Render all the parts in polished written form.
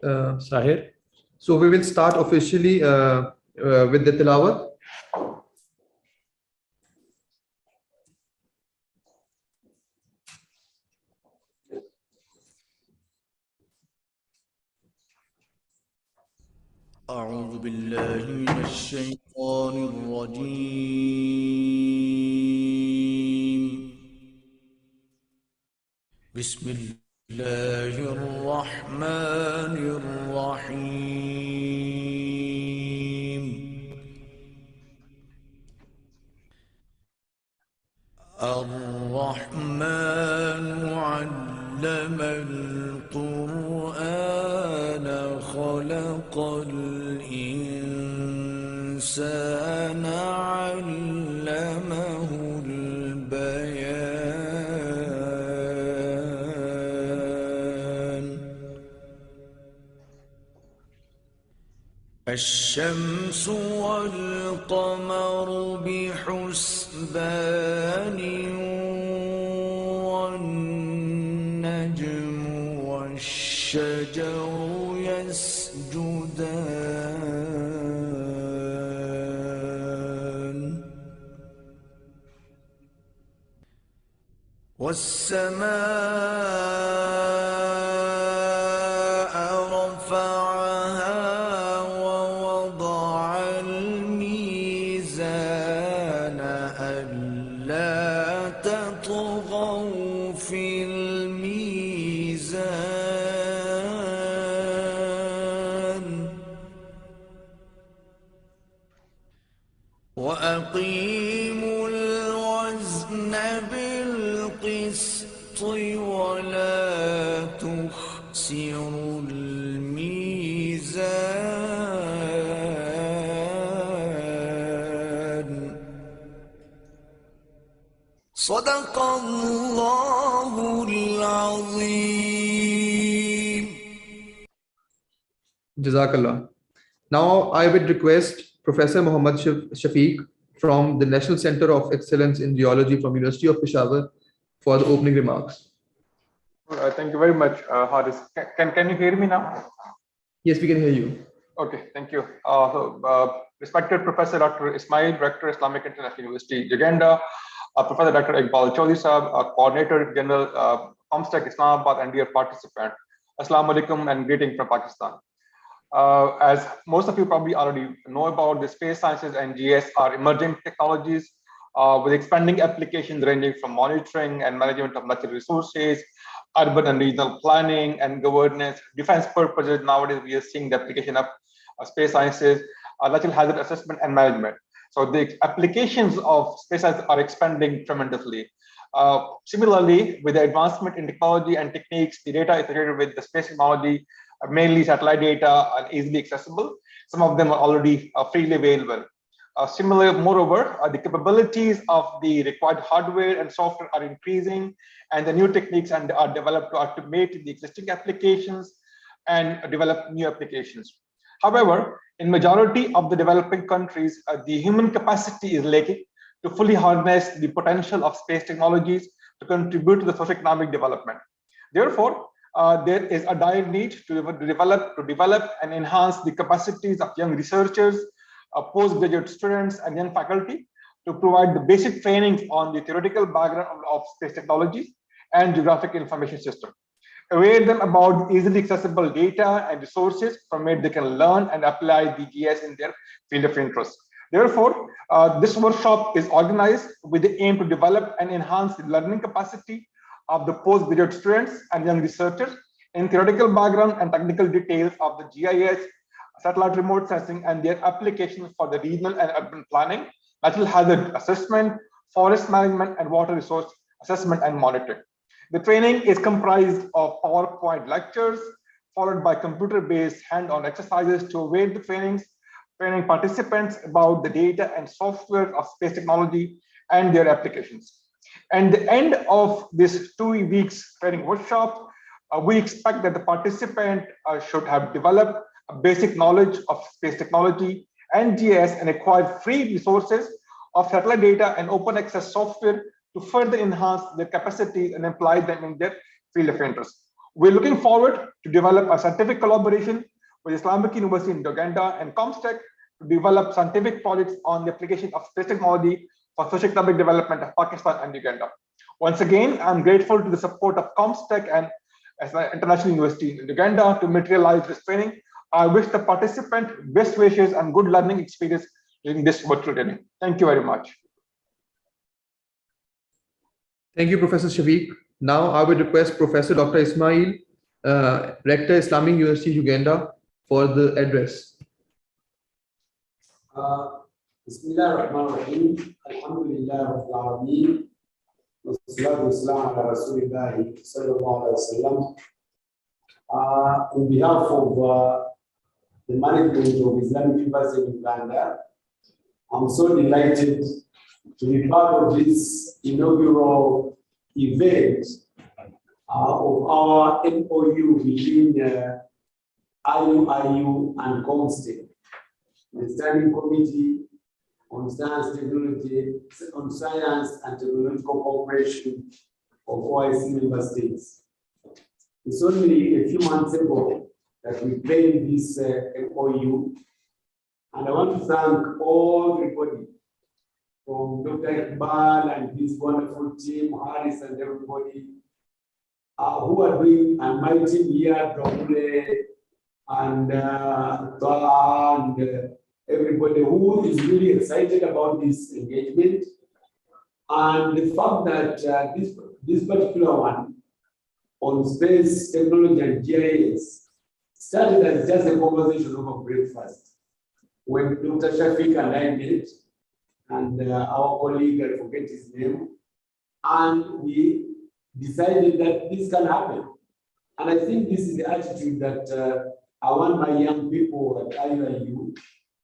Sahir. So we will start officially with the tilawat. أعوذ بالله من الشيطان الرجيم. بسم الله الرحمن الرحيم. الرحمن علم القرآن خلق الإنسان علمه البيان. الشمس والقمر بحسبان والنجم والشجر يسجدان والسماء رفعها ووضع الميزان ألا تطغوا في الميزان وأقيموا الوزن بالقسط ولا تخسروا الميزان. صدق الله العظيم. Jazakallah. Now I would request Professor Muhammad Shafiq from the National Center of Excellence in Geology from University of Peshawar for the opening remarks. Thank you very much, Haris. Can you hear me now? Yes, we can hear you. Okay, thank you. Respected Professor Dr. Ismail, Rector, Islamic International University, Uganda, Professor Dr. Iqbal Chaudhry Sahab, Coordinator General, comstech Islamabad, and dear participant. Assalamu alaikum and greeting from Pakistan. As most of you probably already know about, the space sciences and GIS are emerging technologies with expanding applications ranging from monitoring and management of natural resources, urban and regional planning and governance, defense purposes. Nowadays, we are seeing the application of space sciences, natural hazard assessment and management. So the applications of space science are expanding tremendously. Similarly, with the advancement in technology and techniques, the data associated with the space technology, mainly satellite data, are easily accessible. Some of them are already freely available. Moreover, the capabilities of the required hardware and software are increasing, and the new techniques are developed to automate the existing applications and develop new applications. However, in majority of the developing countries, the human capacity is lacking to fully harness the potential of space technologies to contribute to the socioeconomic development. Therefore, there is a dire need to develop and enhance the capacities of young researchers, postgraduate students, and young faculty to provide the basic trainings on the theoretical background of space technologies and geographic information system. Aware them about easily accessible data and resources from which they can learn and apply the GIS in their field of interest. Therefore, this workshop is organized with the aim to develop and enhance the learning capacity of the postgraduate students and young researchers in theoretical background and technical details of the GIS, satellite remote sensing, and their applications for the regional and urban planning, natural hazard assessment, forest management, and water resource assessment and monitoring. The training is comprised of PowerPoint lectures, followed by computer-based hand-on exercises to await the training participants about the data and software of space technology and their applications. At the end of this 2 weeks training workshop, we expect that the participant should have developed a basic knowledge of space technology and GIS and acquired free resources of satellite data and open access software to further enhance their capacities and apply them in their field of interest. We're looking forward to develop a scientific collaboration with Islamic University in Uganda and Comstech to develop scientific projects on the application of space technology for socio-economic development of Pakistan and Uganda. Once again, I'm grateful to the support of Comstech and as an international university in Uganda to materialize this training. I wish the participant best wishes and good learning experience during this virtual training. Thank you very much. Thank you, Professor Shafiq. Now I would request Professor Dr. Ismail, Rector, Islamic University, Uganda, for the address. Bismillah ar-Rahman ar-Rahim. Alhamdulillah Rabbil Alameen. Wassalatu wassalamu ala Rasulillahi sallallahu alaihi wasallam. On behalf of the management of Islamic University in Uganda, I'm so delighted to be part of this inaugural event of our MOU between IUIU and comstech, the Standing Committee on Science, Technology, on Science and Technological Cooperation of OIC member states. It's only a few months ago that we played this MOU, and I want to thank everybody from Dr. Iqbal and his wonderful team, Harris and everybody who are doing, and my team here, Dr. and everybody who is really excited about this engagement, and the fact that this particular one on space technology and GIS started as just a conversation over breakfast when Dr. Shafiq and I met, and our colleague, I forget his name, and we decided that this can happen. And I think this is the attitude that I want my young people at IUIU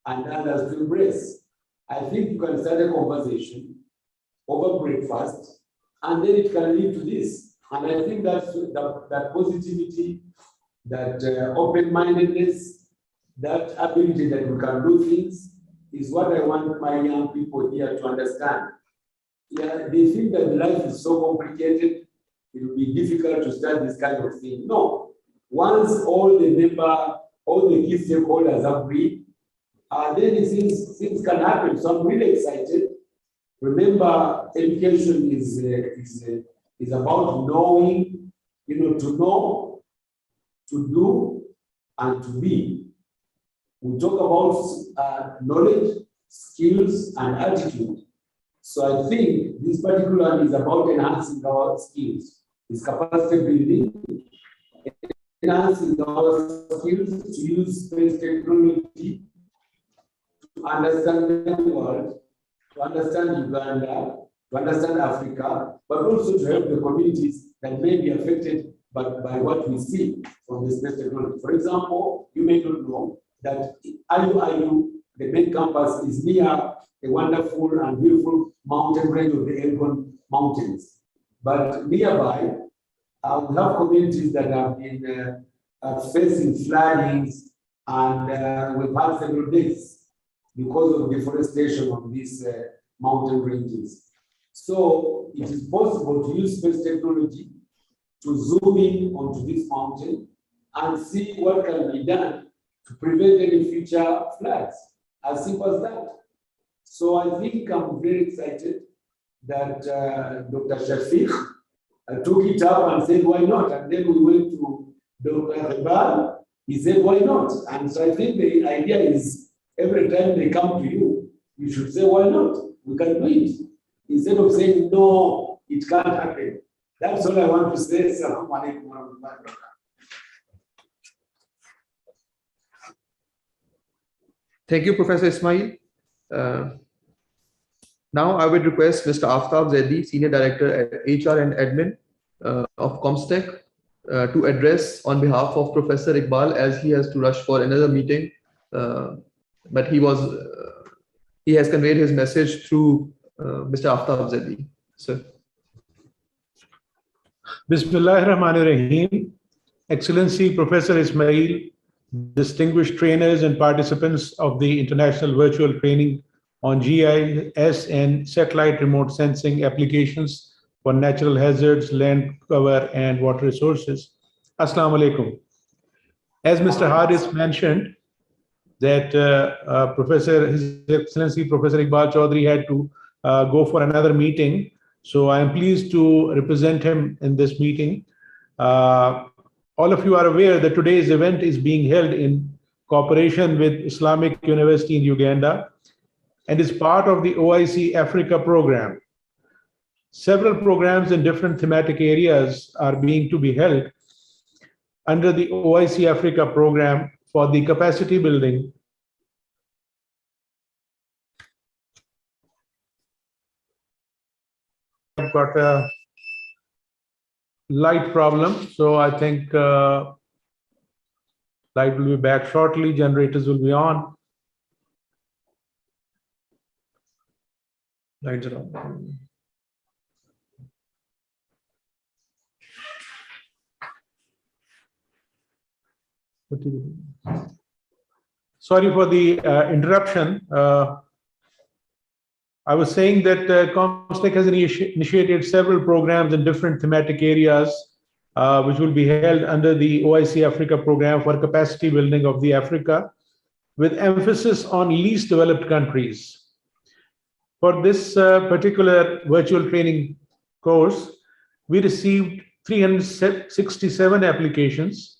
and others to embrace. I think you can start a conversation over breakfast, and then it can lead to this. And I think that's that positivity, that open-mindedness, that ability that we can do things is what I want my young people here to understand. Yeah, they think that life is so complicated, it will be difficult to start this kind of thing. No, once all the key stakeholders agree, then things can happen. So I'm really excited. Remember, education is about knowing, to know, to do, and to be. We talk about knowledge, skills, and attitude. So I think this particular one is about enhancing our skills. It's capacity building, enhancing our skills to use space technology to understand the world, to understand Uganda, to understand Africa, but also to help the communities that may be affected by what we see from the space technology. For example, you may not know that IUIU, the main campus, is near a wonderful and beautiful mountain range of the Elgon Mountains. But nearby, we have communities that have been facing floodings, and we've had several deaths because of deforestation on these mountain ranges. So it is possible to use space technology to zoom in onto this mountain and see what can be done to prevent any future floods, as simple as that. So I think I'm very excited that Dr. Shafiq took it up and said, why not? And then we went to Dr. Iqbal, he said, why not? And so I think the idea is every time they come to you, you should say, why not? We can do it. Instead of saying, no, it can't happen. That's all I want to say. Assalamu alaikum wa rahmatullahi wa barakatuh. Thank you, Professor Ismail. Now I would request Mr. Aftab Zaidi, Senior Director at HR and Admin of Comstech, to address on behalf of Professor Iqbal, as he has to rush for another meeting. But he has conveyed his message through Mr. Aftab Zaidi. Sir. Bismillahir Rahmanir Rahim. Excellency Professor Ismail, distinguished trainers and participants of the International Virtual Training on GIS and satellite remote sensing applications for natural hazards, land cover, and water resources. Assalamu alaikum. As Mr. Haris mentioned, that His Excellency Professor Iqbal Chaudhry had to go for another meeting. So I am pleased to represent him in this meeting. All of you are aware that today's event is being held in cooperation with Islamic University in Uganda and is part of the OIC Africa program. Several programs in different thematic areas are being to be held under the OIC Africa program for the capacity building. I've got a light problem, so I think light will be back shortly, generators will be on. Lights are on. Sorry for the interruption. I was saying that comstech has initiated several programs in different thematic areas, which will be held under the OIC Africa program for capacity building of the Africa, with emphasis on least developed countries. For this particular virtual training course, we received 367 applications,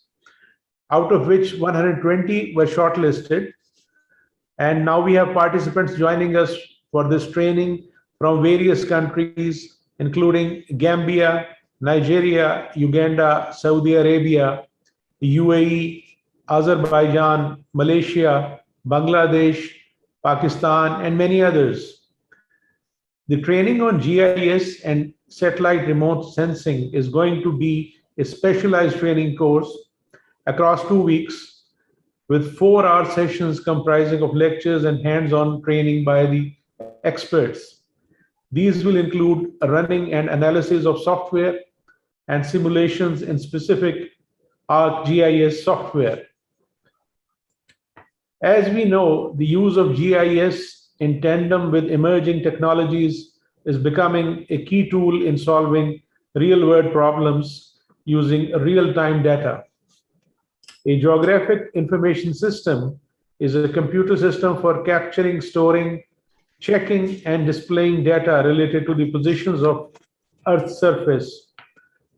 out of which 120 were shortlisted. And now we have participants joining us for this training from various countries, including Gambia, Nigeria, Uganda, Saudi Arabia, UAE, Azerbaijan, Malaysia, Bangladesh, Pakistan, and many others. The training on GIS and satellite remote sensing is going to be a specialized training course across 2 weeks with 4-hour sessions comprising of lectures and hands-on training by the experts. These will include running and analysis of software and simulations in specific ArcGIS software. As we know, the use of GIS in tandem with emerging technologies is becoming a key tool in solving real-world problems using real-time data. A geographic information system is a computer system for capturing, storing, checking, and displaying data related to the positions of Earth's surface.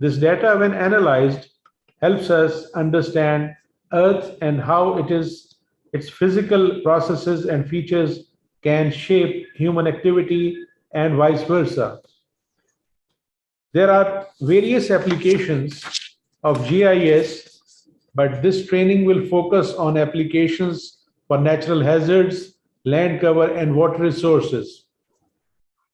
This data, when analyzed, helps us understand Earth and how its physical processes and features can shape human activity and vice versa. There are various applications of GIS, but this training will focus on applications for natural hazards, land cover, and water resources.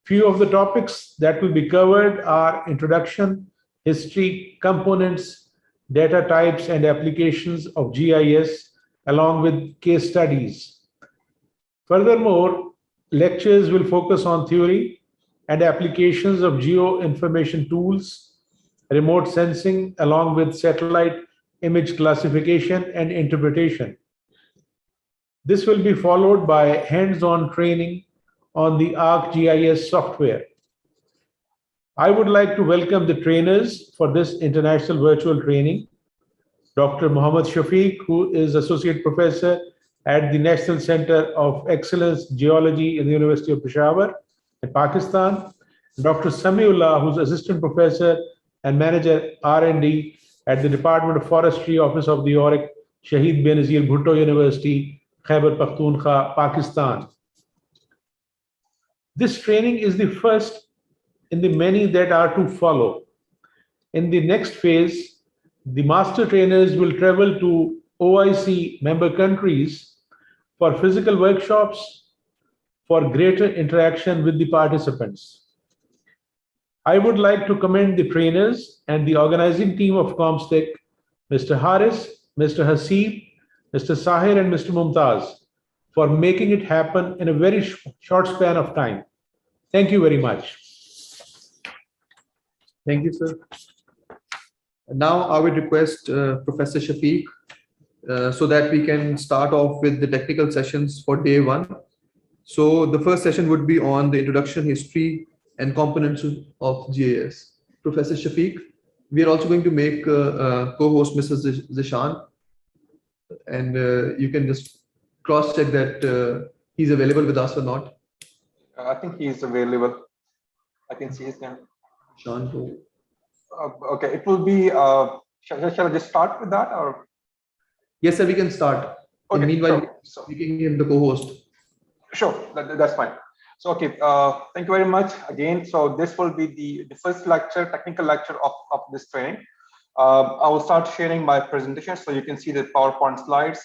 Few of the topics that will be covered are introduction, history, components, data types, and applications of GIS, along with case studies. Furthermore, lectures will focus on theory and applications of geoinformation tools, remote sensing, along with satellite image classification and interpretation. This will be followed by hands-on training on the ArcGIS software. I would like to welcome the trainers for this international virtual training. Dr. Mohammad Shafiq, who is Associate Professor at the National Center of Excellence Geology in the University of Peshawar in Pakistan. Dr. Samiullah, who's Assistant Professor and Manager R&D at the Department of Forestry Office of the OIC, Shahid Benazir Bhutto University, Khyber Pakhtunkhwa, Pakistan. This training is the first in the many that are to follow. In the next phase, the master trainers will travel to OIC member countries for physical workshops for greater interaction with the participants. I would like to commend the trainers and the organizing team of comstech, Mr. Haris, Mr. Hasib, Mr. Sahir, and Mr. Mumtaz, for making it happen in a very short span of time. Thank you very much. Thank you, sir. Now I would request Professor Shafiq so that we can start off with the technical sessions for day one. So the first session would be on the introduction, history, and components of GIS. Professor Shafiq, We are also going to make co-host Mr. Zishan, and you can just cross-check that he's available with us or not. I think he is available. I can see his name. Zishan, Okay, it will be. Shall I just start with that, or? yes, sir, we can start. Okay, Meanwhile, sure. So, making him the co-host. sure, that's fine. So, okay, thank you very much again. So this will be the first lecture, technical lecture of this training. I will start sharing my presentation so you can see the PowerPoint slides.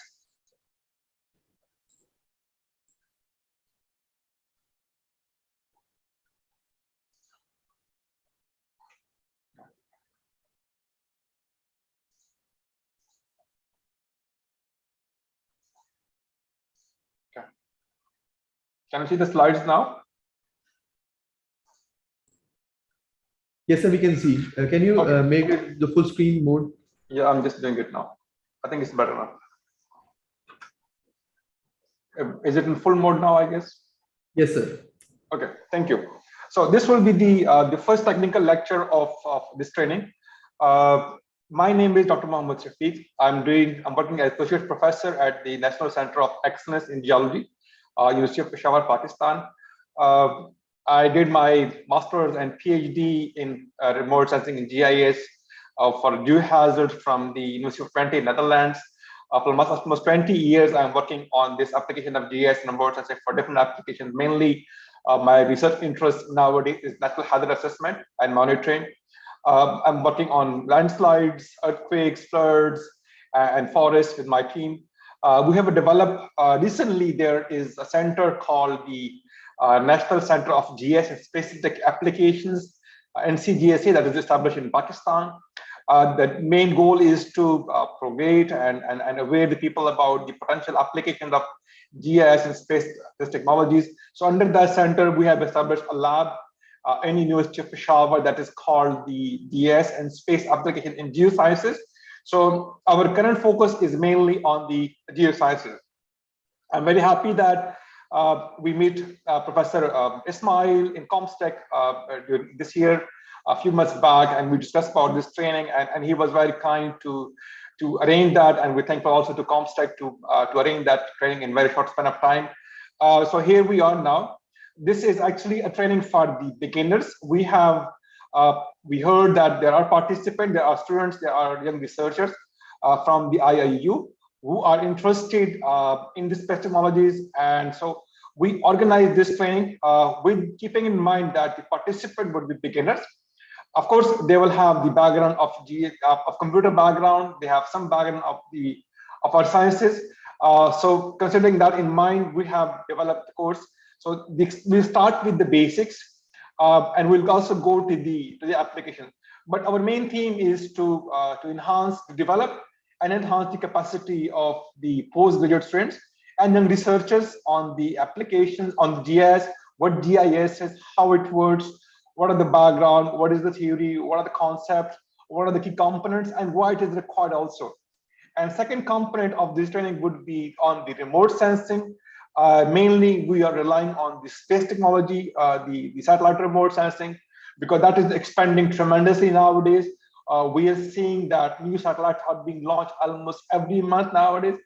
Okay. Can you see the slides now? Yes, sir, we can see. Can you Okay. make it the full screen mode? Yeah, I'm just doing it now. I think it's better now. Is it in full mode now, I guess? Yes, sir. Okay, thank you. So this will be the first technical lecture of this training. My name is Dr. Mohammad Shafiq. I'm working as associate professor at the National Center of Excellence in Geology, University of Peshawar, Pakistan. I did my master's and PhD in remote sensing in GIS for geohazard from the University of Twente, Netherlands. For almost 20 years, I'm working on this application of GIS and remote sensing for different applications. Mainly, my research interest nowadays is natural hazard assessment and monitoring. I'm working on landslides, earthquakes, floods, and forests with my team. We have developed, recently there is a center called the National Center of GIS and Specific Applications, NCGSA, that is established in Pakistan. The main goal is to propagate and aware the people about the potential application of GIS and space technologies. So under that center, we have established a lab in University of Peshawar that is called the GIS and Space Application in Geosciences. So our current focus is mainly on the geosciences. I'm very happy that we meet Professor Ismail in Comstech this year, a few months back, and we discussed about this training, and he was very kind to arrange that, and we're thankful also to Comstech to arrange that training in very short span of time. So here we are now. This is actually a training for the beginners. We have we heard that there are participants, there are students, there are young researchers from the IIU who are interested in these technologies, and so we organize this training with keeping in mind that the participant would be beginners. Of course, they will have the background of computer background. They have some background of our sciences. So considering that in mind, we have developed the course. So we'll start with the basics, and we'll also go to the application. But our main theme is to enhance, develop, and enhance the capacity of the postgraduate students and then researchers on the applications on GIS, what GIS is, how it works, what are the background, what is the theory, what are the concepts, what are the key components, and why it is required also. And second component of this training would be on the remote sensing. Mainly, we are relying on the space technology, the satellite remote sensing, because that is expanding tremendously nowadays. We are seeing that new satellites are being launched almost every month nowadays.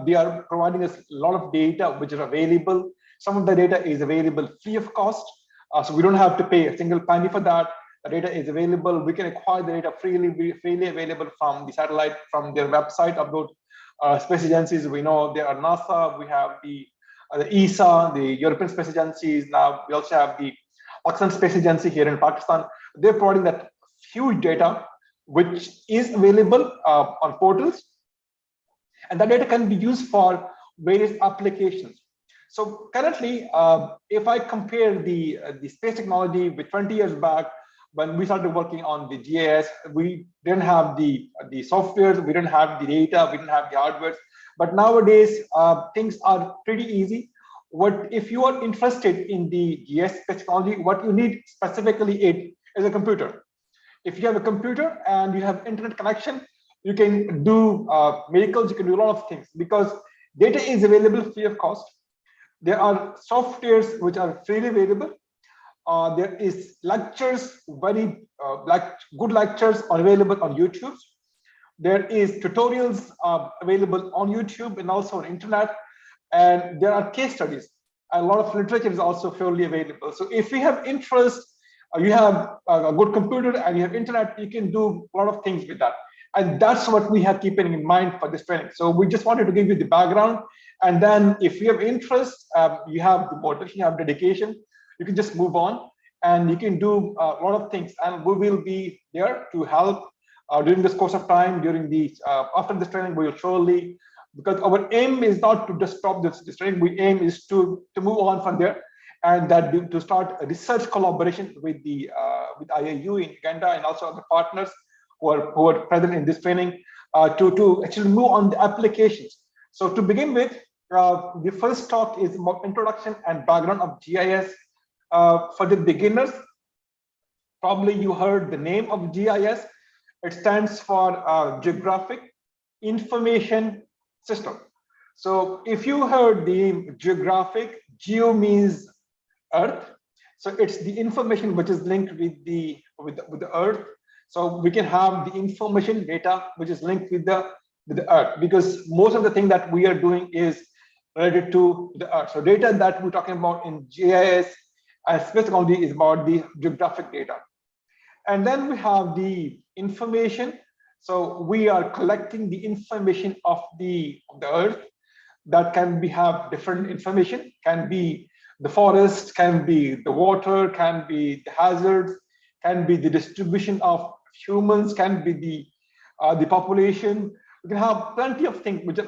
They are providing us a lot of data which are available. Some of the data is available free of cost. So we don't have to pay a single penny for that. The data is available. We can acquire the data freely available from the satellite, from their website of those space agencies. We know there are NASA, we have the ESA, the European Space Agencies. Now we also have the Pakistan Space Agency here in Pakistan. They're providing that huge data, which is available on portals. And that data can be used for various applications. So currently, if I compare the space technology with 20 years back, when we started working on the GIS, we didn't have the softwares, we didn't have the data, we didn't have the hardware. But nowadays, things are pretty easy. If you are interested in the GIS technology, what you need specifically is a computer. If you have a computer and you have internet connection, you can do miracles, you can do a lot of things because data is available free of cost. There are softwares which are freely available. There is lectures, very good lectures are available on YouTube. There is tutorials available on YouTube and also on internet, and there are case studies. A lot of literature is also fairly available. So if you have interest, you have a good computer and you have internet, you can do a lot of things with that. And that's what we have keeping in mind for this training. So we just wanted to give you the background. And then if you have interest, you have the motivation, you have dedication, you can just move on and you can do a lot of things. And we will be there to help during this course of time, during the after this training, we will surely, because our aim is not to just stop this training, we aim is to move on from there and that to start a research collaboration with the with IAU in Uganda and also other partners who are present in this training to actually move on the applications. So to begin with, the first talk is about introduction and background of GIS. For the beginners, probably you heard the name of GIS. It stands for Geographic Information System. So if you heard the geographic, geo means Earth. So it's the information which is linked with the Earth. So we can have the information data which is linked with the Earth, because most of the thing that we are doing is related to the Earth. So data that we're talking about in GIS and specifically is about the geographic data. And then we have the information. So we are collecting the information of the Earth that can have different information, can be the forest, can be the water, can be the hazards, can be the distribution of humans, can be the population. We can have plenty of things which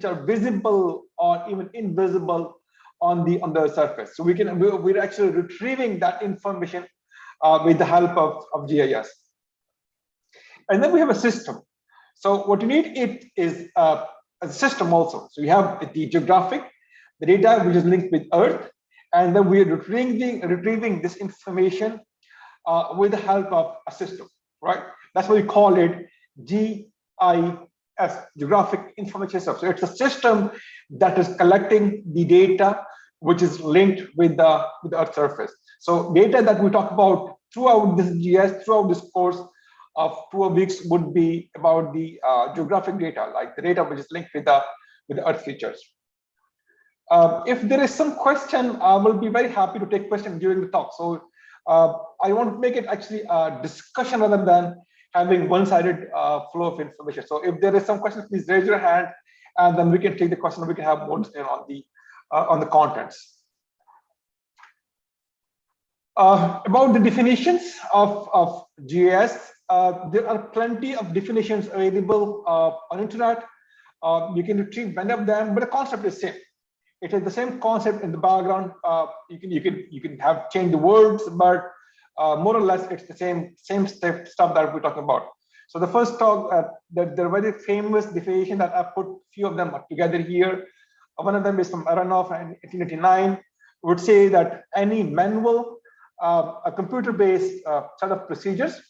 are visible or even invisible on the surface. So we're actually retrieving that information with the help of GIS. And then we have a system. So what you need is a system also. So you have the geographic, the data which is linked with Earth, and then we are retrieving this information with the help of a system, right? That's why we call it GIS, Geographic Information System. So it's a system that is collecting the data which is linked with the Earth's surface. So data that we talk about throughout this GIS, throughout this course of 2 weeks would be about the geographic data, like the data which is linked with the Earth features. If there is some question, I will be very happy to take questions during the talk. So I want to make it actually a discussion rather than having one-sided flow of information. So if there is some question, please raise your hand, and then we can take the question. We can have more on the contents. About the definitions of GIS, there are plenty of definitions available on internet. You can retrieve many of them, but the concept is same. It is the same concept in the background. You can have change the words, but more or less it's the same stuff that we're talking about. So the first talk, the very famous definition that I put few of them together here. One of them is from Aronoff in 1889. Would say that any manual, a computer-based set of procedures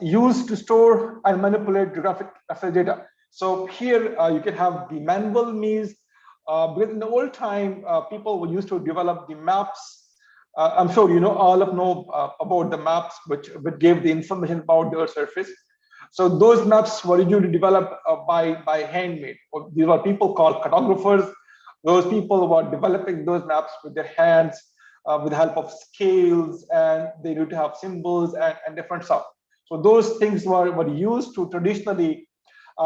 used to store and manipulate geographic data. So here you can have the manual means. Because in the old time, people were used to develop the maps. I'm sure you all know about the maps which gave the information about the Earth's surface. So those maps were usually developed by handmade. These were people called cartographers. Those people were developing those maps with their hands, with the help of scales, and they need to have symbols and different stuff. So those things were used to traditionally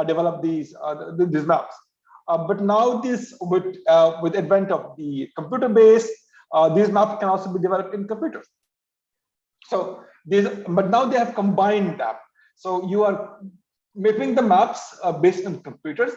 develop these maps. But now with advent of the computer base, these maps can also be developed in computers. So but now they have combined that. So you are mapping the maps based on computers,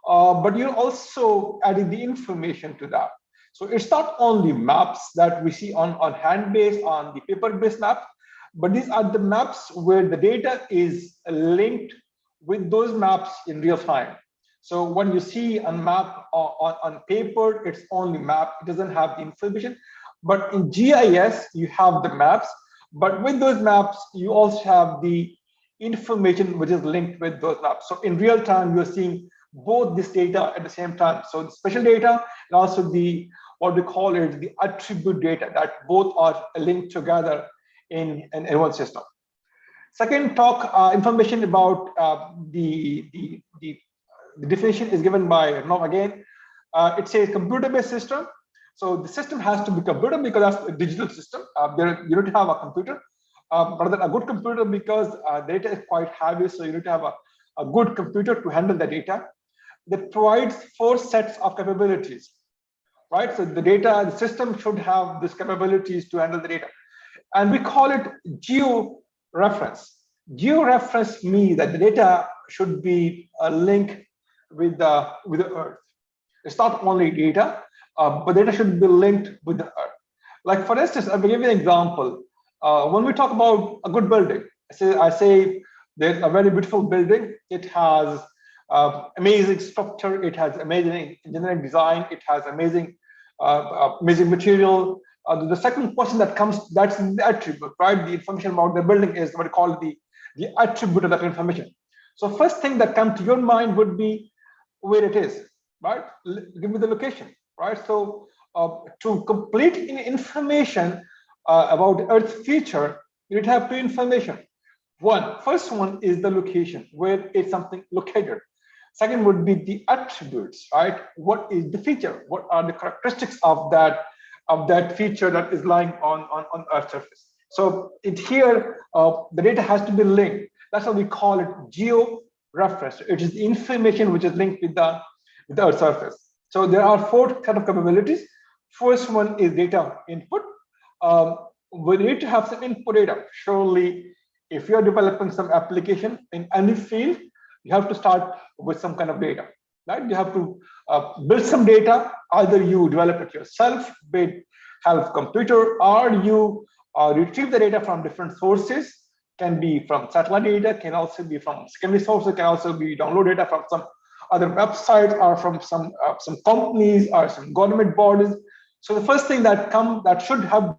but you're also adding the information to that. So it's not only maps that we see on hand-based, on the paper-based maps, but these are the maps where the data is linked with those maps in real time. So when you see a map on paper, it's only map, it doesn't have the information. But in GIS, you have the maps, but with those maps, you also have the information which is linked with those maps. So in real time, you're seeing both this data at the same time. So the special data and also what we call it, the attribute data, that both are linked together in one system. Second talk, information about the definition is given by Nom again. It says computer-based system. So the system has to be computer because that's a digital system. You need to have a computer, rather a good computer because data is quite heavy. So you need to have a good computer to handle the data. That provides 4 sets of capabilities, right? So the data, the system should have these capabilities to handle the data. And we call it geo-reference. Geo-reference means that the data should be a link with the Earth. It's not only data, but data should be linked with the Earth. Like for instance, I'll give you an example. When we talk about a good building, I say there's a very beautiful building. It has amazing structure. It has amazing engineering design. It has amazing material. The second question that comes, that's the attribute, right? The information about the building is what we call the attribute of that information. So first thing that comes to your mind would be where it is, right? Give me the location, right? So to complete information about the Earth feature, you have 2 information. First one is the location, where is something located. Second would be the attributes, right? What is the feature? What are the characteristics of that feature that is lying on Earth's surface? So here, the data has to be linked. That's why we call it geo-reference. It is the information which is linked with the Earth's surface. So there are 4 set of capabilities. First one is data input. We need to have some input data. Surely, if you're developing some application in any field, you have to start with some kind of data, right? You have to build some data. Either you develop it yourself with help of computer, or you retrieve the data from different sources. Can be from satellite data, can also be from secondary sources, can also be download data from some other websites or from some companies or some government bodies. So the first thing that should have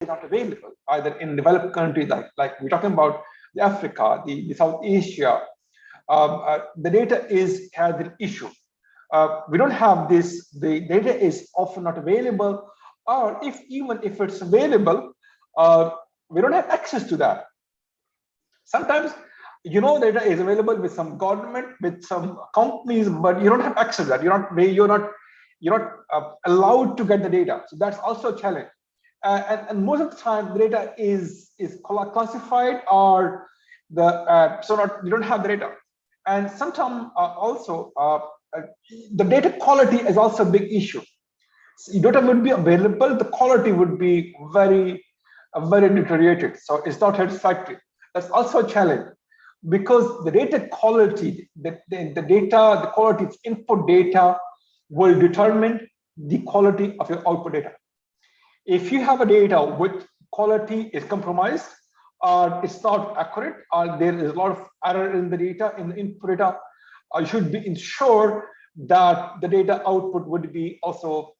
not available either in developed countries like we're talking about Africa, the South Asia. The data has an issue. We don't have this. The data is often not available, or even if it's available, we don't have access to that. Sometimes data is available with some government, with some companies, but you don't have access to that. You're not allowed to get the data. So that's also a challenge. And most of the time, the data is classified, or you don't have the data. And sometimes also the data quality is also a big issue. So data would be available, the quality would be very deteriorated. So it's not satisfactory. That's also a challenge, because the data quality, the quality of input data will determine the quality of your output data. If you have a data which quality is compromised, or it's not accurate, or there is a lot of error in the data, in the input data, you should be ensured that the data output would be also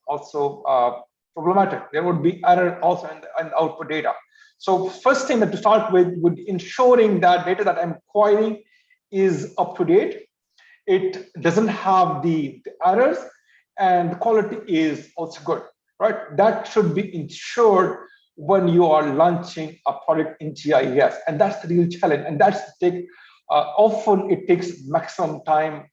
problematic. There would be error also in the output data. So first thing that to start with would ensuring that data that I'm acquiring is up to date. It doesn't have the errors, and the quality is also good. Right, that should be ensured when you are launching a product in GIS, and that's the real challenge. And that's often it takes maximum time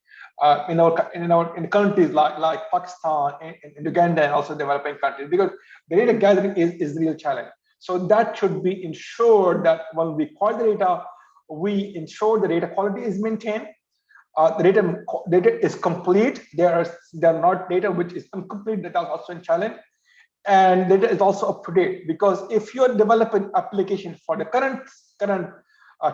in countries like Pakistan, in Uganda, and also developing countries, because the data gathering is the real challenge. So that should be ensured that when we acquire the data, we ensure the data quality is maintained. The data is complete. There are not data which is incomplete. That is also a challenge. And data is also up to date, because if you're developing application for the current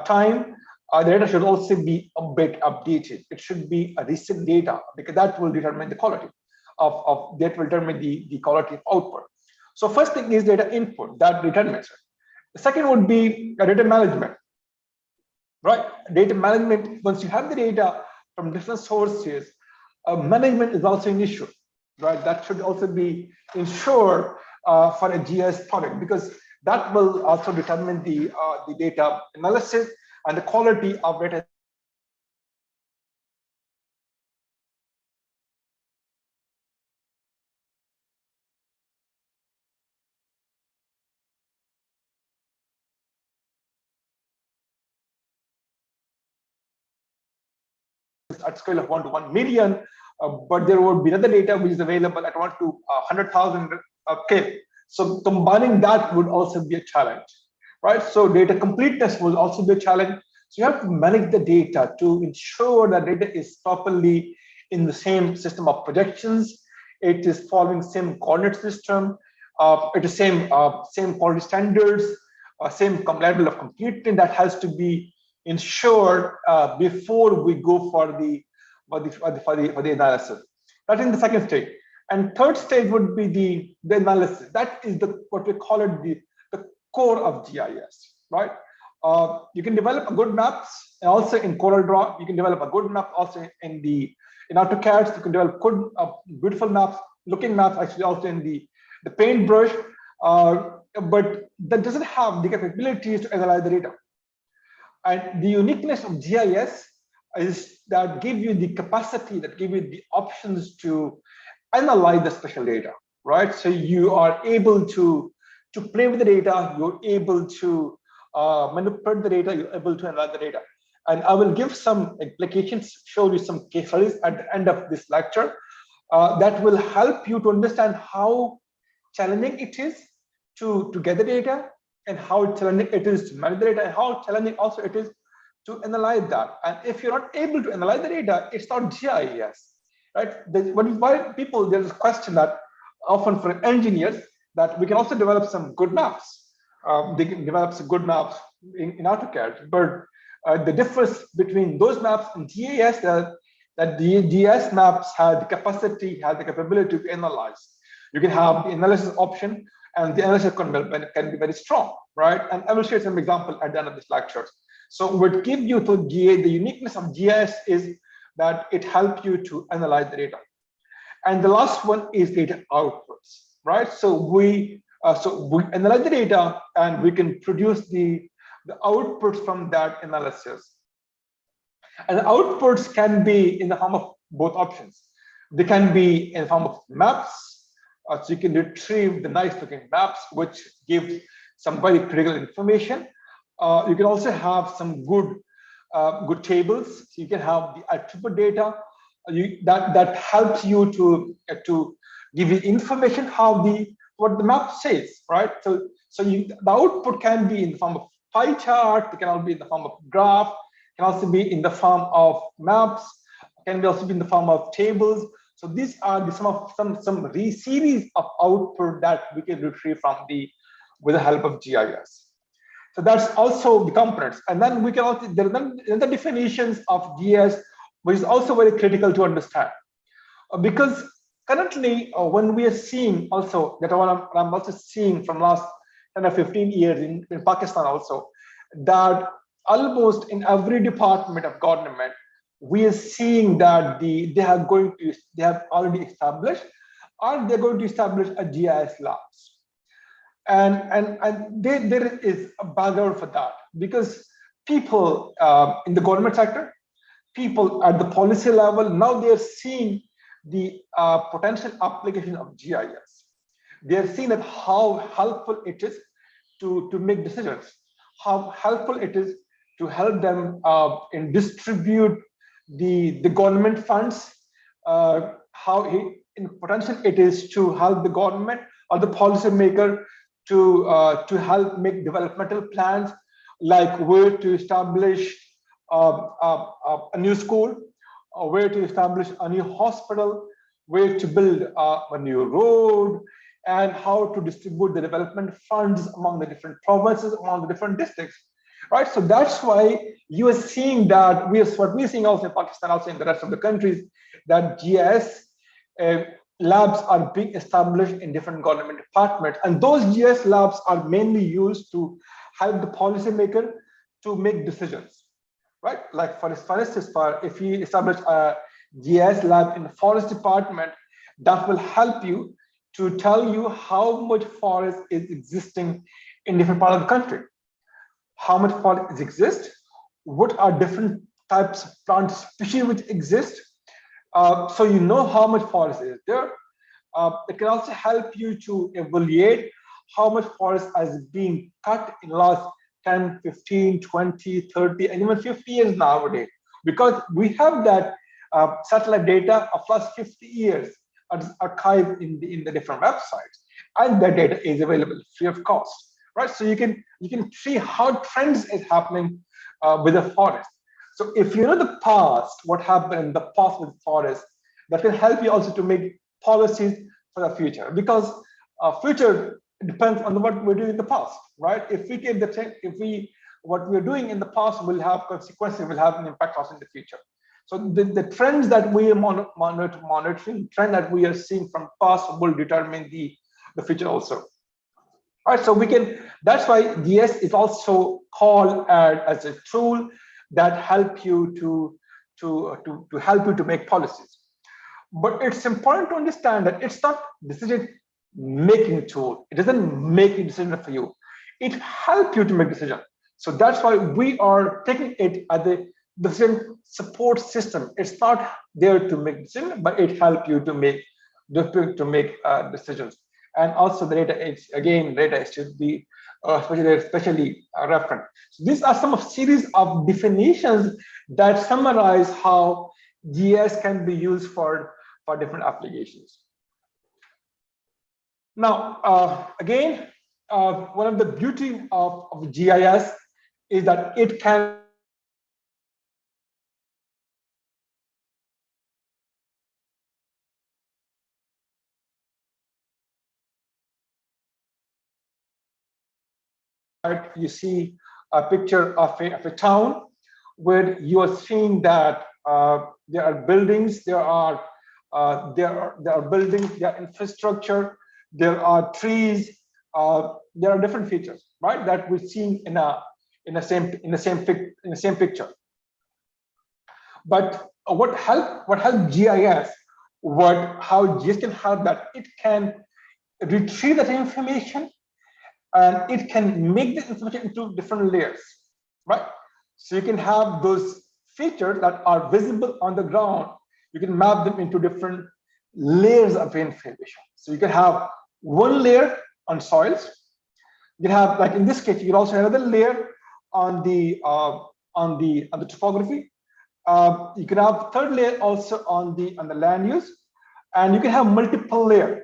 time, the data should also be a bit updated. It should be a recent data, because that will determine the quality of that will determine the quality of output. So first thing is data input, that determines it. The second would be data management, right? Data management, once you have the data from different sources, management is also an issue. Right, that should also be ensured for a GIS product, because that will also determine the data analysis and the quality of data at scale of 1 to 1 million, but there would be another data which is available at 1 to 100,000 K. So combining that would also be a challenge, right? So data completeness will also be a challenge. So you have to manage the data to ensure that data is properly in the same system of projections. It is following same coordinate system. It is same quality standards, same level of completeness that has to be ensured before we go for the analysis. That's in the second stage. And third stage would be the analysis. That is what we call it the core of GIS, right? You can develop a good maps also in CorelDRAW. You can develop a good map also in AutoCAD. You can develop good, beautiful maps, looking maps actually also in the paintbrush. But that doesn't have the capabilities to analyze the data. And the uniqueness of GIS is that give you the capacity, that give you the options to analyze the special data, right? So you are able to play with the data, you're able to manipulate the data, you're able to analyze the data. And I will give some applications, show you some case studies at the end of this lecture that will help you to understand how challenging it is to get the data, and how challenging it is to manage the data, and how challenging also it is to analyze that. And if you're not able to analyze the data, it's not GIS, right? Why people, there's a question that often for engineers that we can also develop some good maps. They can develop some good maps in AutoCAD, but the difference between those maps and GIS that the GIS maps have the capacity, have the capability to analyze. You can have the analysis option, and the analysis can be very strong, right? And I will share some example at the end of this lecture. So what gives you to GIS, the uniqueness of GIS is that it helps you to analyze the data. And the last one is data outputs, right? So we analyze the data, and we can produce the outputs from that analysis. And the outputs can be in the form of both options. They can be in the form of maps. So you can retrieve the nice looking maps, which give some very critical information. You can also have some good tables. So you can have the attribute data that helps you to give you information what the map says, right? So the output can be in the form of pie chart. It can also be in the form of graph. It can also be in the form of maps. It can also be in the form of tables. So these are some series of output that we can retrieve with the help of GIS. So that's also the components. And then we can also, there are other definitions of GIS, which is also very critical to understand. Because currently, when we are seeing also, that I'm also seeing from last 10 or 15 years in Pakistan also, that almost in every department of government, we are seeing that they have already established, or they're going to establish a GIS labs. And there is a background for that, because people in the government sector, people at the policy level, now they're seeing the potential application of GIS. They're seeing that how helpful it is to make decisions, how helpful it is to help them in distribute the government funds, how potential it is to help the government or the policymaker to help make developmental plans, like where to establish a new school, or where to establish a new hospital, where to build a new road, and how to distribute the development funds among the different provinces, among the different districts. Right, so that's why you are seeing that what we're seeing also in Pakistan, also in the rest of the countries, that GIS labs are being established in different government departments, and those GIS labs are mainly used to help the policymaker to make decisions. Right, like for instance, if you establish a GIS lab in the forest department, that will help you to tell you how much forest is existing in different parts of the country. How much forest exists, what are different types of plant species which exist, so you know how much forest is there. It can also help you to evaluate how much forest is being cut in the last 10, 15, 20, 30, and even 50 years nowadays, because we have that satellite data of last 50 years are archived in the different websites, and that data is available free of cost, right? So you can see how trends is happening with the forest. So if you know the past, what happened in the past with forest, that will help you also to make policies for the future, because future depends on what we're doing in the past, right? If we keep the trend, what we're doing in the past will have consequences, will have an impact also in the future. So the trends that we are monitoring, trend that we are seeing from past will determine the future also. All right, so we can, that's why GIS is also called as a tool that help you to help you to make policies. But it's important to understand that it's not decision making tool. It doesn't make a decision for you. It helps you to make decision. So that's why we are taking it as a decision support system. It's not there to make decisions, but it helps you to make decisions. And also the data is, again, data should be especially reference. So these are some of series of definitions that summarize how GIS can be used for different applications. Now, again, one of the beauty of GIS is that it can you see a picture of a town where you are seeing that there are buildings, there are buildings, there are infrastructure, there are trees, there are different features, right? That we're seeing in the same picture. But what help GIS? How GIS can help that? It can retrieve that information, and it can make the information into different layers, right? So you can have those features that are visible on the ground. You can map them into different layers of information. So you can have one layer on soils. You can have, like in this case, you can also have another layer on the topography. You can have third layer also on the land use, and you can have multiple layers.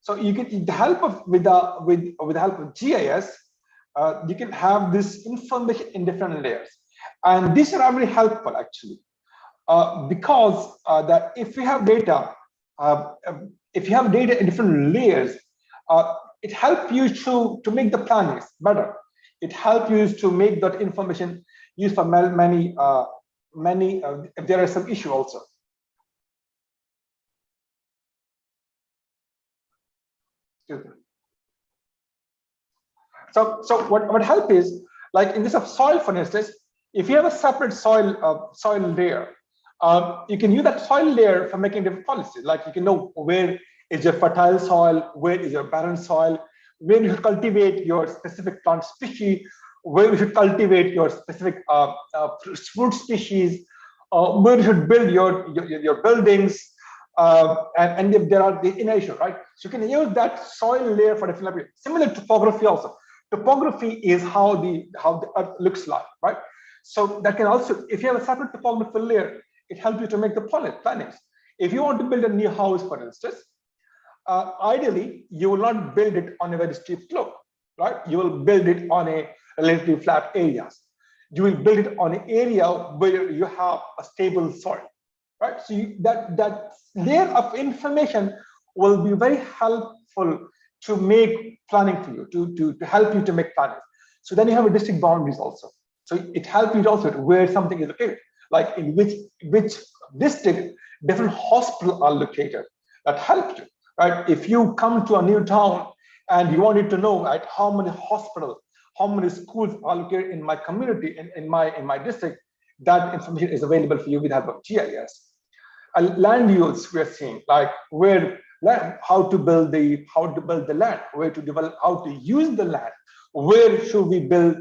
So you can, with the help of GIS, you can have this information in different layers, and these are very helpful actually, because that if you have data, in different layers, it helps you to make the plannings better. It helps you to make that information used for many. If there are some issue also. So what help is, like in this of soil, for instance, if you have a separate soil layer, you can use that soil layer for making different policies. Like you can know where is your fertile soil, where is your barren soil, where you should cultivate your specific plant species, where you should cultivate your specific fruit species, where you should build your buildings, and if there are the initial, right? So you can use that soil layer for different applications. Similar topography also. Topography is how the earth looks like, right? So that can also, if you have a separate topography layer, it helps you to make the plannings. If you want to build a new house, for instance, ideally you will not build it on a very steep slope, right? You will build it on a relatively flat areas. You will build it on an area where you have a stable soil, right? So that layer of information will be very helpful to make planning for you, to help you to make planning. So then you have a district boundaries also. So it helps you also where something is located, like in which district different hospitals are located. That helps you, right? If you come to a new town and you wanted to know, right, how many hospitals, how many schools are located in my community, in my district, that information is available for you with help of GIS. Land use, we're seeing, like how to build the land, where to develop, how to use the land, where should we build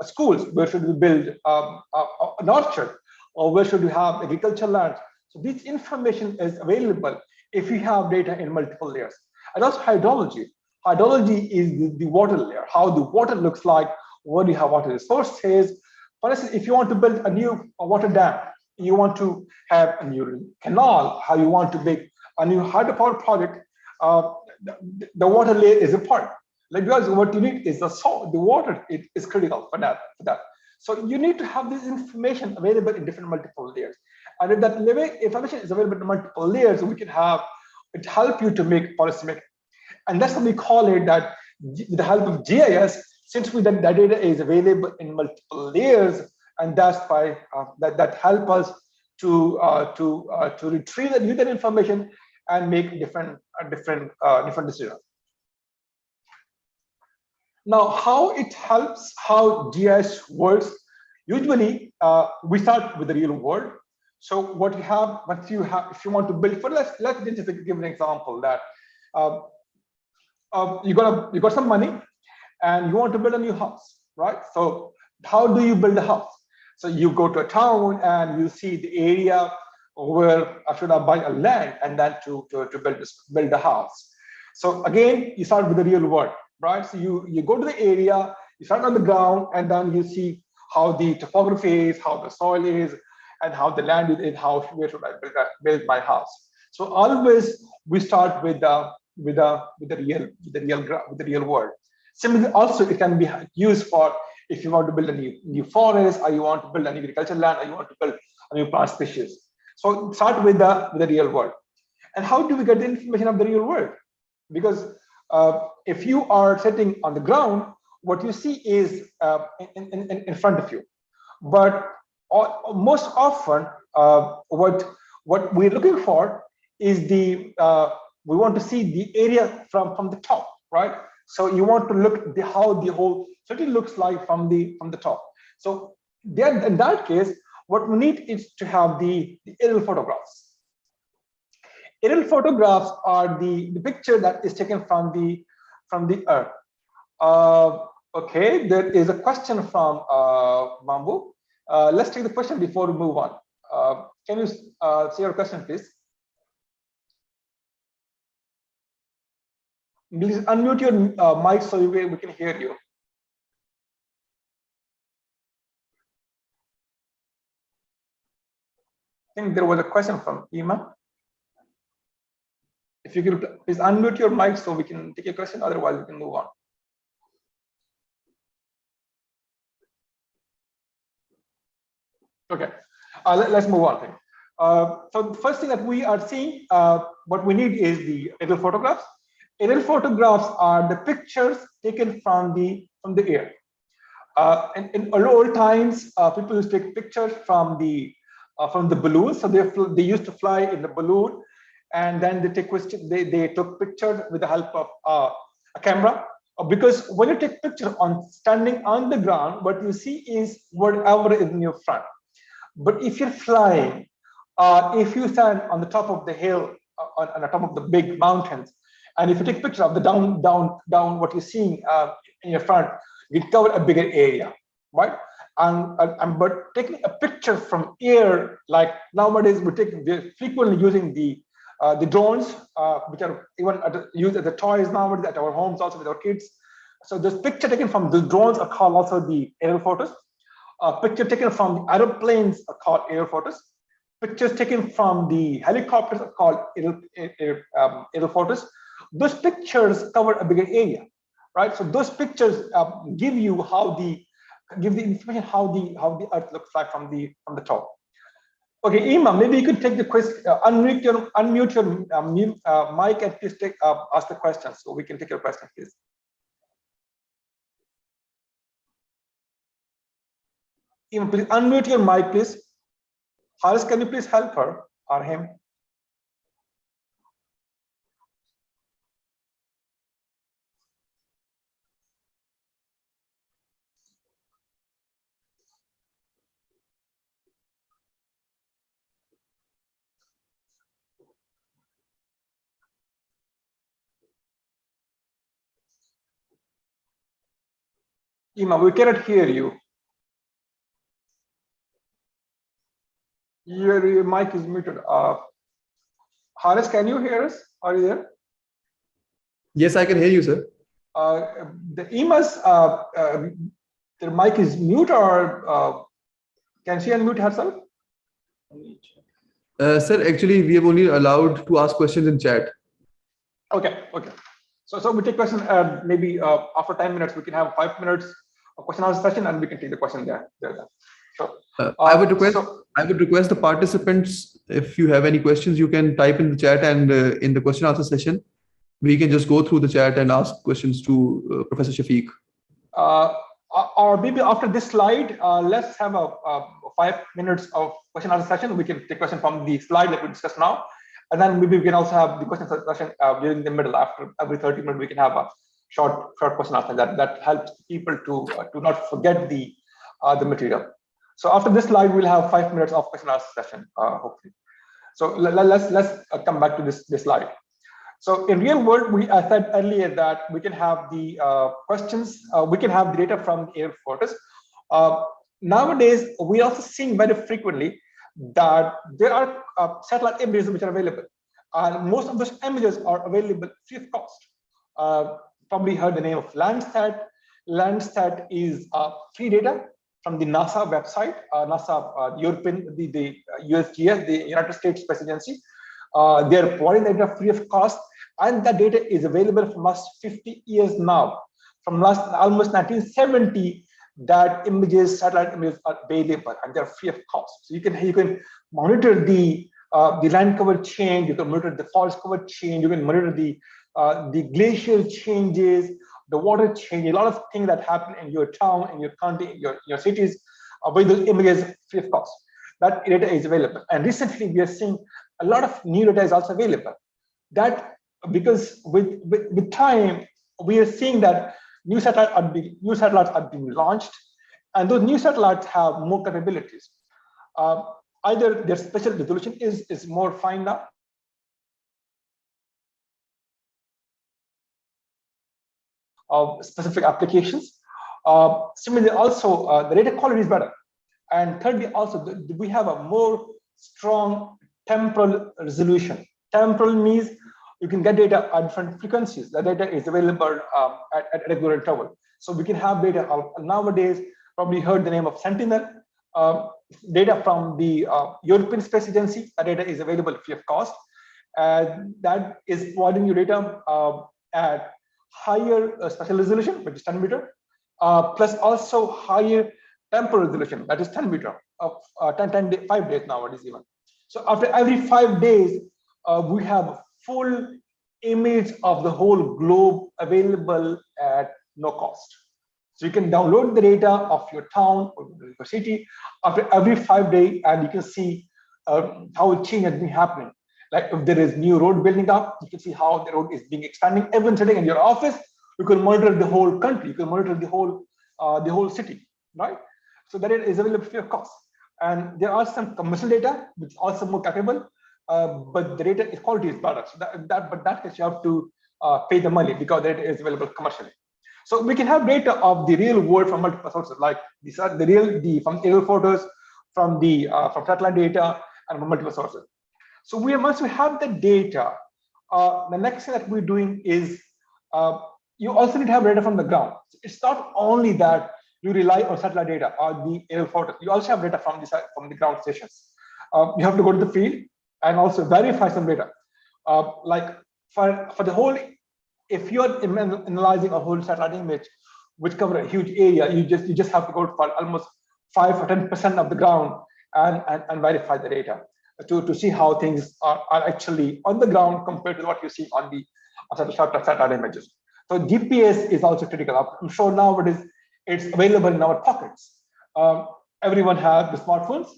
schools, where should we build an orchard, or where should we have agricultural land. So this information is available if you have data in multiple layers. And also hydrology. Hydrology is the water layer, how the water looks like, what do you have water resources. For instance, if you want to build a new water dam, you want to have a new canal, how you want to make a new hydropower project, the water layer is important. Like, because what you need is the salt, the water is critical for that. So you need to have this information available in different multiple layers. And if that information is available in multiple layers, we can have it help you to make policy making. And that's what we call it, that with the help of GIS, since the data is available in multiple layers, and that's why that help us to retrieve the user information and make different decisions. Now, how it helps, how GIS works. Usually, we start with the real world. So what you have, if you want to build, let's just give an example that you got some money and you want to build a new house, right? So how do you build a house? So you go to a town and you see the area where I should buy a land and then to build a house. So again, you start with the real world, right? So you go to the area, you start on the ground, and then you see how the topography is, how the soil is, and how the land is, where should I build my house. So always we start with the real world. Similarly, also it can be used for if you want to build a new forest, or you want to build a new agricultural land, or you want to build a new plant species. So start with the real world. And how do we get the information of the real world? Because if you are sitting on the ground, what you see is in front of you. But most often, what we're looking for is we want to see the area from the top, right? So you want to look how the whole city looks like from the top. So then in that case, what we need is to have the aerial photographs. Aerial photographs are the picture that is taken from the earth. Okay, there is a question from Bamboo. Let's take the question before we move on. Can you say your question, please? Please unmute your mic so we can hear you. I think there was a question from Ima. If you could please unmute your mic so we can take a question, otherwise we can move on. Okay, let's move on. So the first thing that we are seeing, what we need is the aerial photographs. Aerial photographs are the pictures taken from the air. In old times, people used to take pictures from the balloon. So they used to fly in the balloon, and then they took pictures with the help of a camera. Because when you take pictures standing on the ground, what you see is whatever is in your front. But if you're flying, if you stand on the top of the hill, on the top of the big mountains, and if you take pictures of the down what you're seeing in your front, you cover a bigger area, right? But taking a picture from air, like nowadays we're frequently using the drones, which are even used as the toys nowadays at our homes, also with our kids. So this picture taken from the drones are called also the aerial photos. Picture taken from the aeroplanes are called aerial photos. Pictures taken from the helicopters are called aerial photos. Those pictures cover a bigger area, right? So those pictures give you the information how the earth looks like from the top. Okay, Ima, maybe you could take the question, unmute your mic and please ask the question so we can take your question, please. Ima, please unmute your mic, please. Haris, can you please help her or him? Ima, we cannot hear you. Your mic is muted. Haris, can you hear us? Are you there? Yes, I can hear you, sir. The Ima's their mic is mute, or can she unmute herself? Sir, actually, we have only allowed to ask questions in chat. Okay. So we take question. Maybe after 10 minutes, we can have 5 minutes of question answer session, and we can take the question there. So I would request the participants, if you have any questions, you can type in the chat, and in the question answer session, we can just go through the chat and ask questions to Professor Shafiq. Or maybe after this slide, let's have a 5 minutes of question answer session. We can take question from the slide that we discussed now, and then maybe we can also have the question session during the middle. After every 30 minutes, we can have a short question answer. That helps people to not forget the material. So after this slide, we'll have 5 minutes of question answer session, hopefully. So let's come back to this slide. So in real world, I said earlier that we can have the questions, we can have the data from the air photos. Nowadays, we are also seeing very frequently that there are satellite images which are available. And most of those images are available free of cost. Probably heard the name of Landsat. Landsat is free data from the NASA website, NASA European, the USGS, the United States Space Agency. They are providing data free of cost, and that data is available from last 50 years now. From almost 1970, that satellite images are available, and they're free of cost. So you can monitor the land cover change, you can monitor the forest cover change, you can monitor the glacial changes, the water change, a lot of things that happen in your town, in your county, in your cities, with those images free of cost. That data is available. And recently we are seeing a lot of new data is also available. That because with time, we are seeing that new satellites are being launched, and those new satellites have more capabilities. Either their spatial resolution is more fine now, of specific applications. Similarly, also the data quality is better. And thirdly, also we have a more strong temporal resolution. Temporal means you can get data at different frequencies. The data is available at regular interval. So we can have data nowadays. Probably heard the name of Sentinel. Data from the European Space Agency. That data is available free of cost. That is providing you data at higher spatial resolution, which is 10 meter, plus also higher temporal resolution, that is 10 meter, of 5 days nowadays even. So after every 5 days, we have full image of the whole globe available at no cost. So you can download the data of your town or your city after every 5 days, and you can see how change has been happening. Like if there is new road building up, you can see how the road is being expanding. Everyone sitting in your office, you can monitor the whole country, you can monitor the whole city, right? So that is available free of cost. And there are some commercial data which is also more capable, but the data quality is better. So that case you have to pay the money because the data is available commercially. So we can have data of the real world from multiple sources, like these are from aerial photos, from satellite data, and from multiple sources. So once we have the data, the next thing that we're doing is you also need to have data from the ground. It's not only that you rely on satellite data or the aerial photos. You also have data from the ground stations. You have to go to the field and also verify some data. Like for the whole, if you're analyzing a whole satellite image, which cover a huge area, you just have to go for almost 5 or 10% of the ground and verify the data to see how things are actually on the ground compared to what you see on the satellite images. So GPS is also critical. I'm sure nowadays it's available in our pockets. Everyone has the smartphones,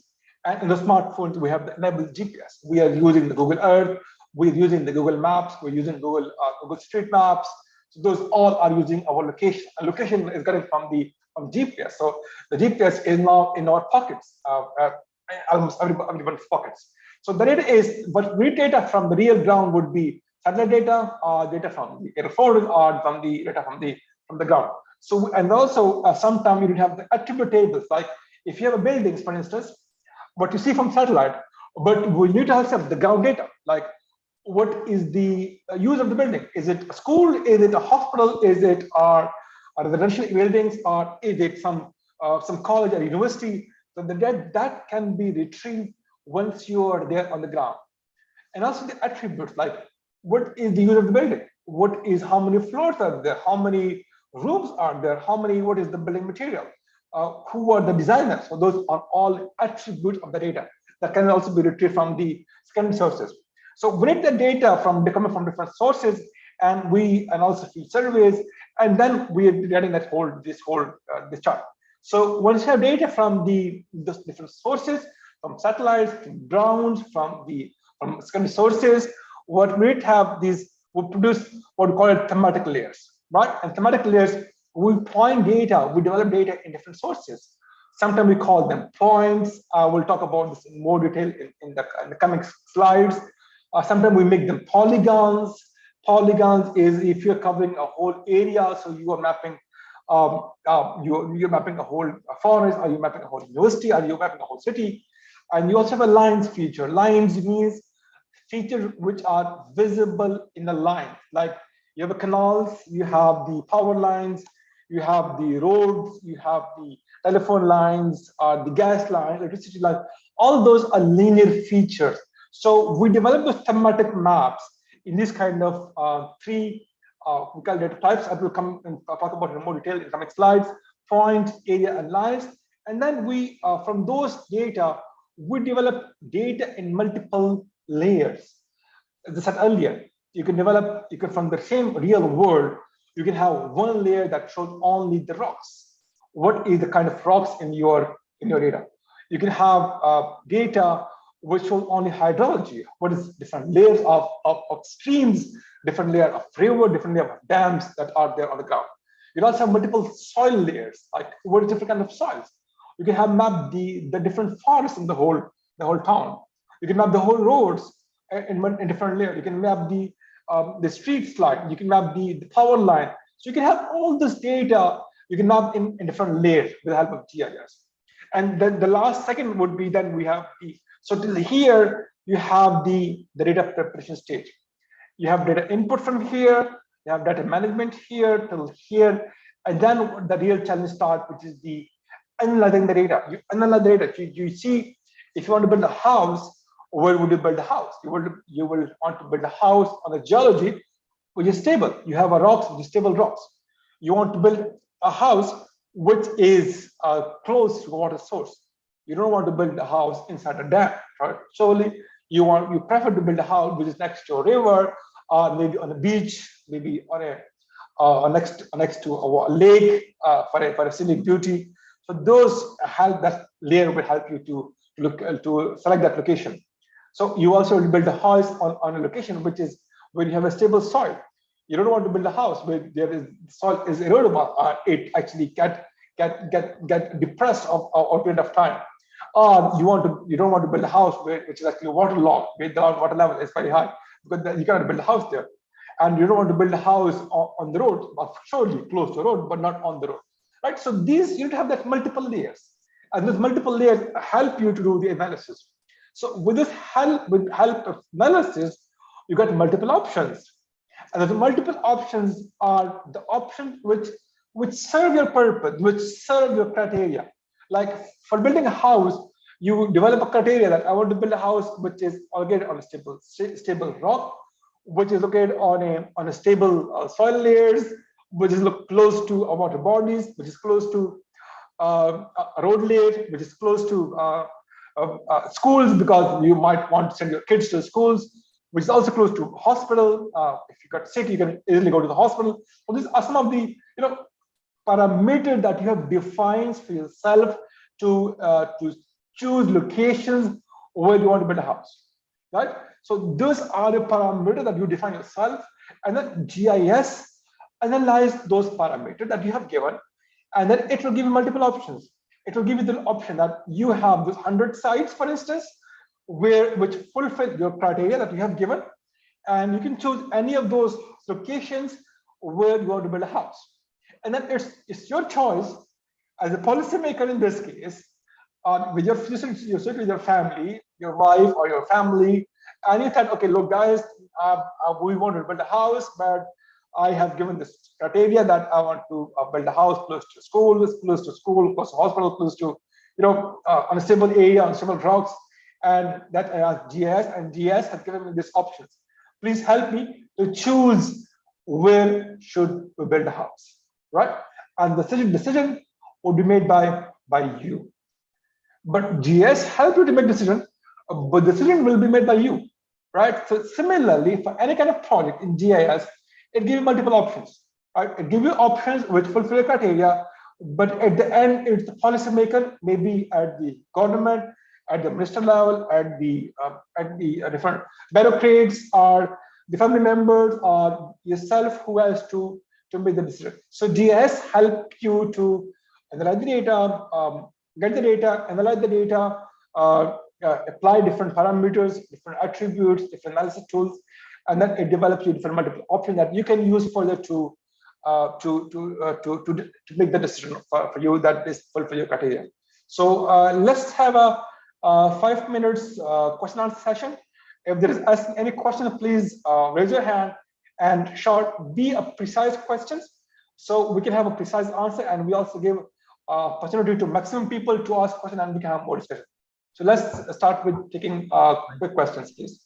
and in the smartphones we have enabled GPS. We are using the Google Earth, we're using the Google Maps, we're using Google Street Maps. So those all are using our location. And location is getting from GPS. So the GPS is now in our pockets, almost everyone's pockets. So the data is, but real data from the real ground would be satellite data, or data from the air photos, or from the data from the ground. So, and also sometimes you would have the attribute tables, like if you have a buildings, for instance, what you see from satellite, but we need to also have the ground data, like what is the use of the building? Is it a school? Is it a hospital? Is it a residential buildings, or is it some college or university? So that can be retrieved once you are there on the ground. And also the attributes, like what is the use of the building? How many floors are there? How many rooms are there? What is the building material? Who are the designers? So those are all attributes of the data that can also be retrieved from the secondary sources. So we need the data coming from different sources, and also field surveys, and then we are getting this chart. So once you have data from these different sources, from satellites, from drones, from secondary sources, what we have we produce what we call it thematic layers, right? And thematic layers, we point data, we develop data in different sources. Sometimes we call them points. We'll talk about this in more detail in the coming slides. Sometimes we make them polygons. Polygons is if you're covering a whole area, so you are mapping, you're mapping a whole forest, or you're mapping a whole university, or you're mapping a whole city. And you also have a lines feature. Lines means features which are visible in the line. Like you have the canals, you have the power lines, you have the roads, you have the telephone lines, the gas lines, electricity lines. All those are linear features. So we develop those thematic maps in this kind of three we call data types. I will come and talk about in more detail in coming slides: points, area, and lines. And then we, from those data, we develop data in multiple layers. As I said earlier, you can from the same real world, you can have one layer that shows only the rocks. What is the kind of rocks in your data? You can have data which shows only hydrology. What is different layers of streams, different layer of river, different layer of dams that are there on the ground. You also have multiple soil layers, like what is different kind of soils. You can have map the different forests in the whole town. You can map the whole roads in different layers. You can map the streets line. You can map the power line. So you can have all this data. You can map in different layers with the help of GIS. And then the last second would be then we have so till here you have the data preparation stage. You have data input from here. You have data management here till here, and then the real challenge starts, which is the analyzing the data. You analyze the data. You see, if you want to build a house, where would you build a house? You will want to build a house on a geology which is stable. You have a rocks, which is stable rocks. You want to build a house which is close to water source. You don't want to build a house inside a dam, right? Surely you prefer to build a house which is next to a river, maybe on a beach, maybe on next to a lake for a scenic beauty. So those that layer will help you to select that location. So you also will build a house on a location which is where you have a stable soil. You don't want to build a house where soil is erodible. It actually get depressed over a period of time. You don't want to build a house which is actually waterlogged, where the water level is very high, because you cannot build a house there. And you don't want to build a house on the road, but surely close to the road, but not on the road, right? So you need to have that multiple layers, and those multiple layers help you to do the analysis. So with help of analysis, you got multiple options, and the multiple options are the options which serve your purpose, which serve your criteria. Like for building a house, you develop a criteria that I want to build a house which is located on a stable rock, which is located on a stable soil layers, which is close to water bodies, which is close to a road layer, which is close to schools, because you might want to send your kids to schools, which is also close to hospital. If you got sick, you can easily go to the hospital. So these are some of the parameters that you have defined for yourself to choose locations where you want to build a house, right? So those are the parameters that you define yourself, and then GIS analyze those parameters that you have given, and then it will give you multiple options. It will give you the option that you have those 100 sites, for instance, which fulfill your criteria that you have given, and you can choose any of those locations where you want to build a house. And then it's your choice as a policymaker in this case, with your family, your wife or your family, and you said, okay, look, guys, we want to build a house, but I have given this criteria that I want to build a house close to school, close to hospital, close to, on a stable area, on stable rocks. and that I asked GIS, and GIS has given me these options. Please help me to choose where should we build a house, right? And the decision would be made by you. But GIS help you to make decision, but decision will be made by you, right? So similarly, for any kind of project in GIS, it gives you multiple options, right? It gives you options which fulfill your criteria, but at the end, it's the policymaker, maybe at the government, at the minister level, at the different bureaucrats, or the family members, or yourself, who has to make the decision. So GIS help you to analyze the data, get the data, analyze the data, apply different parameters, different attributes, different analysis tools, and then it develops you different multiple options that you can use further to make the decision for you that is fulfill your criteria. So let's have a 5 minutes question answer session. If there is any question, please raise your hand, and short, be a precise questions, so we can have a precise answer, and we also give opportunity to maximum people to ask questions, and we can have more discussion. So let's start with taking quick questions, please.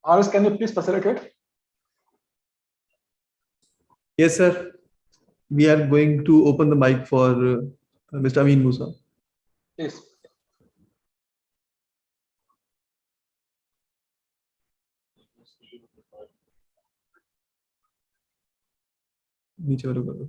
Aris, can you please facilitate? Yes, sir. We are going to open the mic for Mr. Amin Musa. Please. नीचे वालों कर दो.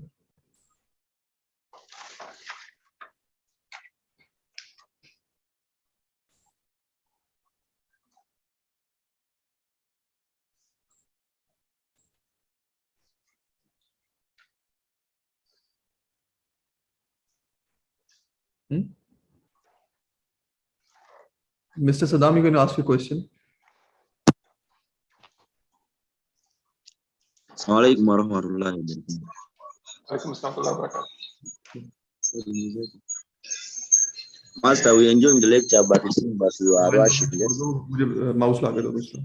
Mr. Saddam, you can ask your question. Assalamualaikum warahmatullahi wabarakatuh. Alaikum assalam warahmatullahi wabarakatuh. Master, we enjoying the lecture, but it seems that you are rushing. Yes? Mouse ला के दो दूसरा.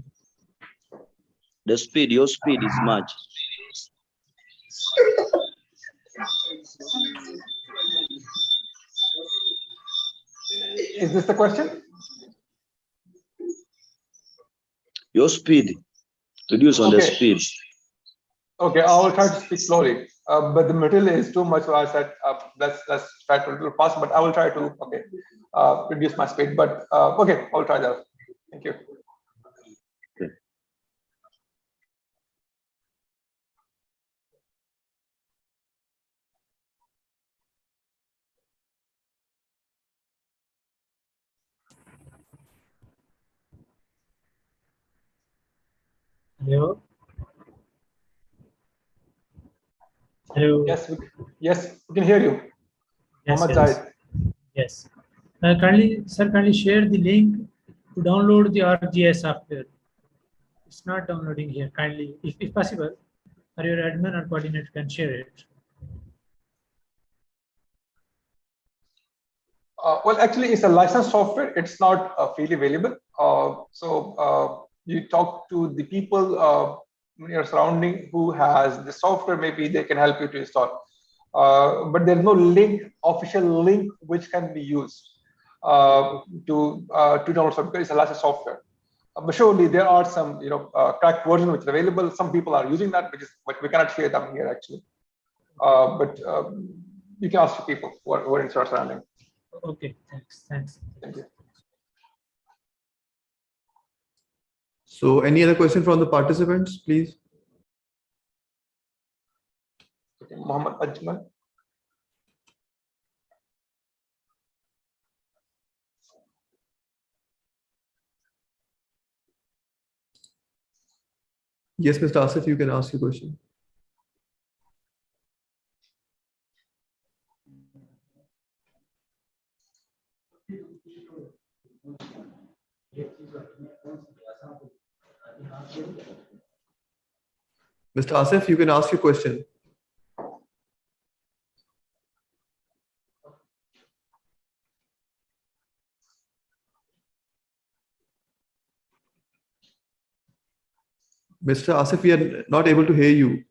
The speed, your speed is much. Is this the question? Your speed, reduce on the speed. Okay, I will try to speak slowly, but the material is too much. So I said let's try to do fast, but I will try to reduce my speed. But okay, I'll try that. Thank you. Okay. Hello. Hello. Yes, we can hear you. Yes, Mohammed yes. Zahid. Yes. Kindly share the link to download the ArcGIS software. It's not downloading here. Kindly, if possible, or your admin or coordinator can share it. Well, actually, it's a licensed software. It's not freely available. So you talk to the people in your surrounding who has the software. Maybe they can help you to install. But there's no link, official link, which can be used to download software. It's a licensed software. But surely there are some, cracked version which is available. Some people are using that, but we cannot share them here actually. But you can ask people who are in your surrounding. Okay, thanks. Thank you. So any other question from the participants, please? Okay, Muhammad Ajmal. Yes, Mr. Asif, you can ask your question. Mr. Asif, you can ask your question. Mr. Asif, we are not able to hear you.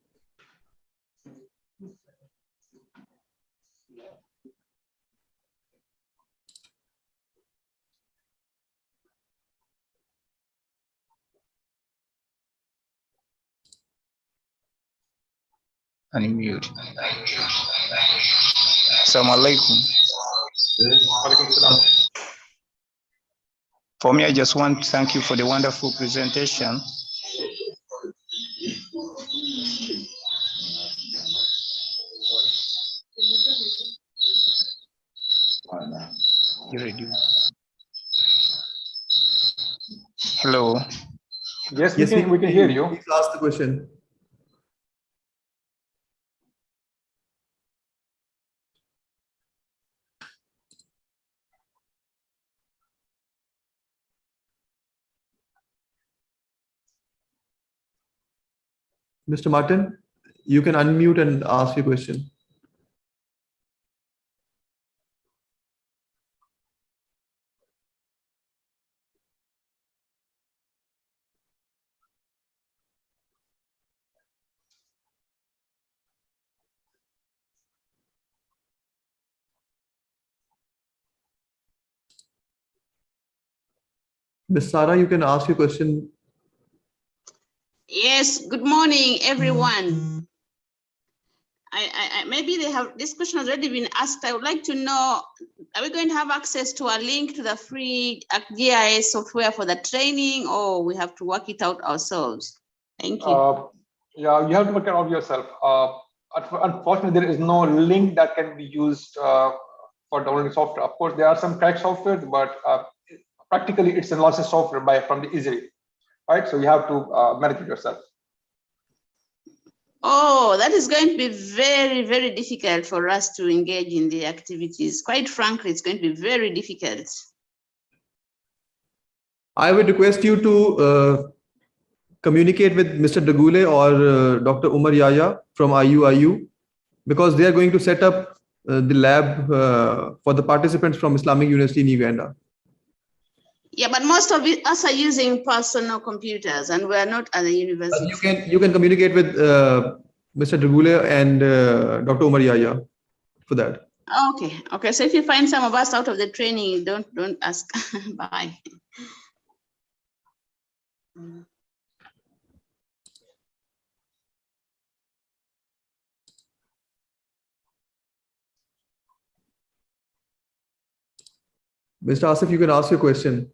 Unmute. Assalamu alaikum. Walaikum salam. For me, I just want to thank you for the wonderful presentation. You ready? Hello. Yes, Yes, we can hear you. Please ask the question. Mr. Martin, you can unmute and ask your question. Ms. Sara, you can ask your question. Yes, good morning, everyone. Maybe this question has already been asked. I would like to know, are we going to have access to a link to the free GIS software for the training, or we have to work it out ourselves? Thank you. Yeah, you have to work it out yourself. Unfortunately, there is no link that can be used for downloading software. Of course, there are some cracked software, but practically it's analysis software from the easily, right? So you have to manage it yourself. Oh, that is going to be very, very difficult for us to engage in the activities. Quite frankly, it's going to be very difficult. I would request you to communicate with Mr. Dagule or Dr. Umar Yaya from IUIU, because they are going to set up the lab for the participants from Islamic University in Uganda. Yeah, but most of us are using personal computers, and we're not at the university. You can communicate with Mr. Dagule and Dr. Umar Yaya for that. Okay. So if you find some of us out of the training, don't ask. Bye. Mr. Asif, you can ask your question.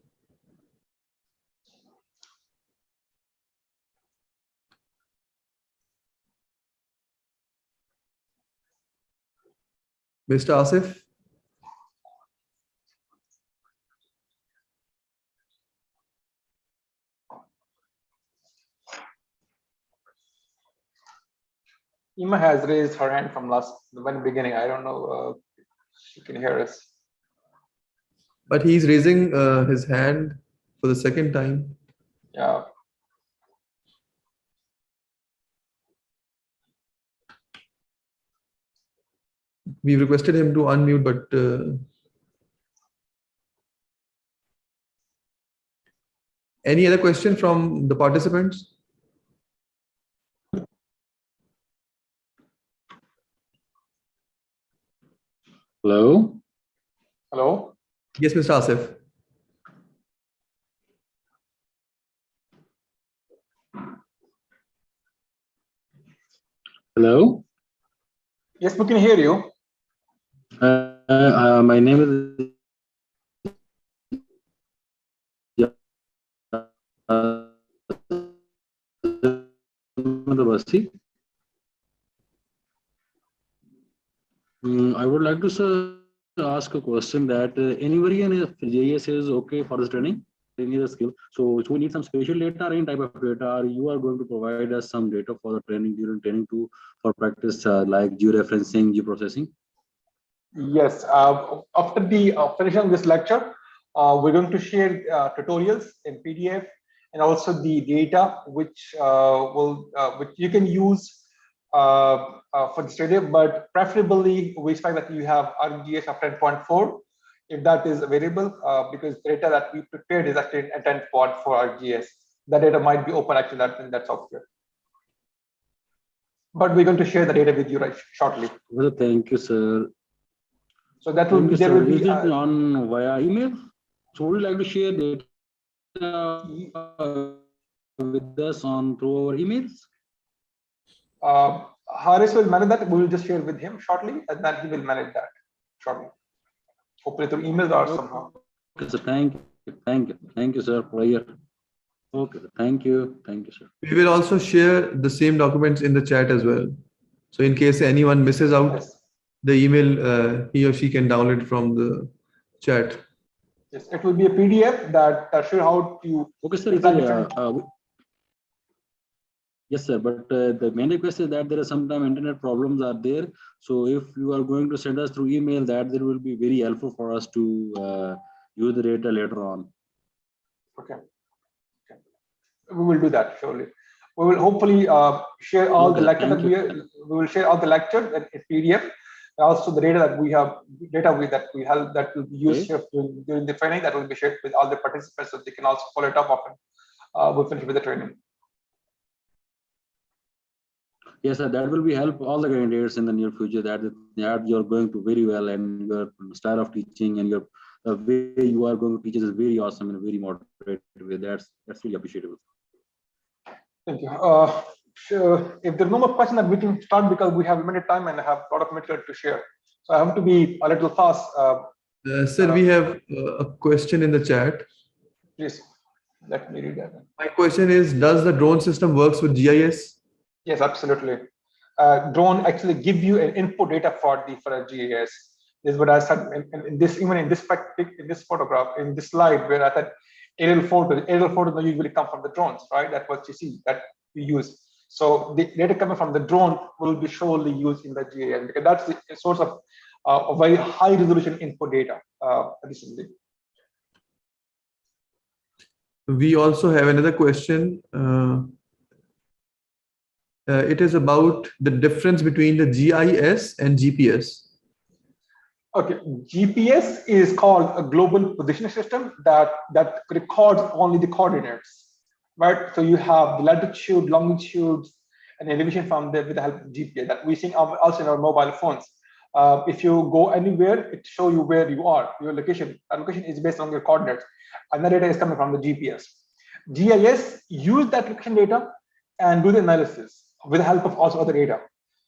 Mr. Asif? Ima has raised her hand from the very beginning. I don't know if she can hear us. But he's raising his hand for the second time. Yeah. We requested him to unmute, but any other question from the participants? Hello? Hello? Yes, Mr. Asif. Hello? Yes, we can hear you. My name is I would like to ask a question that anybody in GIS is okay for this training, any other skill. So we need some spatial data or any type of data, or you are going to provide us some data for the training during training for practice like georeferencing, geoprocessing? Yes. After finishing this lecture, we're going to share tutorials in PDF and also the data which you can use for the study, but preferably we expect that you have ArcGIS of 10.4 if that is available, because the data that we prepared is actually at 10.4 ArcGIS. That data might be open actually in that software. But we're going to share the data with you shortly. Well, thank you, sir. So that will be, there will be is it on via email? So would you like to share data with us through our emails? Haris will manage that. We will just share with him shortly, and then he will manage that shortly. Hopefully through emails or somehow. Okay, sir. Thank you, sir, for your. Okay, thank you, sir. We will also share the same documents in the chat as well. So in case anyone misses out Yes. the email, he or she can download from the chat. Yes, it will be a PDF that shows how to. Okay, sir. Yes, sir. But the main request is that there are sometimes internet problems are there. So if you are going to send us through email, that there will be very helpful for us to use the data later on. Okay. We will do that surely. We will hopefully share all the lecture that we will share all the lecture in PDF. Also the data that we have, that will be used during the training, that will be shared with all the participants, so they can also follow it up after we finish with the training. Yes, sir. That will be help all the candidates in the near future. That you're going to very well, and your style of teaching and your the way you are going to teach is very awesome and very moderate way. That's really appreciable. Thank you. Sure. If there are no more questions, we can start because we have limited time and have a lot of material to share. So I have to be a little fast. Sir, we have a question in the chat. Please, let me read that. My question is, does the drone system works with GIS? Yes, absolutely. Drone actually give you an input data for a GIS. This is what I said in this photograph, in this slide, where I said aerial photos usually come from the drones, right? That's what you see that we use. So the data coming from the drone will be surely used in the GIS because that's the source of a very high resolution input data. Additionally, we also have another question. It is about the difference between the GIS and GPS. Okay, GPS is called a global positioning system that records only the coordinates, right? So you have the latitude, longitudes, and elevation from there with the help of GPS that we see also in our mobile phones. If you go anywhere, it shows you where you are, your location. That location is based on your coordinates, and the data is coming from the GPS. GIS use that location data and do the analysis with the help of also other data.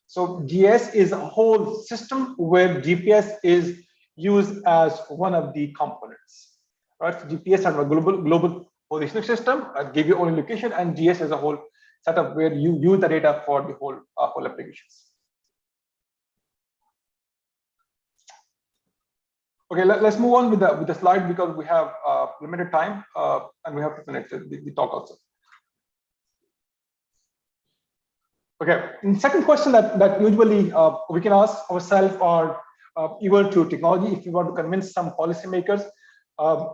So GIS is a whole system where GPS is used as one of the components, right? So GPS has a global positioning system that give you only location, and GIS is a whole setup where you use the data for the whole applications. Okay, let's move on with the slide because we have limited time and we have to finish the talk also. Okay, and second question that usually we can ask ourselves or even to technology, if you want to convince some policymakers,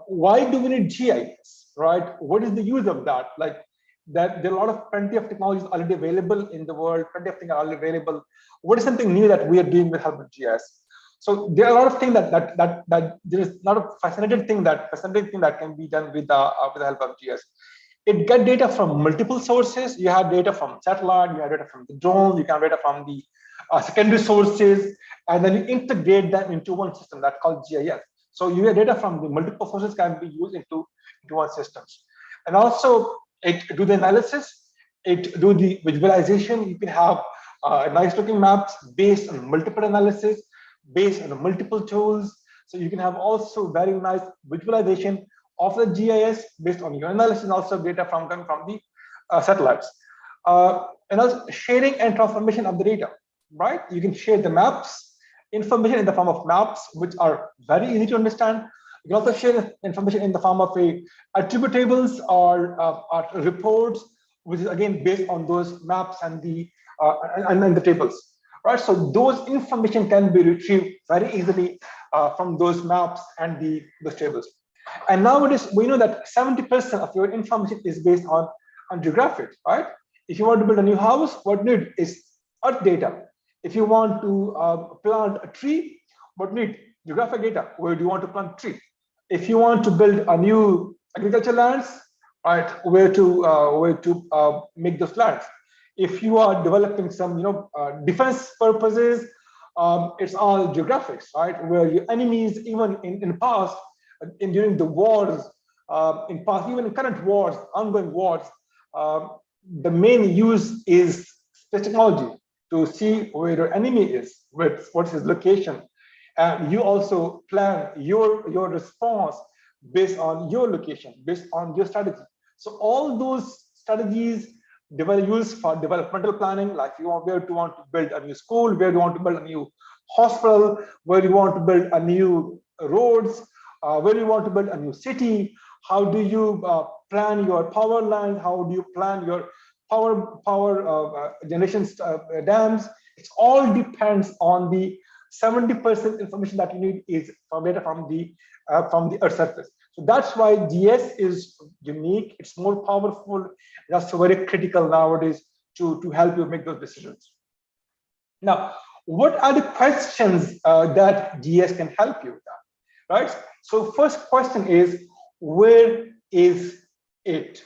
why do we need GIS, right? What is the use of that? Like that there are plenty of technologies already available in the world, plenty of things are already available. What is something new that we are doing with help of GIS? So there are a lot of things that there is not a fascinating thing that can be done with the help of GIS. It get data from multiple sources. You have data from satellite, you have data from the drone, you can have data from the secondary sources, and then you integrate them into one system that's called GIS. So you have data from the multiple sources can be used into one system. And also it do the analysis, it do the visualization. You can have nice looking maps based on multiple analysis, based on multiple tools. So you can have also very nice visualization of the GIS based on your analysis, and also data from the satellites. And also sharing and transformation of the data, right? You can share the maps, information in the form of maps, which are very easy to understand. You can also share information in the form of attribute tables or reports, which is again based on those maps and the tables, right? So those information can be retrieved very easily from those maps and those tables. And nowadays, we know that 70% of your information is based on geographic, right? If you want to build a new house, what you need is earth data. If you want to plant a tree, what you need? Geographic data. Where do you want to plant a tree? If you want to build a new agricultural lands, right? Where to make those lands? If you are developing some, defense purposes, it's all geographics, right? Where your enemies, even in past, during the wars, in past, even in current wars, ongoing wars, the main use is space technology. to see where your enemy is, what's his location. And you also plan your response based on your location, based on your strategy. So all those strategies they were used for developmental planning, like you want where you want to build a new school, where you want to build a new hospital, where you want to build a new roads, where you want to build a new city. How do you plan your power lines? How do you plan your power generation dams? It all depends on the 70% information that you need is from data from the Earth surface. So that's why GIS is unique. It's more powerful. That's very critical nowadays to help you make those decisions. Now, what are the questions that GIS can help you with that, right? So first question is, where is it?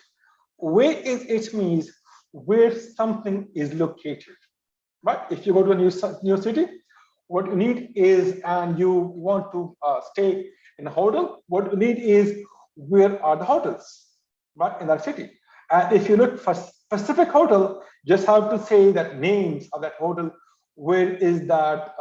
Where is it means where something is located, right? If you go to a new city, what you need is, and you want to stay in a hotel, what you need is where are the hotels, right, in that city. And if you look for specific hotel, just have to say that names of that hotel. Where is that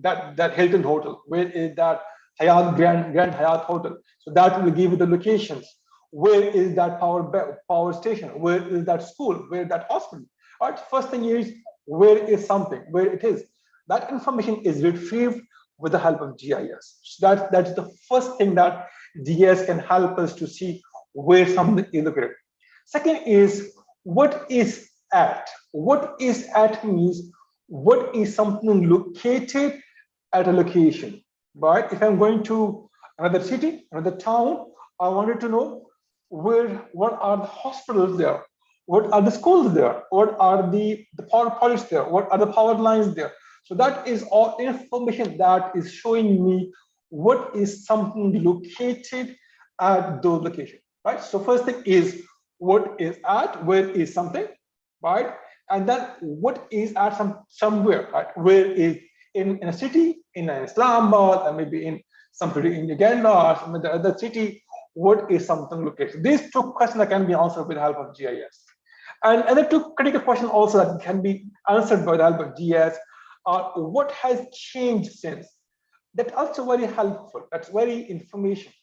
that Hilton hotel? Where is that Hyatt Grand Hyatt hotel? So that will give you the locations. Where is that power station? Where is that school? Where is that hospital? All right. First thing is, where is something? Where it is? That information is retrieved with the help of GIS. So that's the first thing that GIS can help us to see where something is located. Second is, what is at? What is at means what is something located at a location, right? If I'm going to another city, another town, I wanted to know what are the hospitals there? What are the schools there? What are the power points there? What are the power lines there? So that is all information that is showing me what is something located at those locations, right? So first thing is, what is at, where is something, right? And then what is at somewhere, right? Where is in a city, in Islamabad, and maybe in some city in Uganda or some other city, what is something located? These two questions that can be answered with the help of GIS. And other two critical questions also that can be answered by the help of GIS are, what has changed since? That's also very helpful. That's very information.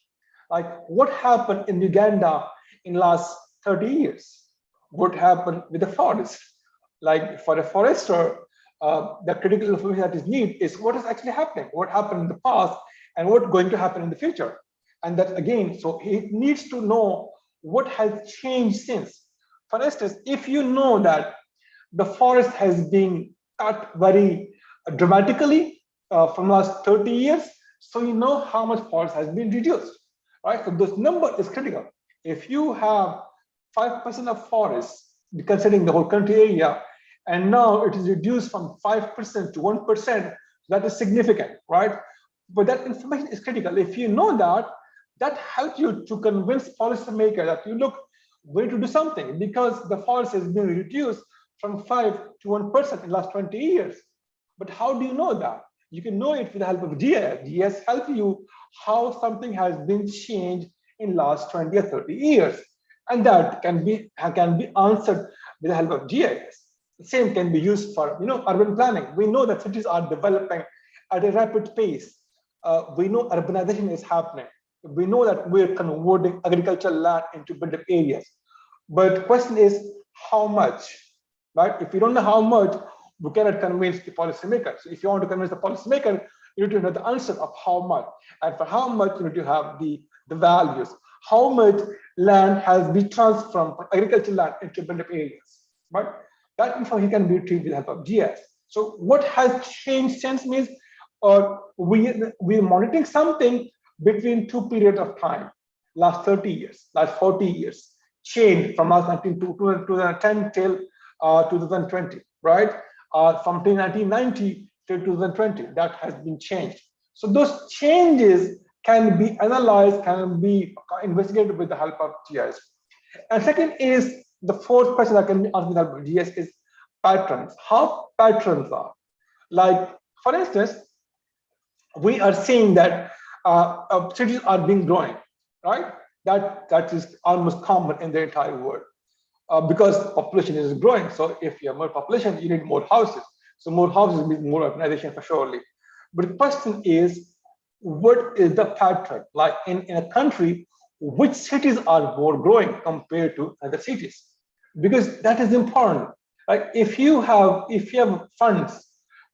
Like what happened in Uganda in last 30 years? What happened with the forest? Like for a forester, the critical information that is needed is what is actually happening, what happened in the past, and what's going to happen in the future. And that again, so it needs to know what has changed since. For instance, if you know that the forest has been cut very dramatically from last 30 years, so you know how much forest has been reduced, right? So this number is critical. If you have 5% of forests, considering the whole country area, and now it is reduced from 5% to 1%, that is significant, right? But that information is critical. If you know that, that helps you to convince policymakers that you look, way to do something, because the forest has been reduced from 5 to 1% in the last 20 years. But how do you know that? You can know it with the help of GIS. GIS helps you how something has been changed in last 20 or 30 years. And that can be answered with the help of GIS. The same can be used for urban planning. We know that cities are developing at a rapid pace. We know urbanization is happening. We know that we're converting agricultural land into built-up areas. But the question is, how much? Right? If you don't know how much, we cannot convince the policymaker. So if you want to convince the policymaker, you need to know the answer of how much. And for how much, you need to have the values. How much land has been transformed from agricultural land into built-up areas, right? That information can be retrieved with the help of GIS. So what has changed since means we're monitoring something between two periods of time, last 30 years, last 40 years, changed from last 2010 till 2020, right? From 1990 to 2020, that has been changed. So those changes can be analyzed, can be investigated with the help of GIS. And second is, the fourth question that can be asked with the help of GIS is patterns. How patterns are. Like, for instance, we are seeing that cities are being growing, right? That is almost common in the entire world. because population is growing. So if you have more population, you need more houses. So more houses means more urbanization for surely. But the question is, what is the pattern? Like in a country, which cities are more growing compared to other cities? Because that is important. Like if you have funds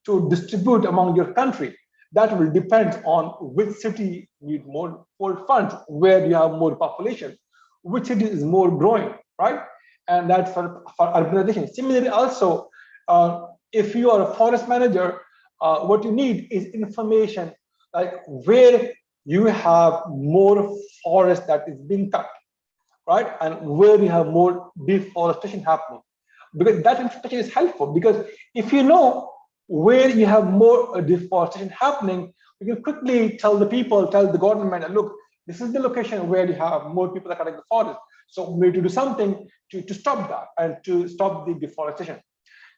to distribute among your country, that will depend on which city need more funds, where you have more population, which city is more growing, right? And that's for urbanization. Similarly, also, if you are a forest manager, what you need is information like where you have more forest that is being cut, right? And where you have more deforestation happening. Because that information is helpful, because if you know where you have more deforestation happening, you can quickly tell the people, tell the government, and look, this is the location where you have more people are cutting the forest. So we need to do something to stop that and to stop the deforestation.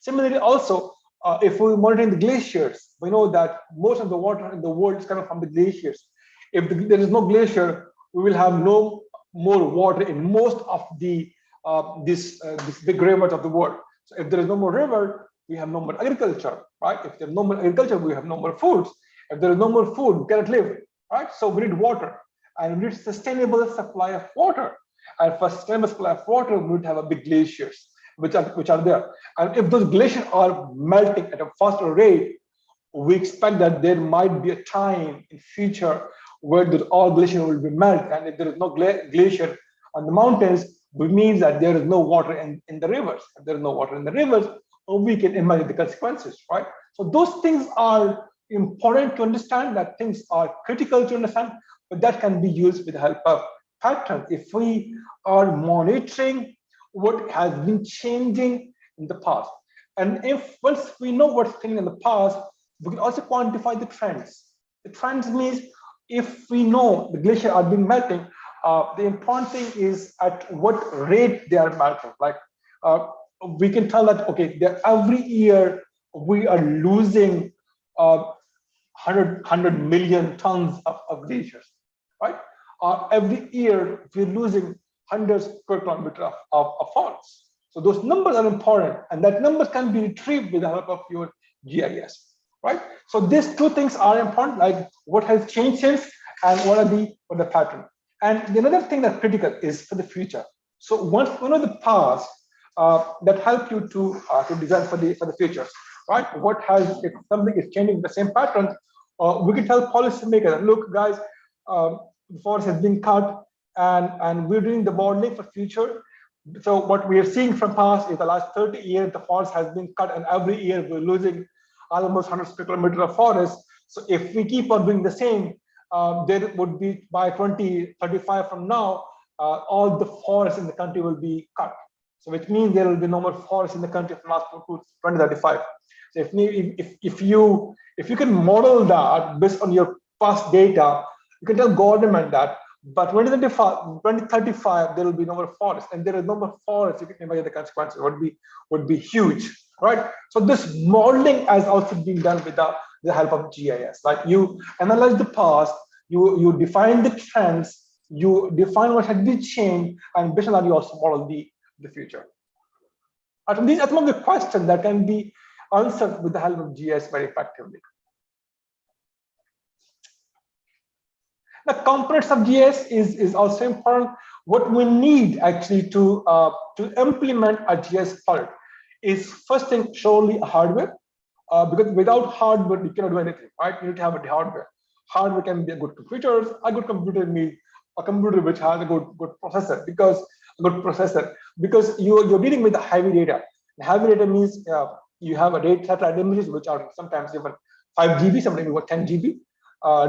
Similarly, also, if we're monitoring the glaciers, we know that most of the water in the world is coming from the glaciers. If there is no glacier, we will have no more water in most of the these big rivers of the world. So if there is no more river, we have no more agriculture, right? If there's no more agriculture, we have no more foods. If there is no more food, we cannot live, right? So we need water, and we need sustainable supply of water. And for sustainable supply of water, we need to have a big glaciers, which are there. And if those glaciers are melting at a faster rate, we expect that there might be a time in future where all glacier will be melted, and if there is no glacier on the mountains, it means that there is no water in the rivers. If there is no water in the rivers, we can imagine the consequences, right? So those things are important to understand, that things are critical to understand, but that can be used with the help of pattern. If we are monitoring what has been changing in the past, and if once we know what's changing in the past, we can also quantify the trends. The trends means if we know the glaciers are being melting, the important thing is at what rate they are melting. Like we can tell that, okay, every year we are losing 100 million tons of glaciers, right? Every year we're losing hundreds per kilometer of forests. So those numbers are important, and that numbers can be retrieved with the help of your GIS, right? So these two things are important, like what has changed since, and what are the pattern. And the another thing that's critical is for the future. So once we know the past, that help you to design for the future, right? What has, if something is changing the same pattern, we can tell policymakers, look, guys, the forest has been cut, and we're doing the modeling for future. So what we are seeing from past is the last 30 years, the forest has been cut, and every year we're losing almost 100 square kilometers of forest. So if we keep on doing the same, there would be by 2035 from now, all the forests in the country will be cut. So which means there will be no more forests in the country from last to 2035. So if you can model that based on your past data, you can tell government that, but 2035 there will be no more forests, and there is no more forests. You can imagine the consequences would be huge, right? So this modeling has also been done with the help of GIS. Like you analyze the past, you define the trends, you define what has been changed, and based on that you also model the future. And these are some of the questions that can be answered with the help of GIS very effectively. The components of GIS is also important. What we need actually to implement a GIS part is, first thing, surely a hardware, because without hardware you cannot do anything, right? You need to have a hardware. Hardware can be a good computer. A good computer means a computer which has a good processor, because you're dealing with the heavy data. The heavy data means you have a satellite images which are sometimes even 5 GB, sometimes even 10 GB.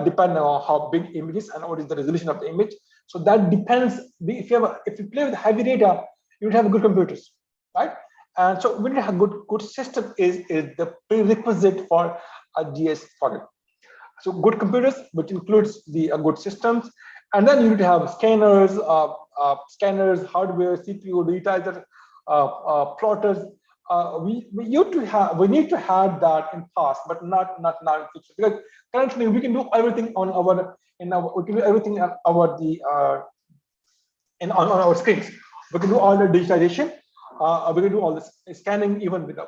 Depending on how big images and what is the resolution of the image. So that depends. If you play with heavy data, you would have good computers, right? And so when you have good system is the prerequisite for a GIS project. So good computers, which includes the good systems, and then you need to have scanners, hardware, CPU, digitizer, plotters. We need to have that in past, but not now in future, because currently we can do everything on our on our screens. We can do all the digitization. We can do all this scanning even with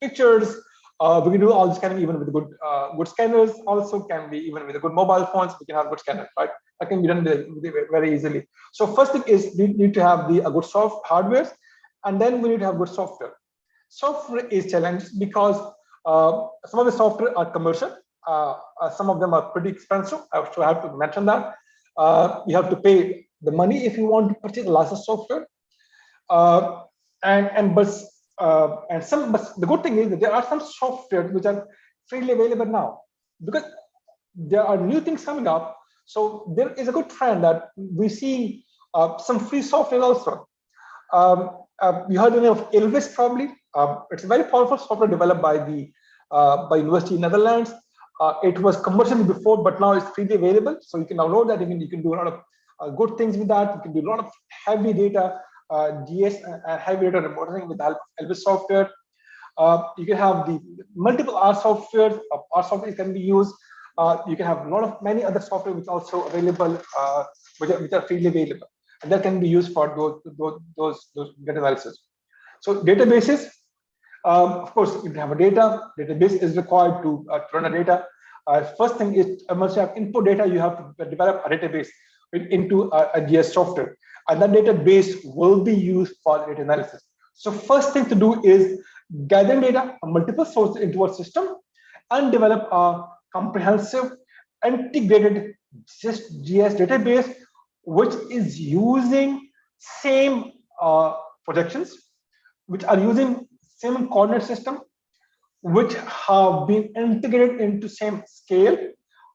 pictures. We can do all the scanning even with good scanners. Also, can be even with the good mobile phones. We can have good scanners, right? That can be done very easily. So first thing is we need to have the good hardware, and then we need to have good software. Software is challenged because some of the software are commercial. Some of them are pretty expensive. So I have to mention that. You have to pay the money if you want to purchase a license software. But the good thing is that there are some software which are freely available now, because there are new things coming up. So there is a good trend that we see some free software also. You heard the name of Elvis probably. It's a very powerful software developed by the University in Netherlands. It was commercially before, but now it's freely available. So you can download that. You can do a lot of good things with that. You can do a lot of heavy data GIS and heavy data reporting with the help of Elvis software. You can have the multiple R software. R software can be used. You can have a lot of many other software which are also available, which are freely available, and that can be used for those data analysis. So databases, of course, if you have a database is required to run a data. First thing is, once you have input data, you have to develop a database into a GIS software, and that database will be used for data analysis. So first thing to do is gather data from multiple sources into a system and develop a comprehensive integrated GIS database which is using same projections, which are using same coordinate system, which have been integrated into same scale.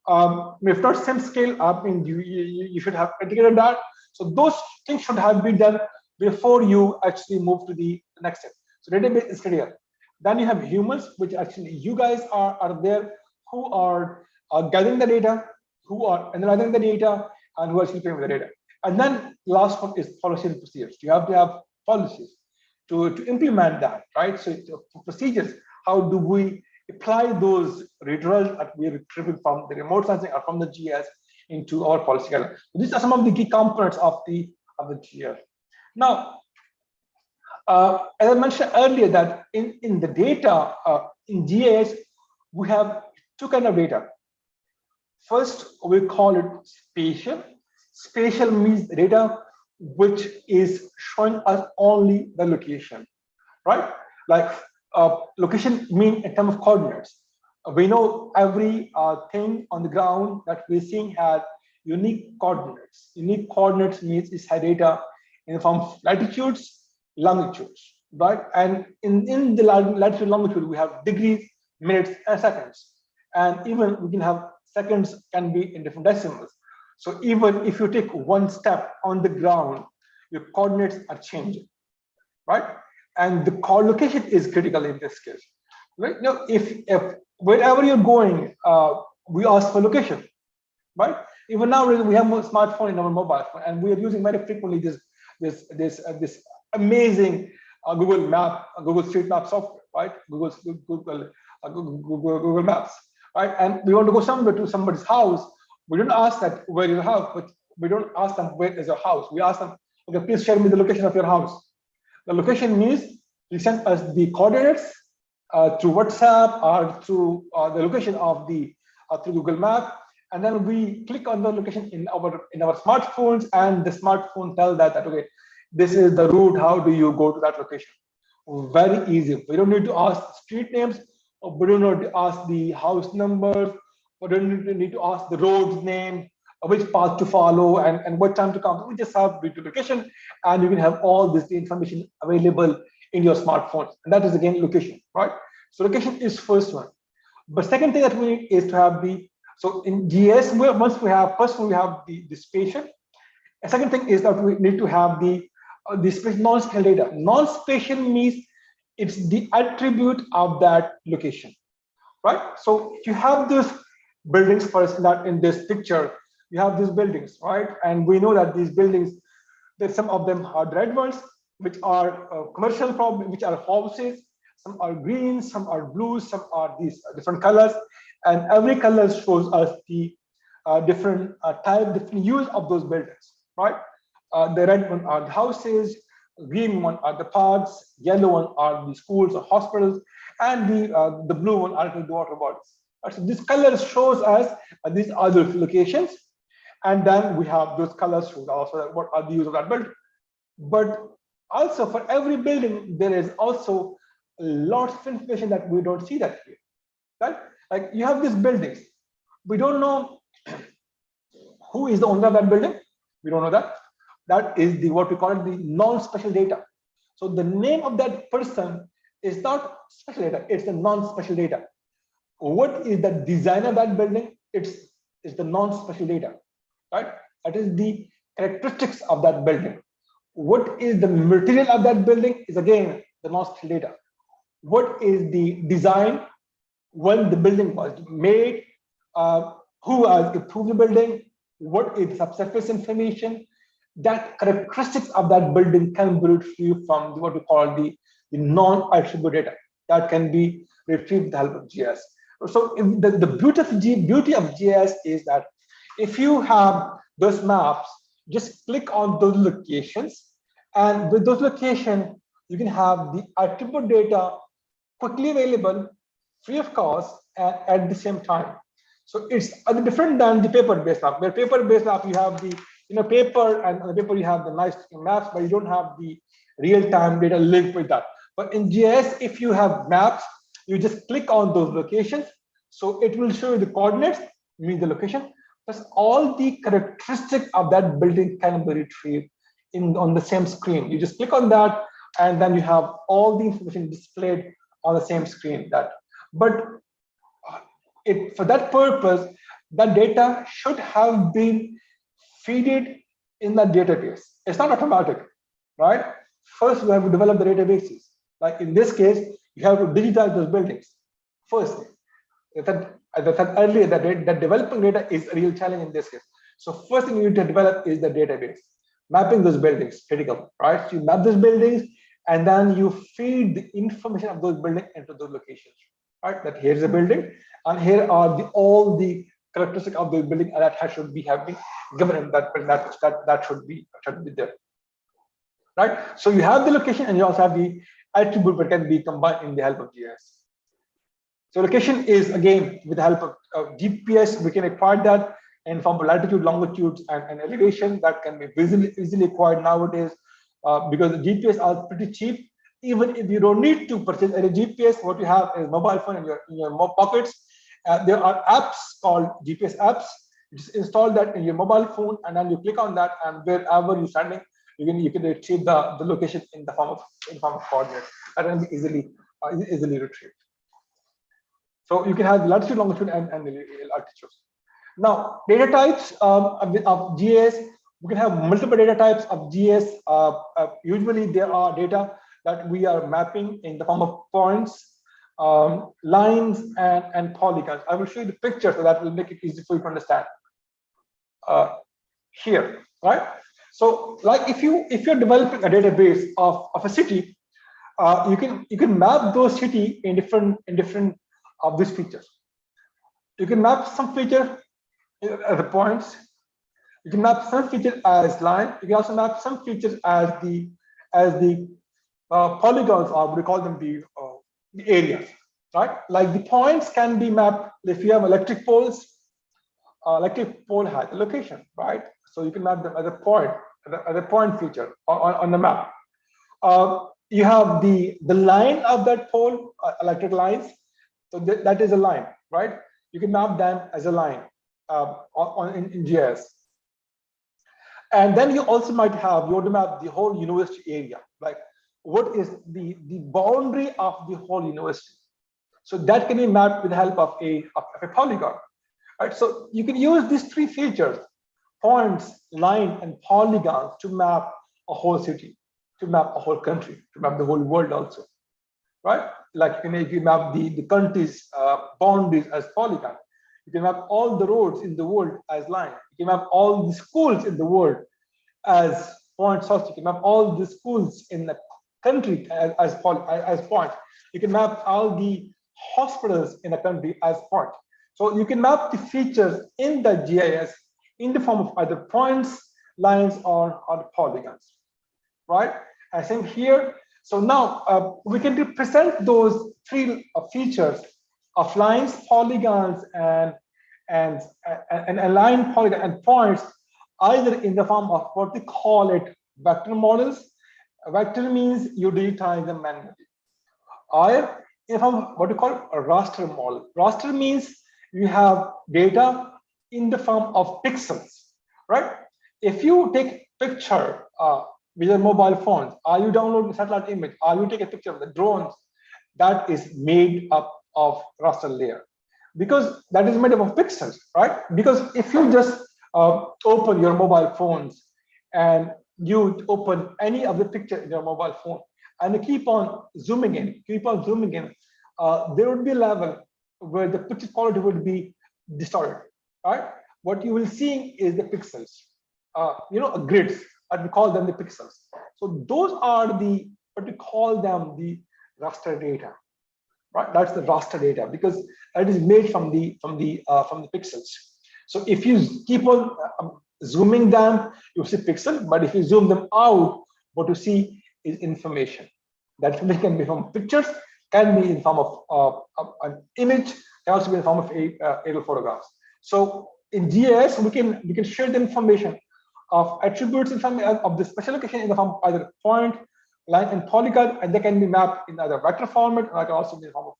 If not same scale, I mean, you should have integrated that. So those things should have been done before you actually move to the next step. So database is clear. Then you have humans, which actually you guys are there, who are gathering the data, who are analyzing the data, and who are actually playing with the data. And then last one is policy and procedures. You have to have policies to implement that, right? So for procedures, how do we apply those results that we are retrieving from the remote sensing or from the GIS into our policy guidelines? So these are some of the key components of the GIS. Now, as I mentioned earlier, that in the data in GIS, we have two kinds of data. First, we call it spatial. Spatial means data which is showing us only the location, right? Like location mean in terms of coordinates. We know every thing on the ground that we're seeing has unique coordinates. Unique coordinates means it's data in the form of latitudes, longitudes, right? And in the latitude, longitude, we have degrees, minutes, and seconds. And even we can have seconds can be in different decimals. So even if you take one step on the ground, your coordinates are changing, right? And the location is critical in this case, right? Now, if wherever you're going, we ask for location, right? Even now we have a smartphone in our mobile phone, and we are using very frequently this amazing Google Street Map software, right? Google Maps, right? And we want to go somewhere to somebody's house. We don't ask that where is your house, but we don't ask them where is your house. We ask them, okay, please share me the location of your house. The location means you send us the coordinates through WhatsApp or through the location of the through Google Map, and then we click on the location in our smartphones, and the smartphone tells that okay, this is the route. How do you go to that location? Very easy. We don't need to ask street names, or we don't need to ask the house numbers. We don't need to ask the road's name, which path to follow, and what time to come. We just have the location, and you can have all this information available in your smartphone. And that is again location, right? So location is first one. But second thing that we need is to have so in GIS, once we have the spatial. And second thing is that we need to have the non-spatial data. Non-spatial means it's the attribute of that location, right? So you have these buildings first, that in this picture, you have these buildings, right? And we know that these buildings, that some of them are red ones, which are commercial problem, which are houses. Some are green, some are blue, some are these different colors, and every color shows us the different type, different use of those buildings, right? The red one are the houses, Green one are the parks, yellow one are the schools or hospitals, and the blue one are the water bodies. So this color shows us these other locations, and then we have those colors shows also what are the use of that building. But also for every building, there is also lots of information that we don't see that here, right? Like you have these buildings, we don't know who is the owner of that building. We don't know that. That is the what we call it the non-special data. So the name of that person is not special data; it's the non-special data. What is the design of that building? It's the non-special data, right? That is the characteristics of that building. What is the material of that building is again the non-special data. What is the design when the building was made? Who has approved the building? What is the subsurface information? That characteristics of that building can be retrieved from what we call the non-attribute data that can be retrieved with the help of GIS. So the beauty of GIS is that if you have those maps, just click on those locations, and with those locations, you can have the attribute data quickly available, free of cost, and at the same time. So it's different than the paper-based map. Where paper-based map, you have the paper, and on the paper you have the nice maps, but you don't have the real-time data linked with that. But in GIS, if you have maps, you just click on those locations, so it will show you the coordinates, mean the location, plus all the characteristics of that building can be retrieved on the same screen. You just click on that, and then you have all the information displayed on the same screen. But for that purpose, that data should have been fed in the database. It's not automatic, right? First, we have to develop the databases. Like in this case, you have to digitize those buildings. First, as I said earlier, that developing data is a real challenge in this case. So first thing you need to develop is the database. Mapping those buildings, critical, right? So you map those buildings, and then you feed the information of those buildings into those locations, right? That here's a building, and here are all the characteristics of the building that should be having given in that should be there, right? So you have the location, and you also have the attribute that can be combined in the help of GIS. So location is again with the help of GPS, we can acquire that in form of latitude, longitudes, and elevation that can be easily acquired nowadays because the GPS are pretty cheap. Even if you don't need to purchase any GPS, what you have is mobile phone in your pockets. There are apps called GPS apps. You just install that in your mobile phone, and then you click on that, and wherever you're standing, you can retrieve the location in the form of coordinates that can be easily retrieved. So you can have latitude, longitude, and altitudes. Now, data types of GIS, we can have multiple data types of GIS. Usually, there are data that we are mapping in the form of points, lines, and polygons. I will show you the picture so that will make it easy for you to understand. Here, right? So, like if you're developing a database of a city, you can map those city in different of these features. You can map some feature as the points. You can map some features as line. You can also map some features as the polygons, or we call them the areas, right? Like the points can be mapped. If you have electric poles, electric pole has a location, right? So you can map them as a point, as a point feature on the map. You have the line of that pole, electric lines. So that is a line, right? You can map them as a line in GIS. And then you also might have, you want to map the whole university area, like what is the boundary of the whole university. So that can be mapped with the help of a polygon, right? So you can use these three features, points, line, and polygons, to map a whole city, to map a whole country, to map the whole world also, right? Like you can map the country's boundaries as polygon. You can map all the roads in the world as line. You can map all the schools in the world as points. Also, you can map all the schools in the country as points. You can map all the hospitals in the country as points. So you can map the features in the GIS in the form of either points, lines, or polygons, right? And same here. So now we can represent those three features of lines, polygons, and aligned polygon and points, either in the form of what we call it vector models. A vector means you digitize them manually, or in the form of what we call a raster model. Raster means you have data in the form of pixels, right? If you take picture with your mobile phones, or you download a satellite image, or you take a picture of the drones, that is made up of raster layer, because that is made up of pixels, right? Because if you just open your mobile phones and you open any of the picture in your mobile phone and you keep on zooming in, there would be a level where the picture quality would be distorted, right? What you will see is the pixels, grids, and we call them the pixels. So those are what we call them the raster data, right? That's the raster data, because it is made from the pixels. So if you keep on zooming them, you see pixel, but if you zoom them out, what you see is information. That information can be from pictures, can be in form of an image, can also be in form of aerial photographs. So in GIS, we can share the information of attributes of the special location in the form of either point, line, and polygon, and they can be mapped in either vector format, or can also be in form of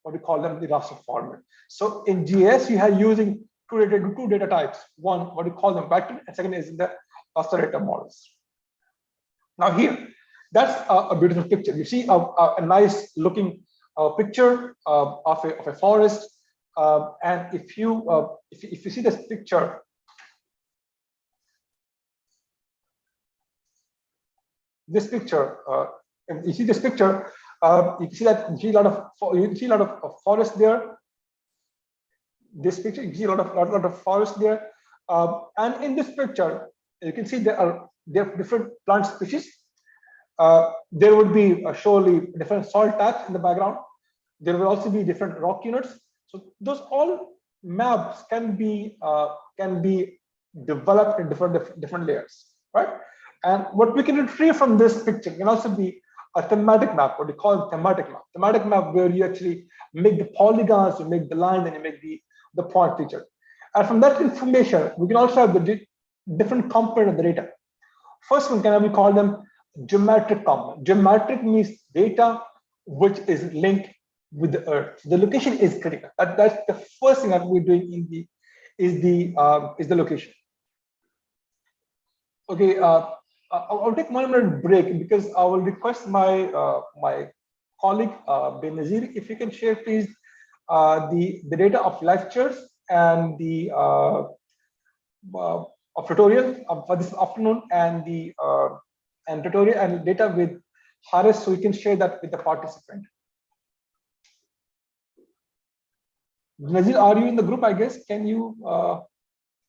what we call them the raster format. So in GIS, you are using two data types. One, what we call them vector, and second is in the raster data models. Now here, that's a beautiful picture. You see a nice looking picture of a forest, and if you see this picture, if you see this picture, you see a lot of forest there. This picture, you see a lot of forest there, and in this picture, you can see there are different plant species. There would be surely different soil types in the background. There will also be different rock units. So those all maps can be developed in different layers, right? And what we can retrieve from this picture can also be a thematic map, what we call thematic map. Thematic map where you actually make the polygons, you make the lines, and you make the point feature. And from that information, we can also have the different components of the data. First one can we call them geometric component. Geometric means data which is linked with the earth. The location is critical. That's the first thing that we're doing is the location. Okay, I'll take 1 minute break because I will request my my colleague Benazir, if you can share please the data of lectures and the of tutorial for this afternoon, and the tutorial and data with Haris, so we can share that with the participant. Nazir, are you in the group? I guess. Can you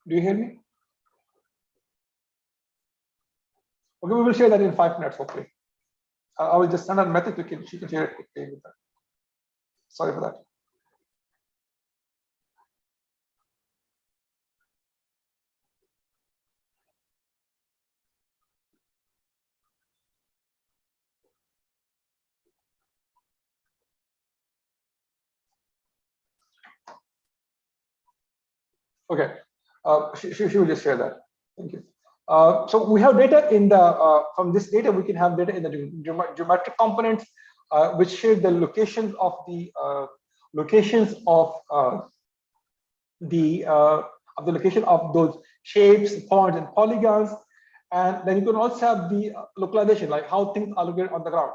do you hear me? Okay, we will share that in 5 minutes, hopefully. I will just send a method. She can share it quickly with that. Sorry for that. Okay, she will just share that. Thank you. So we have data in the from this data we can have data in the geometric components, which share the locations of the location of those shapes, points, and polygons. And then you can also have the localization, like how things are located on the ground.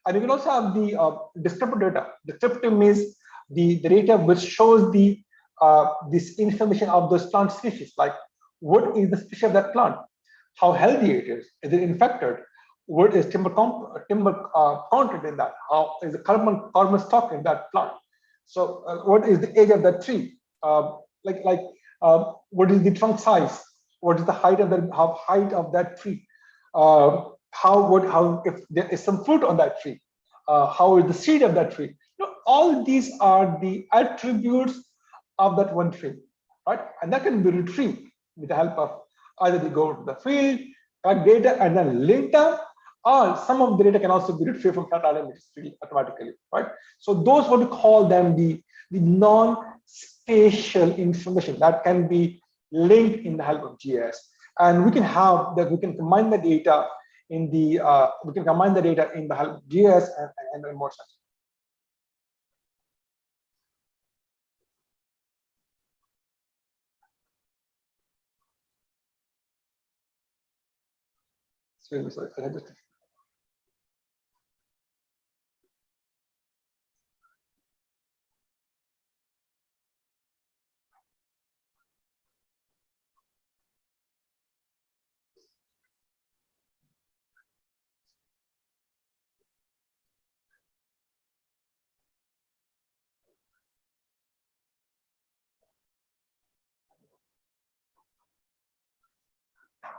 And you can also have the descriptive data. Descriptive means the data which shows the this information of those plant species, like what is the species of that plant, how healthy it is it infected, what is timber content in that, how is the carbon stock in that plant, so what is the age of that tree, what is the trunk size, what is the height of that tree, how if there is some fruit on that tree, how is the seed of that tree. All these are the attributes of that one tree, right? And that can be retrieved with the help of either they go to the field, collect data, and then link them, or some of the data can also be retrieved from satellite images automatically, right? So those what we call them the non-spatial information that can be linked in the help of GIS, and we can have that. We can combine the data in the in the help of GIS and more such. Excuse me, sorry.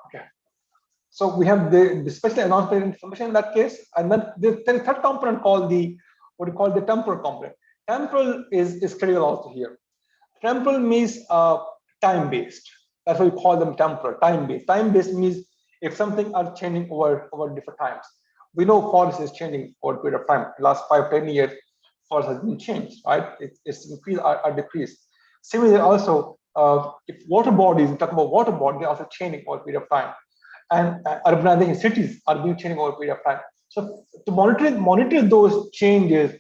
Okay. So we have the special announcement information in that case, and then the third component called the what we call the temporal component. Temporal is critical also here. Temporal means time-based. That's why we call them temporal, time-based. Time-based means if something are changing over different times. We know forest is changing over a period of time. The last 5-10 years, forest has been changed, right? It's increased or decreased. Similarly, also if water bodies, we talk about water bodies, they're also changing over a period of time. And urbanization cities are being changing over a period of time. So to monitor those changes,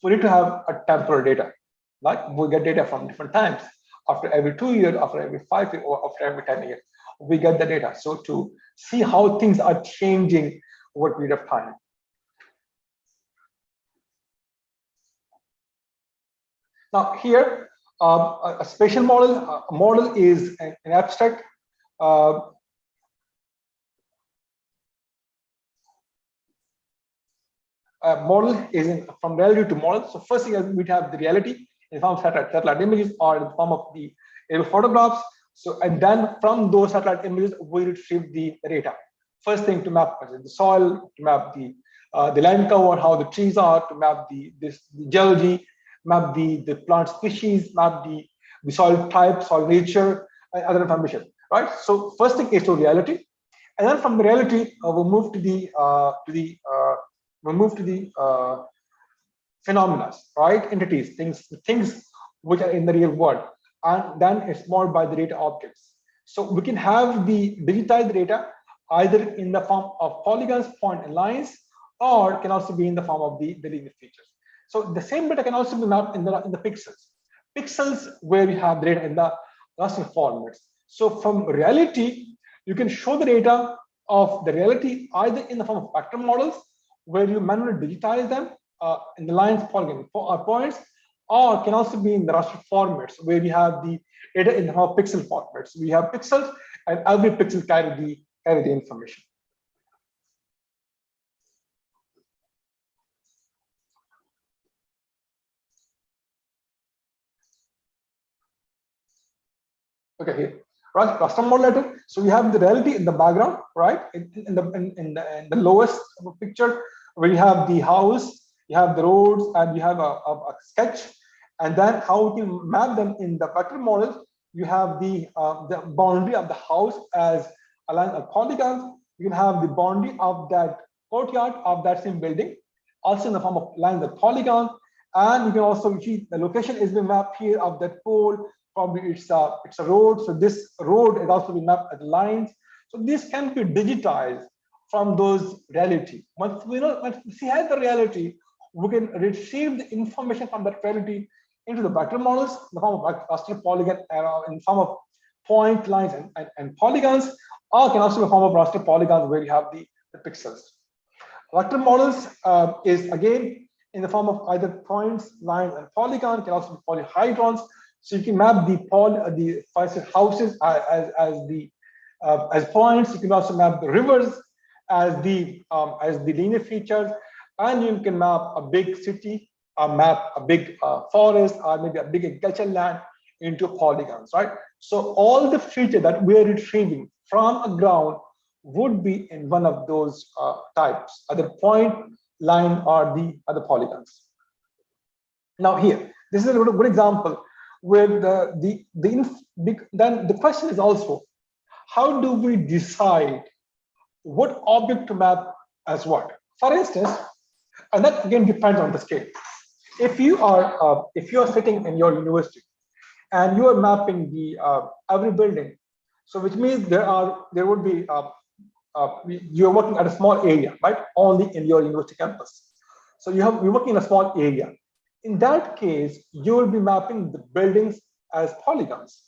we need to have a temporal data. Like we get data from different times. After every 2 years, after every 5 years, or after every 10 years, we get the data. So to see how things are changing over a period of time. Now here, a spatial model. A model is an abstract. Model is from reality to model. So first thing is we have the reality in the form of satellite images or in the form of the aerial photographs. So and then from those satellite images we retrieve the data. First thing to map the soil, to map the land cover, how the trees are, to map the geology, map the plant species, map the soil type, soil nature, and other information. Right. So first thing is to reality, and then from the reality we move to the phenomena, right? Entities, things which are in the real world, and then it's more by the data objects. So we can have the digitized data either in the form of polygons, point and lines, or it can also be in the form of the linear features. So the same data can also be mapped in the pixels. Pixels where we have data in the raster formats. So from reality, you can show the data of the reality either in the form of vector models, where you manually digitize them in the lines, polygon, points, or can also be in the raster formats, where we have the data in the form of pixel formats. We have pixels, and every pixel carry the information. Okay, here, right, raster model. So we have the reality in the background, right? In the lowest picture, where you have the house, you have the roads, and you have a sketch, and then how we can map them in the vector model. You have the boundary of the house as a line of polygons. You can have the boundary of that courtyard of that same building, also in the form of lines of polygon, and you can also see the location is being mapped here of that pole. Probably it's a road, so this road is also being mapped as lines. So this can be digitized from those reality. Once we see how the reality, we can retrieve the information from that reality into the vector models in the form of raster polygon, in the form of point lines and polygons, or can also be a form of raster polygons where you have the pixels. Vector models is again in the form of either points, lines, and polygon. Can also be polyhedrons. So you can map the houses as points. You can also map the rivers as the linear features, and you can map a big city, map a big forest, or maybe a big agricultural land into polygons, right? So all the features that we're retrieving from a ground would be in one of those types, either point, line, or the other polygons. Now here, this is a good example where then the question is also, how do we decide what object to map as what? For instance, and that again depends on the scale. If you are sitting in your university and you are mapping the every building, so which means there would be you're working at a small area, right? Only in your university campus. So you're working in a small area. In that case, you will be mapping the buildings as polygons,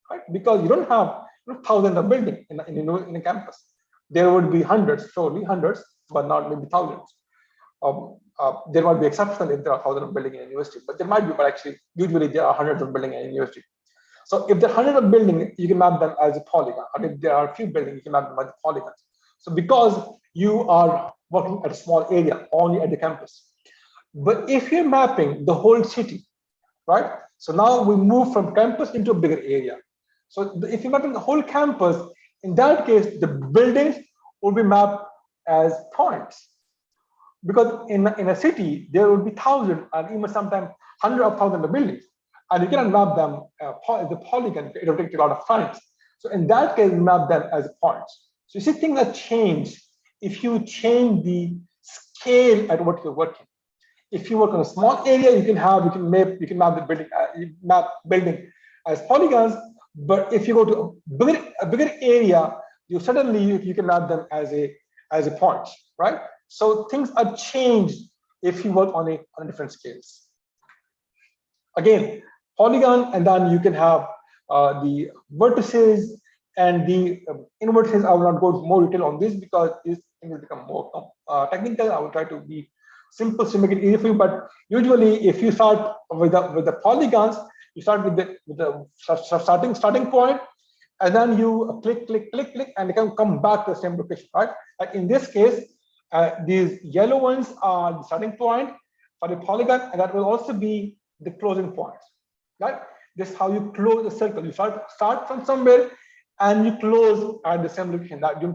right? Because you don't have thousands of buildings in a campus. There would be hundreds, surely hundreds, but not maybe thousands. There might be exceptions if there are thousands of buildings in a university, but there might be, but actually, usually there are hundreds of buildings in a university. So if there are hundreds of buildings, you can map them as a polygon. And if there are a few buildings, you can map them as polygons. So because you are working at a small area, only at the campus. But if you're mapping the whole city, right? So now we move from campus into a bigger area. So if you're mapping the whole campus, in that case, the buildings will be mapped as points. Because in a city, there will be thousands and even sometimes hundreds of thousands of buildings. And you cannot map them as a polygon, it will take a lot of time. So in that case, we map them as points. So you see things that change if you change the scale at what you're working. If you work on a small area, you can map the building as polygons. But if you go to a bigger area, you can map them as a point, right? So things are changed if you work on different scales. Again, polygon, and then you can have the vertices and the invertices. I will not go into more detail on this because these things become more technical. I will try to be simple to make it easy for you. But usually, if you start with the polygons, you start with the starting point, and then you click, and they can come back to the same location, right? Like in this case, these yellow ones are the starting point for the polygon, and that will also be the closing point, right? This is how you close the circle. You start from somewhere, and you close at the same location. That you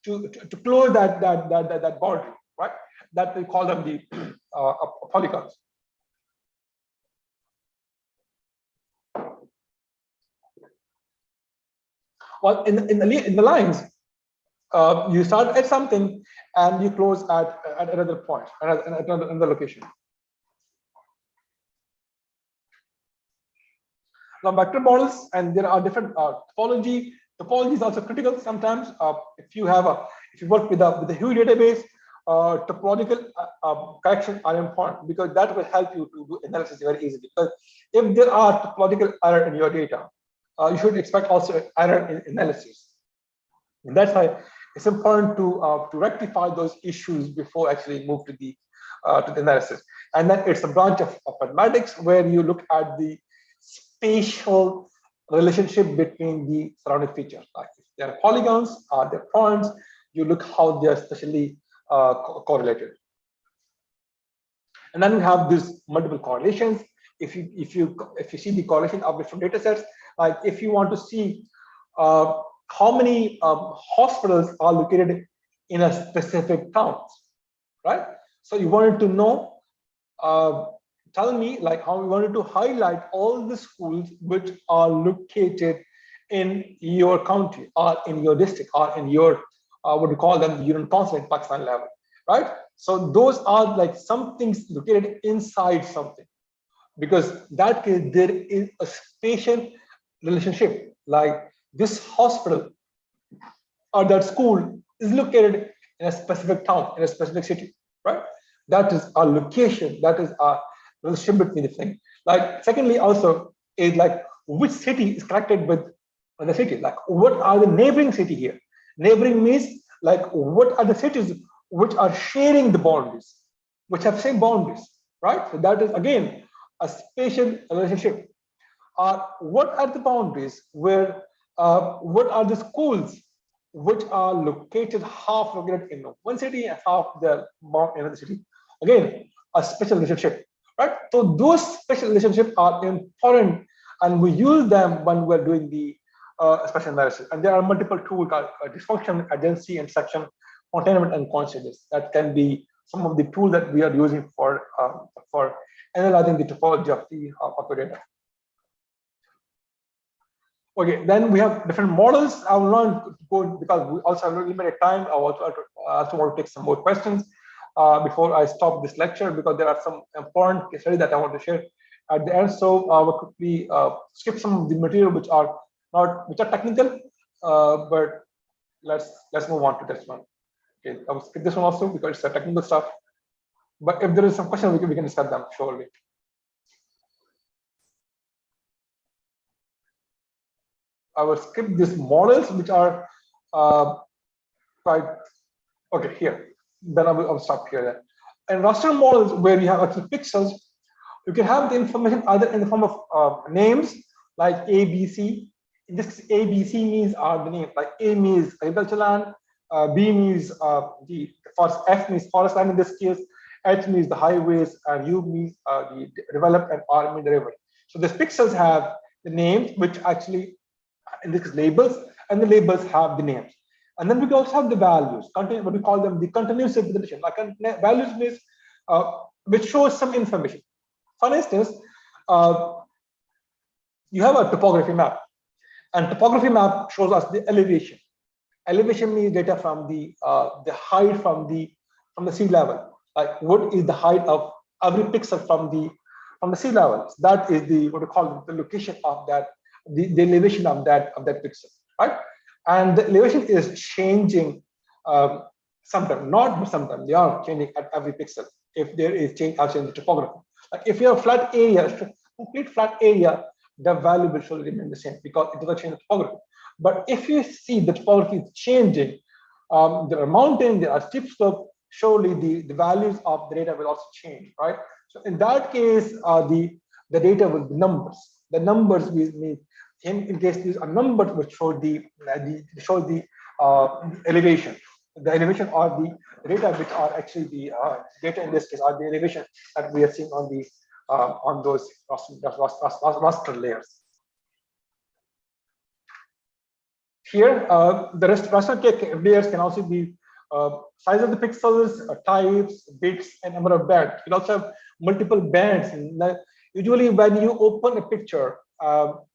to close that boundary, right? That we call them the polygons. Well, in the lines, you start at something and you close at another point, at another location. Now, vector models, and there are different topology. Topology is also critical sometimes. If you work with a huge database, topological correction are important because that will help you to do analysis very easily. Because if there are topological error in your data, you should expect also error in analysis. And that's why it's important to rectify those issues before actually move to the analysis. And then it's a branch of mathematics where you look at the spatial relationship between the surrounding features. Like if they are polygons or they're points, you look how they are spatially correlated. And then we have these multiple correlations. If you see the correlation of different data sets, like if you want to see how many hospitals are located in a specific town, right? So you wanted to know, tell me like how you wanted to highlight all the schools which are located in your county or in your district or in your what we call them union council in Pakistan level, right? So those are like some things located inside something, because that case there is a spatial relationship. Like this hospital or that school is located in a specific town, in a specific city, right? That is our location. That is our relationship between the thing. Like secondly, also is like which city is connected with the city. Like what are the neighboring city here? Neighboring means like what are the cities which are sharing the boundaries, which have same boundaries, right? So that is again a spatial relationship. What are the boundaries where what are the schools which are located half located in one city and half the in another city? Again, a special relationship, right? So those special relationships are important, and we use them when we're doing the special analysis. And there are multiple tools called dysfunction, agency, and section, containment, and consciousness. That can be some of the tools that we are using for analyzing the topology of the data. Okay, then we have different models. I will not go because we also have limited time. I will also want to take some more questions before I stop this lecture, because there are some important case studies that I want to share at the end. So we'll quickly skip some of the material which are technical, but let's move on to this one. Okay, I will skip this one also because it's a technical stuff. But if there is some question, we can discuss them surely. I will skip these models which are quite okay here. Then I will stop here. Then. And raster models where you have actually pixels, you can have the information either in the form of names like A, B, C. In this case, A, B, C means are the name. Like A means agricultural land, B means the forest, F means forest land in this case, H means the highways, and U means the developed, and R means the river. So these pixels have the names, which actually in this case labels, and the labels have the names. And then we can also have the values, what we call them the continuous representation. Like values means which shows some information. For instance, you have a topography map, and topography map shows us the elevation. Elevation means data from the height from the sea level. Like what is the height of every pixel from the sea level? That is the what we call the location of that, the elevation of that pixel, right? And the elevation is changing sometimes, not sometimes. They are changing at every pixel. If there is change also in the topography, like if you have flat area, complete flat area, the value will surely remain the same because it doesn't change the topography. But if you see the topography is changing, there are mountains, there are steep slopes, surely the values of the data will also change, right? So in that case, the data will be numbers. The numbers will mean in case these are numbers which show the elevation. The elevation or the data which are actually the data in this case are the elevation that we are seeing on those raster layers. Here, the raster layers can also be size of the pixels, types, bits, and number of bands. You also have multiple bands. Usually, when you open a picture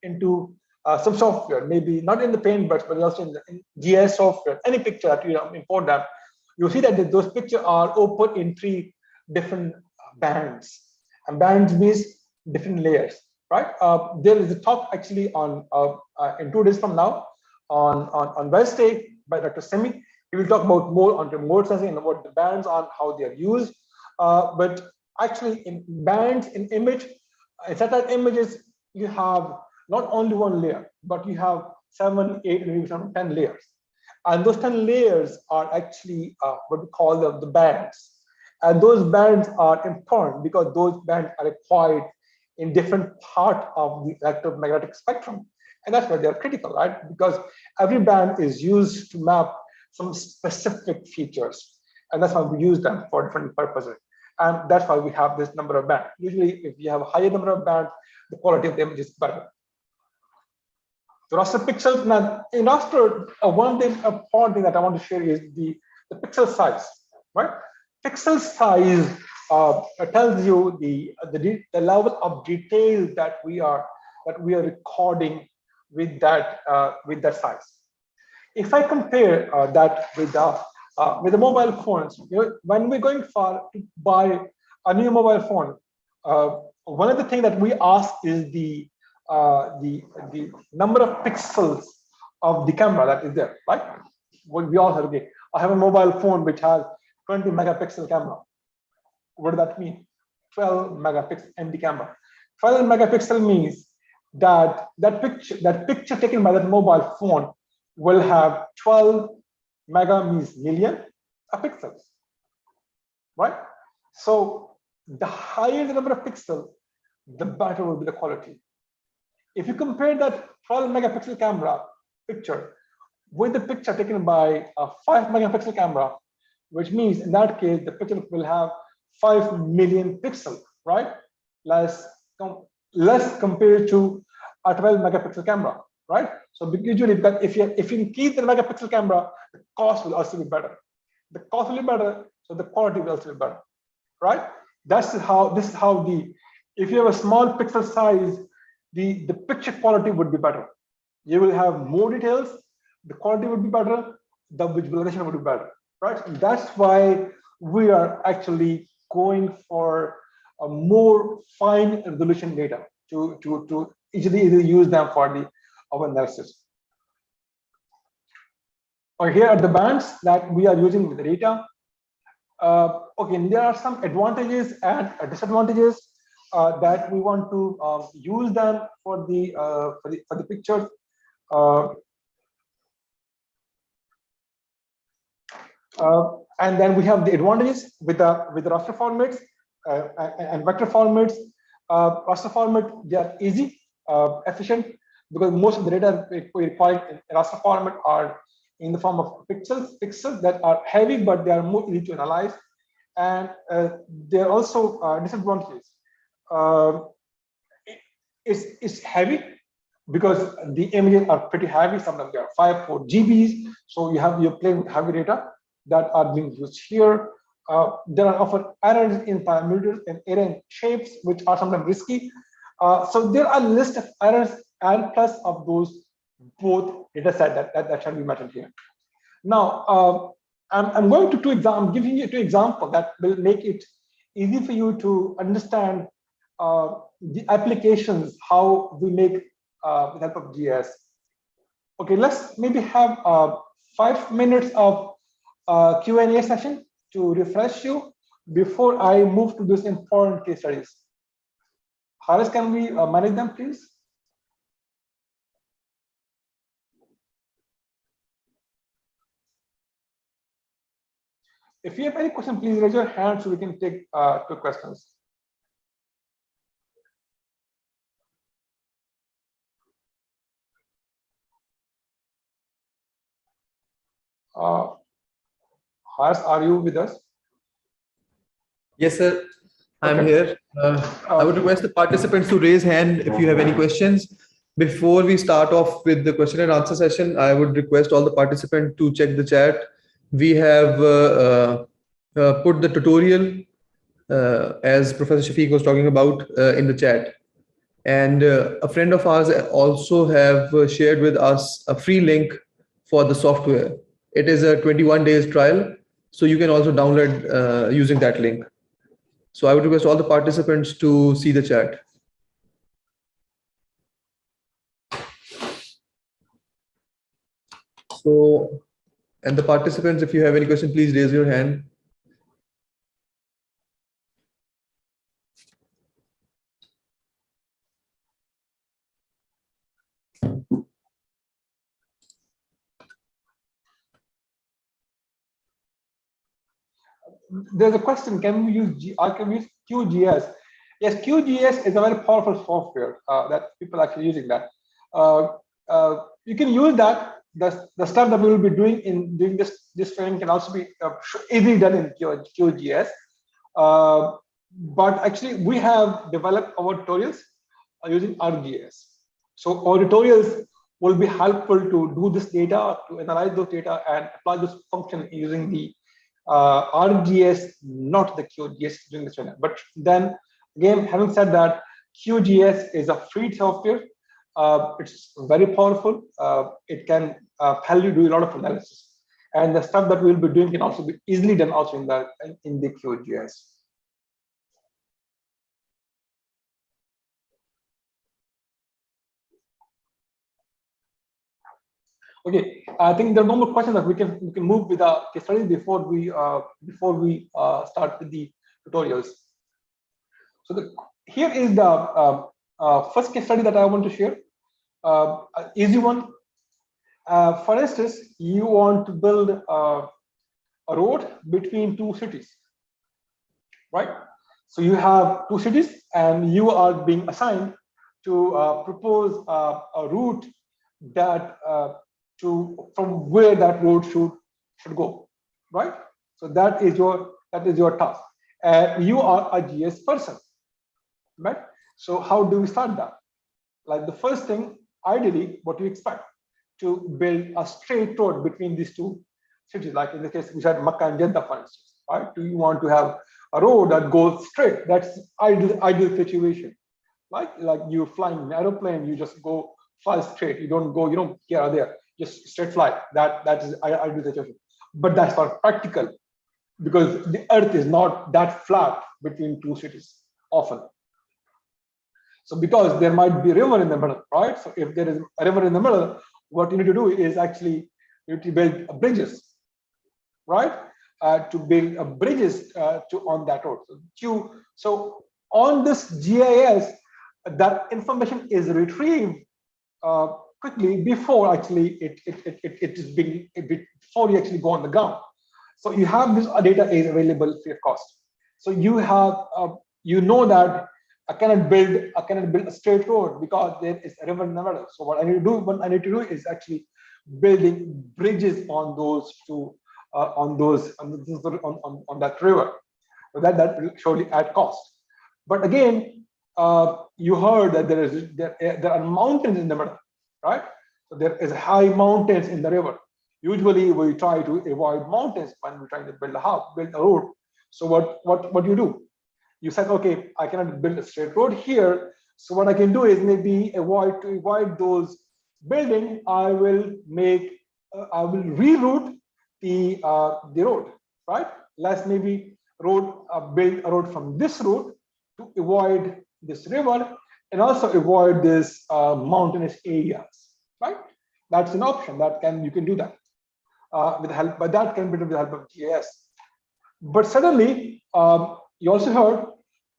into some software, maybe not in the Paintbrush, but also in GIS software, any picture that you import them, you see that those pictures are open in 3 different bands. And bands means different layers, right? There is a talk actually on in 2 days from now on Wednesday by Dr. Semi. He will talk about more on remote sensing and about the bands on how they are used. But actually, in bands, in image, in satellite images, you have not only 1 layer, but you have 7, 8, and even 10 layers. And those 10 layers are actually what we call the bands. And those bands are important because those bands are acquired in different part of the electromagnetic spectrum. And that's why they're critical, right? Because every band is used to map some specific features. And that's why we use them for different purposes. And that's why we have this number of bands. Usually, if you have a higher number of bands, the quality of the image is better. The raster pixels, now in raster, one thing, important thing that I want to share is the pixel size, right? Pixel size tells you the level of detail that we are recording with that size. If I compare that with the mobile phones, when we're going to buy a new mobile phone, one of the things that we ask is the number of pixels of the camera that is there, right? What we all have, okay, I have a mobile phone which has 20 megapixel camera. What does that mean? 12 megapixel empty camera. 12 megapixel means that picture taken by that mobile phone will have 12 mega means million pixels, right? So the higher the number of pixels, the better will be the quality. If you compare that 12 megapixel camera picture with the picture taken by a 5 megapixel camera, which means in that case, the picture will have 5 million pixels, right? Less compared to a 12 megapixel camera, right? So usually, if you increase the megapixel camera, the cost will also be better. The cost will be better, so the quality will also be better, right? This is how if you have a small pixel size, the picture quality would be better. You will have more details, the quality would be better, the visualization would be better, right? And that's why we are actually going for a more fine resolution data to easily use them for our analysis. Or here are the bands that we are using with the data. Okay, there are some advantages and disadvantages that we want to use them for the picture. And then we have the advantages with the raster formats and vector formats. Raster format, they are easy, efficient, because most of the data we require in raster format are in the form of pixels that are heavy, but they are more easy to analyze. And there are also disadvantages. It's heavy because the images are pretty heavy. Sometimes they are 5-4 GBs, so you're playing with heavy data that are being used here. There are often errors in parameters and error in shapes, which are sometimes risky. So there are a list of errors and plus of those both data set that shall be mentioned here. Now, I'm going to I'm giving you two examples that will make it easy for you to understand the applications, how we make with help of GIS. Okay, let's maybe have 5 minutes of Q&A session to refresh you before I move to these important case studies. Haris, can we manage them, please? If you have any question, please raise your hand so we can take 2 questions. Haris, are you with us? Yes, sir. I'm here. I would request the participants to raise hand if you have any questions. Before we start off with the question and answer session, I would request all the participants to check the chat. We have put the tutorial as Professor Shafiq was talking about in the chat. And a friend of ours also have shared with us a free link for the software. It is a 21 days trial, so you can also download using that link. So I would request all the participants to see the chat. So, and the participants, if you have any question, please raise your hand. There's a question, can we use QGIS? Yes, QGIS is a very powerful software that people are actually using that. You can use that. The stuff that we will be doing in doing this training can also be easily done in QGIS. But actually, we have developed our tutorials using ArcGIS. So our tutorials will be helpful to do this data, to analyze those data, and apply this function using the ArcGIS, not the QGIS during this training. But then again, having said that, QGIS is a free software. It's very powerful. It can help you do a lot of analysis, and the stuff that we'll be doing can also be easily done also in the QGIS. Okay, I think there are no more questions that we can move with the case studies before we start with the tutorials. So here is the first case study that I want to share. An easy one. For instance, you want to build a road between 2 cities, right? So you have 2 cities, and you are being assigned to propose a route that from where that road should go, right? So that is your task, and you are a GIS person, right? So how do we start that? Like the first thing, ideally, what you expect to build a straight road between these 2 cities. Like in the case we had Makkah and Jeddah, for instance, right? Do you want to have a road that goes straight? That's ideal situation. Like you flying an aeroplane, you just fly straight. You don't go, you don't care there. Just straight flight. That is ideal situation. but that's not practical because the earth is not that flat between two cities often. So because there might be a river in the middle, right? So if there is a river in the middle, what you need to do is actually you need to build bridges, right? To build bridges on that road. So on this GIS, that information is retrieved quickly before actually it is being before you actually go on the ground. So you have this data is available free of cost. So you have you know that I cannot build a straight road because there is a river in the middle. So what I need to do is actually building bridges on those two on that river. So that will surely add cost. But again, you heard that there are mountains in the middle, right? So there is high mountains in the river. Usually we try to avoid mountains when we try to build a road. So what do you do? You said, okay, I cannot build a straight road here. So what I can do is maybe avoid those building. I will reroute the road, right? Let's maybe build a road from this route to avoid this river and also avoid this mountainous areas, right? That's an option you can do that with the help, but that can be done with the help of GIS. But suddenly, you also heard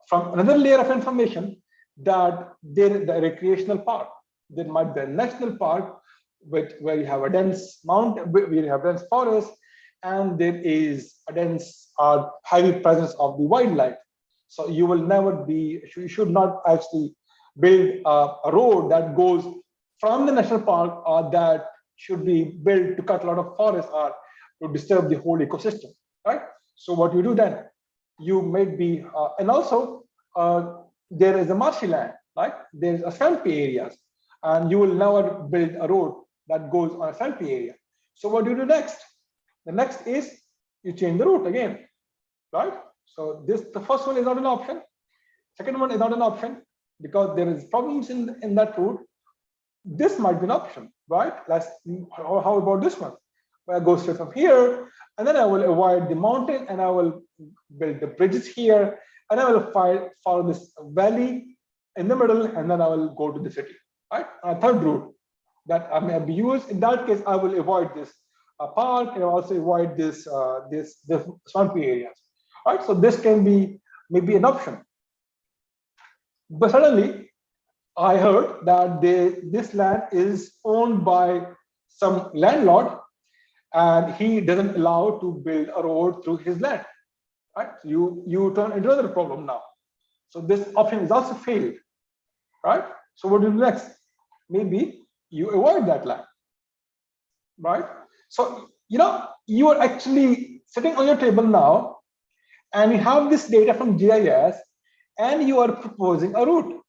from another layer of information that the recreational park, there might be a national park where you have a dense mountain, where you have dense forest, and there is a dense heavy presence of the wildlife. So you should not actually build a road that goes from the national park or that should be built to cut a lot of forest or to disturb the whole ecosystem, right? So what you do then, you might be, and also there is a marshy land, right? There's a swampy areas, and you will never build a road that goes on a swampy area. So what do you do next? The next is you change the route again, right? So the first one is not an option. Second one is not an option because there is problems in that route. This might be an option, right? How about this one? Where I go straight from here, and then I will avoid the mountain, and I will build the bridges here, and I will follow this valley in the middle, and then I will go to the city, right? A third route that I may be used. In that case, I will avoid this park and also avoid this swampy areas, right? So this can be maybe an option. But suddenly, I heard that this land is owned by some landlord, and he doesn't allow to build a road through his land, right? So you turn into another problem now. So this option is also failed, right? So what do you do next? Maybe you avoid that land, right? So you are actually sitting on your table now, and you have this data from GIS, and you are proposing a route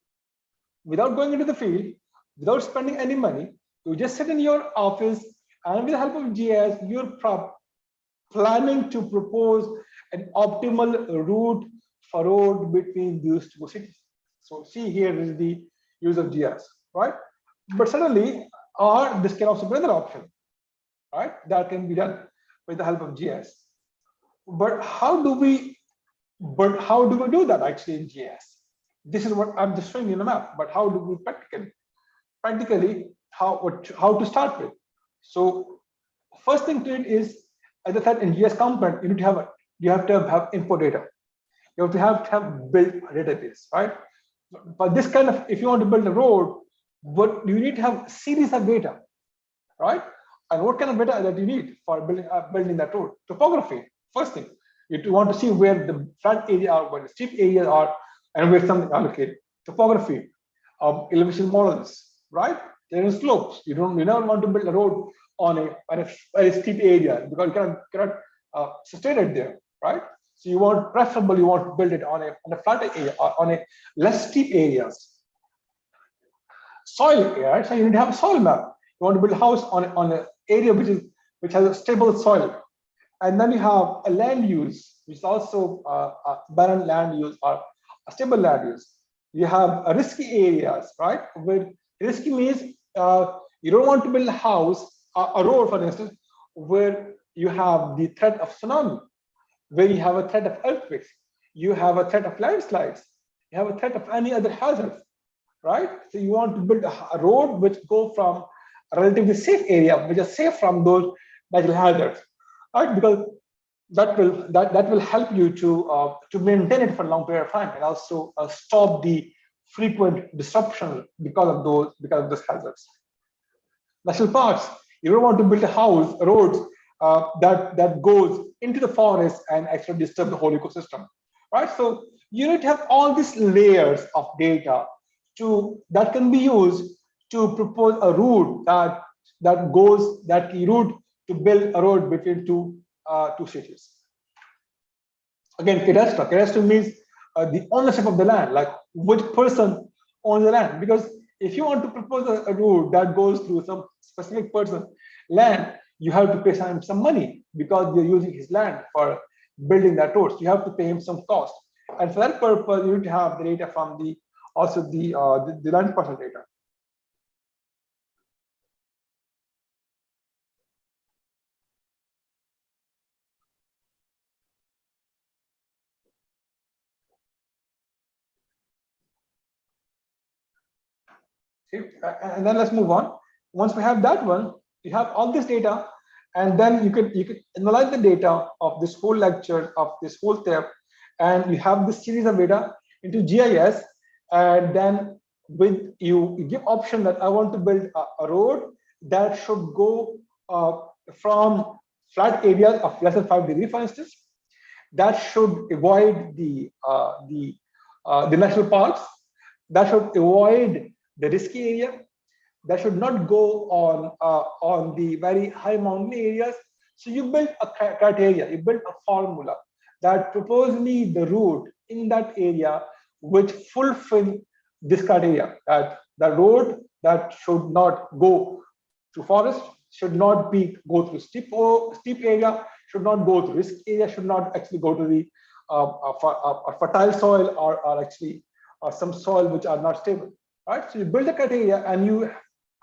without going into the field, without spending any money. You just sit in your office, and with the help of GIS, you're planning to propose an optimal route for road between these two cities. So see, here is the use of GIS, right? But suddenly, this can also be another option, right? That can be done with the help of GIS. But how do we do that actually in GIS? This is what I'm just showing you in the map. But how do we practically how to start with? So first thing to it is, as I said, in GIS component, you have to have input data. You have to have built a database, right? But this kind of, if you want to build a road, but you need to have a series of data, right? And what kind of data that you need for building that road? Topography, first thing. You want to see where the flat area are, where the steep areas are, and where something allocated. Topography, elevation models, right? There are slopes. You never want to build a road on a very steep area because you cannot sustain it there, right? So you want to build it on a flatter area, on a less steep areas. Soil, right? So you need to have a soil map. You want to build a house on an area which has a stable soil, and then you have a land use, which is also a barren land use or a stable land use. You have a risky areas, right? Where risky means you don't want to build a house, a road, for instance, where you have the threat of tsunami, where you have a threat of earthquakes, you have a threat of landslides, you have a threat of any other hazards, right? So you want to build a road which go from a relatively safe area, which is safe from those natural hazards, right? Because that will help you to maintain it for a long period of time and also stop the frequent disruption because of those hazards. National parks, you don't want to build a house, roads that goes into the forest and actually disturb the whole ecosystem, right? So you need to have all these layers of data that can be used to propose a route that route to build a road between two cities. Again, cadastro means the ownership of the land, like which person owns the land. Because if you want to propose a route that goes through some specific person's land, you have to pay some money because you're using his land for building that road. So you have to pay him some cost. And for that purpose, you need to have the data from the land parcel data. See, and then let's move on. Once we have that one, you have all this data, and then you could analyze the data of this whole lecture, of this whole step, and you have this series of data into GIS, and then with you give option that I want to build a road that should go from flat areas of less than 5 degrees, for instance, that should avoid the national parks, that should avoid the risky area, that should not go on the very high mountain areas. So you build a criteria, you build a formula that propose me the route in that area which fulfill this criteria, that the road that should not go to forest, should not go through steep area, should not go to risk area, should not actually go to the fertile soil or actually some soil which are not stable, right? So you build a criteria and you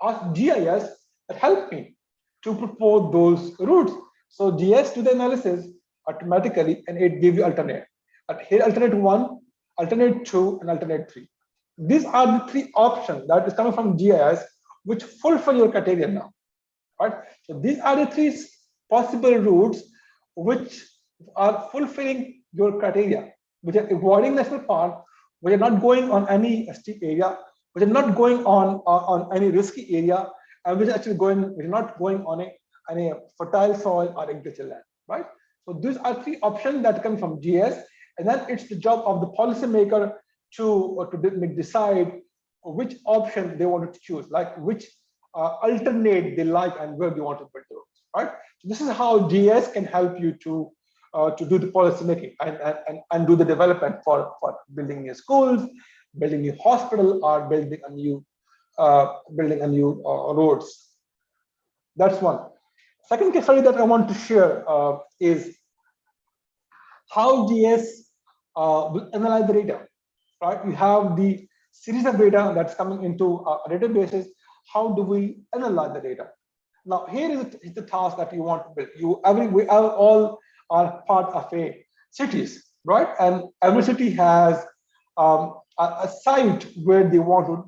ask GIS that help me to propose those routes. So GIS do the analysis automatically and it gives you alternate. Here alternate 1, alternate 2, and alternate 3. These are the 3 options that is coming from GIS which fulfill your criteria now, right? So these are the 3 possible routes which are fulfilling your criteria, which are avoiding national park, which are not going on any steep area, which are not going on any risky area, and which are actually not going on any fertile soil or agricultural land, right? So these are 3 options that come from GIS, and then it's the job of the policymaker to decide which option they wanted to choose, like which alternate they like and where they want to build the roads, right? So this is how GIS can help you to do the policy making and do the development for building new schools, building new hospital, or building a new roads. That's one. Second case study that I want to share is how GIS will analyze the data. Right, we have the series of data that's coming into a databases. How do we analyze the data? Now, here is the task that you want to build. We all are part of a cities, right? And every city has a site where they want to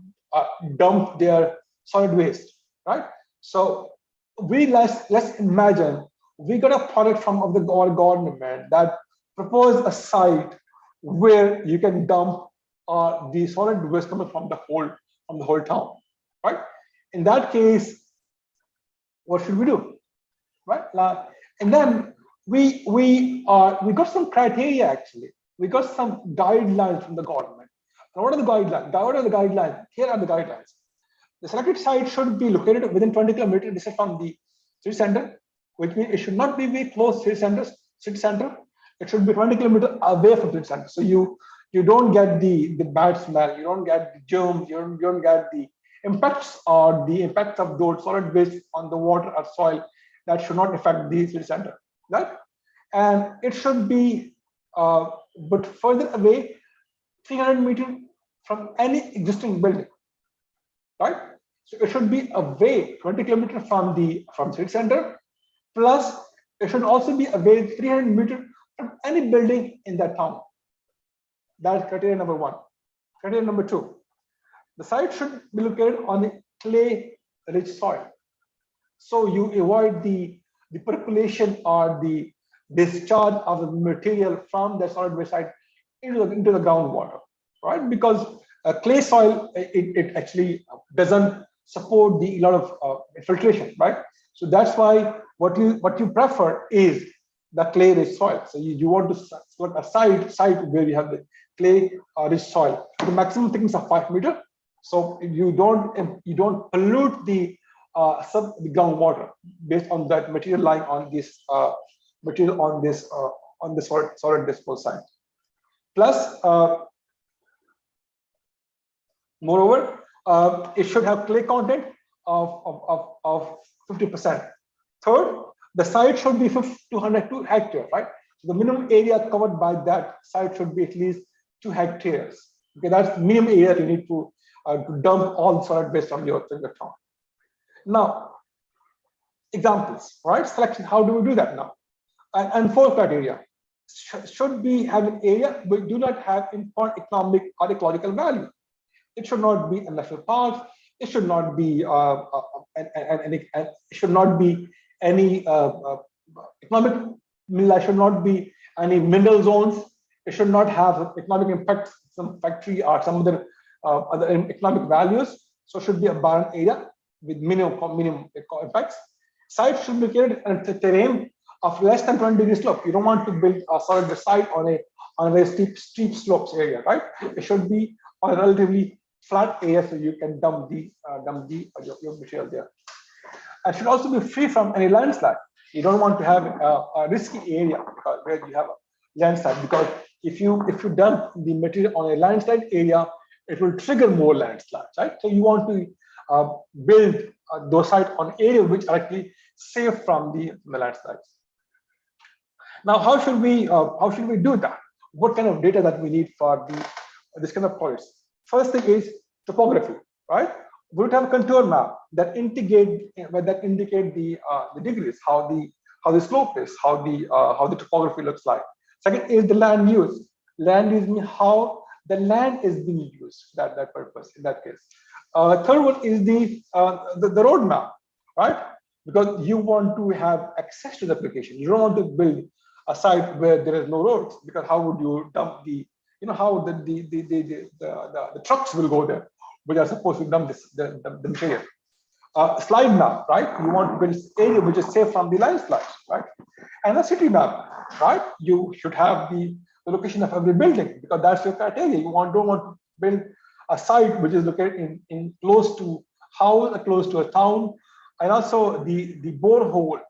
dump their solid waste, right? So let's imagine we got a product from our government that propose a site where you can dump the solid waste coming from the whole town, right? In that case, what should we do, right? And then we got some criteria actually. We got some guidelines from the government. Now, what are the guidelines? Here are the guidelines. The selected site should be located within 20 kilometers distance from the city center, which means it should not be very close to city center. It should be 20 kilometers away from the city center. So you don't get the bad smell, you don't get the germs, you don't get the impacts of those solid waste on the water or soil that should not affect the city center, right? And it should be but further away, 300 meters from any existing building, right? So it should be away 20 kilometers from city center, plus It should also be away 300 meters from any building in that town. That's criteria number one. Criteria number two, the site should be located on a clay-rich soil. So you avoid the percolation or the discharge of the material from the solid waste site into the groundwater, right? Because clay soil, it actually doesn't support the lot of filtration, right? So that's why what you prefer is the clay-rich soil. So you want to select a site where you have the clay-rich soil. The maximum thickness of 5 meters. So you don't pollute the groundwater based on that material lying on this material on this solid disposal site. Plus, moreover, it should have clay content of 50%. Third, the site should be 202 hectares, right? So the minimum area covered by that site should be at least 2 hectares. Okay, that's minimum area you need to dump all solid waste from your town. Now, examples, right? Selection. How do we do that now? And fourth criteria should be have an area but do not have important economic or ecological value. It should not be a national park. It should not be it should not be any economic. There should not be any mineral zones. It should not have economic impact, some factory or some other economic values. So it should be a barren area with minimum effects. Site should be located at a terrain of less than 20 degree slope. You don't want to build a solid site on a very steep slopes area, right? It should be on a relatively flat area so you can dump your material there. It should also be free from any landslide. You don't want to have a risky area where you have a landslide, because if you dump the material on a landslide area, it will trigger more landslides, right? So you want to build those sites on area which are actually safe from the landslides. Now, how should we do that? What kind of data that we need for this kind of projects? First thing is topography, right? We would have a contour map that indicate the degrees, how the slope is, how the topography looks like. Second is the land use. Land use means how the land is being used for that purpose in that case. Third one is the road map, right? Because you want to have access to the application. You don't want to build a site where there is no roads, because how would you dump how the trucks will go there, which are supposed to dump the material. Slide map, right? You want to build area which is safe from the landslides, right? And a city map, right? You should have the location of every building, because that's your criteria. You don't want to build a site which is located in close to house, close to a town, and also the borehole.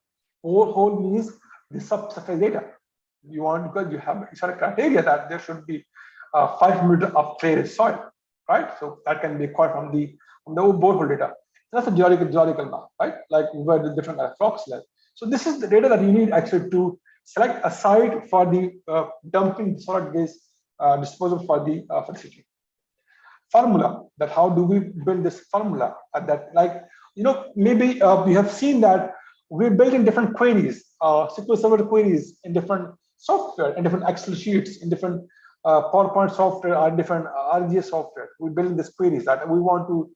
Borehole means the subsurface data. You want, because you have a criteria that there should be 5 meters of clay soil, right? So that can be acquired from the borehole data. That's a geological map, right? Like where the different rocks live. So this is the data that you need actually to select a site for the dumping solid waste disposal for the city. Formula, that how do we build this formula at that, like, maybe we have seen that we're building different queries, SQL Server queries in different software, in different Excel sheets, in different PowerPoint software, or different RGS software. We're building these queries that we want to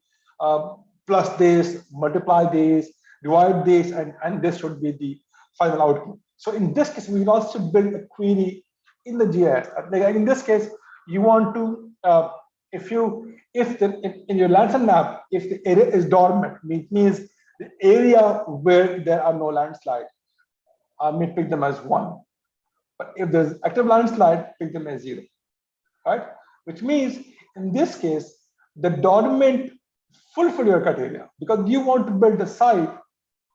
plus this, multiply this, divide this, and this should be the final output. So in this case, we will also build a query in the GIS. Like in this case, you want to, if in your landscape map, if the area is dormant, it means the area where there are no landslide, I may pick them as 1. But if there's active landslide, pick them as 0, right? Which means in this case, the dormant fulfill your criteria, because you want to build a site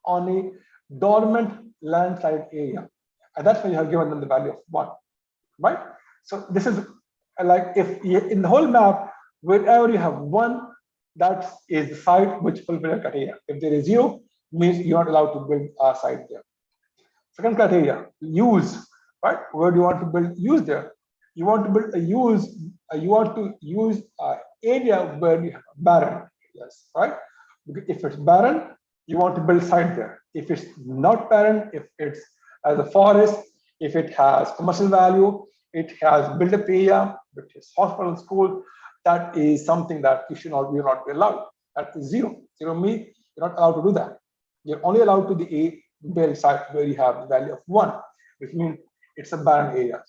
on a dormant landslide area, and that's why you have given them the value of 1, right? So this is like, if in the whole map, wherever you have 1, that is the site which fulfill your criteria. If there is 0, means you're not allowed to build a site there. Second criteria, use, right? Where do you want to build use there? You want to build a use, you want to use area where you have barren, yes, right? If it's barren, you want to build site there. If it's not barren, if it's as a forest, if it has commercial value, it has built-up area, which is hospital, school, that is something that you're not be allowed. That is zero. Zero means you're not allowed to do that. You're only allowed to the build site where you have the value of 1, which means it's a barren area.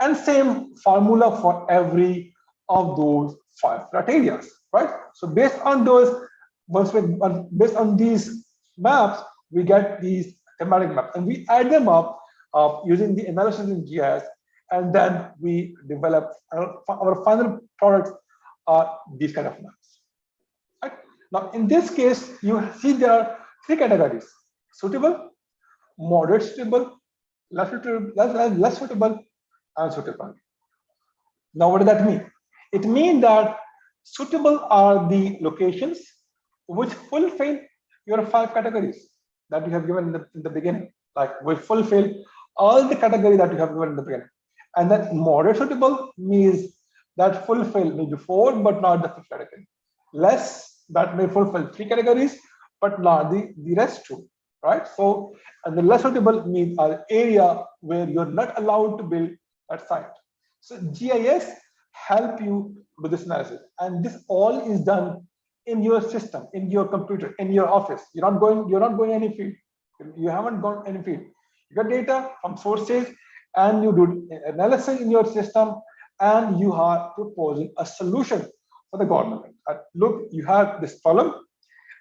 And same formula for every of those 5 criteria, right? So based on those, based on these maps, we get these thematic maps, and we add them up using the analysis in GIS, and then we develop our final products are these kind of maps. Right? Now, in this case, you see there are 3 categories: suitable, moderate suitable, less suitable, and suitable. Now, what does that mean? It means that suitable are the locations which fulfill your 5 categories that you have given in the beginning, like will fulfill all the categories that you have given in the beginning. And then moderate suitable means that fulfill maybe 4 but not the 5th category. Less, that may fulfill 3 categories but not the rest 2, right? So, and the less suitable means an area where you're not allowed to build that site. So GIS help you with this analysis, and this all is done in your system, in your computer, in your office. You're not going any field. You haven't gone any field. You get data from sources, and you do analysis in your system, and you are proposing a solution for the government. Look, you have this problem,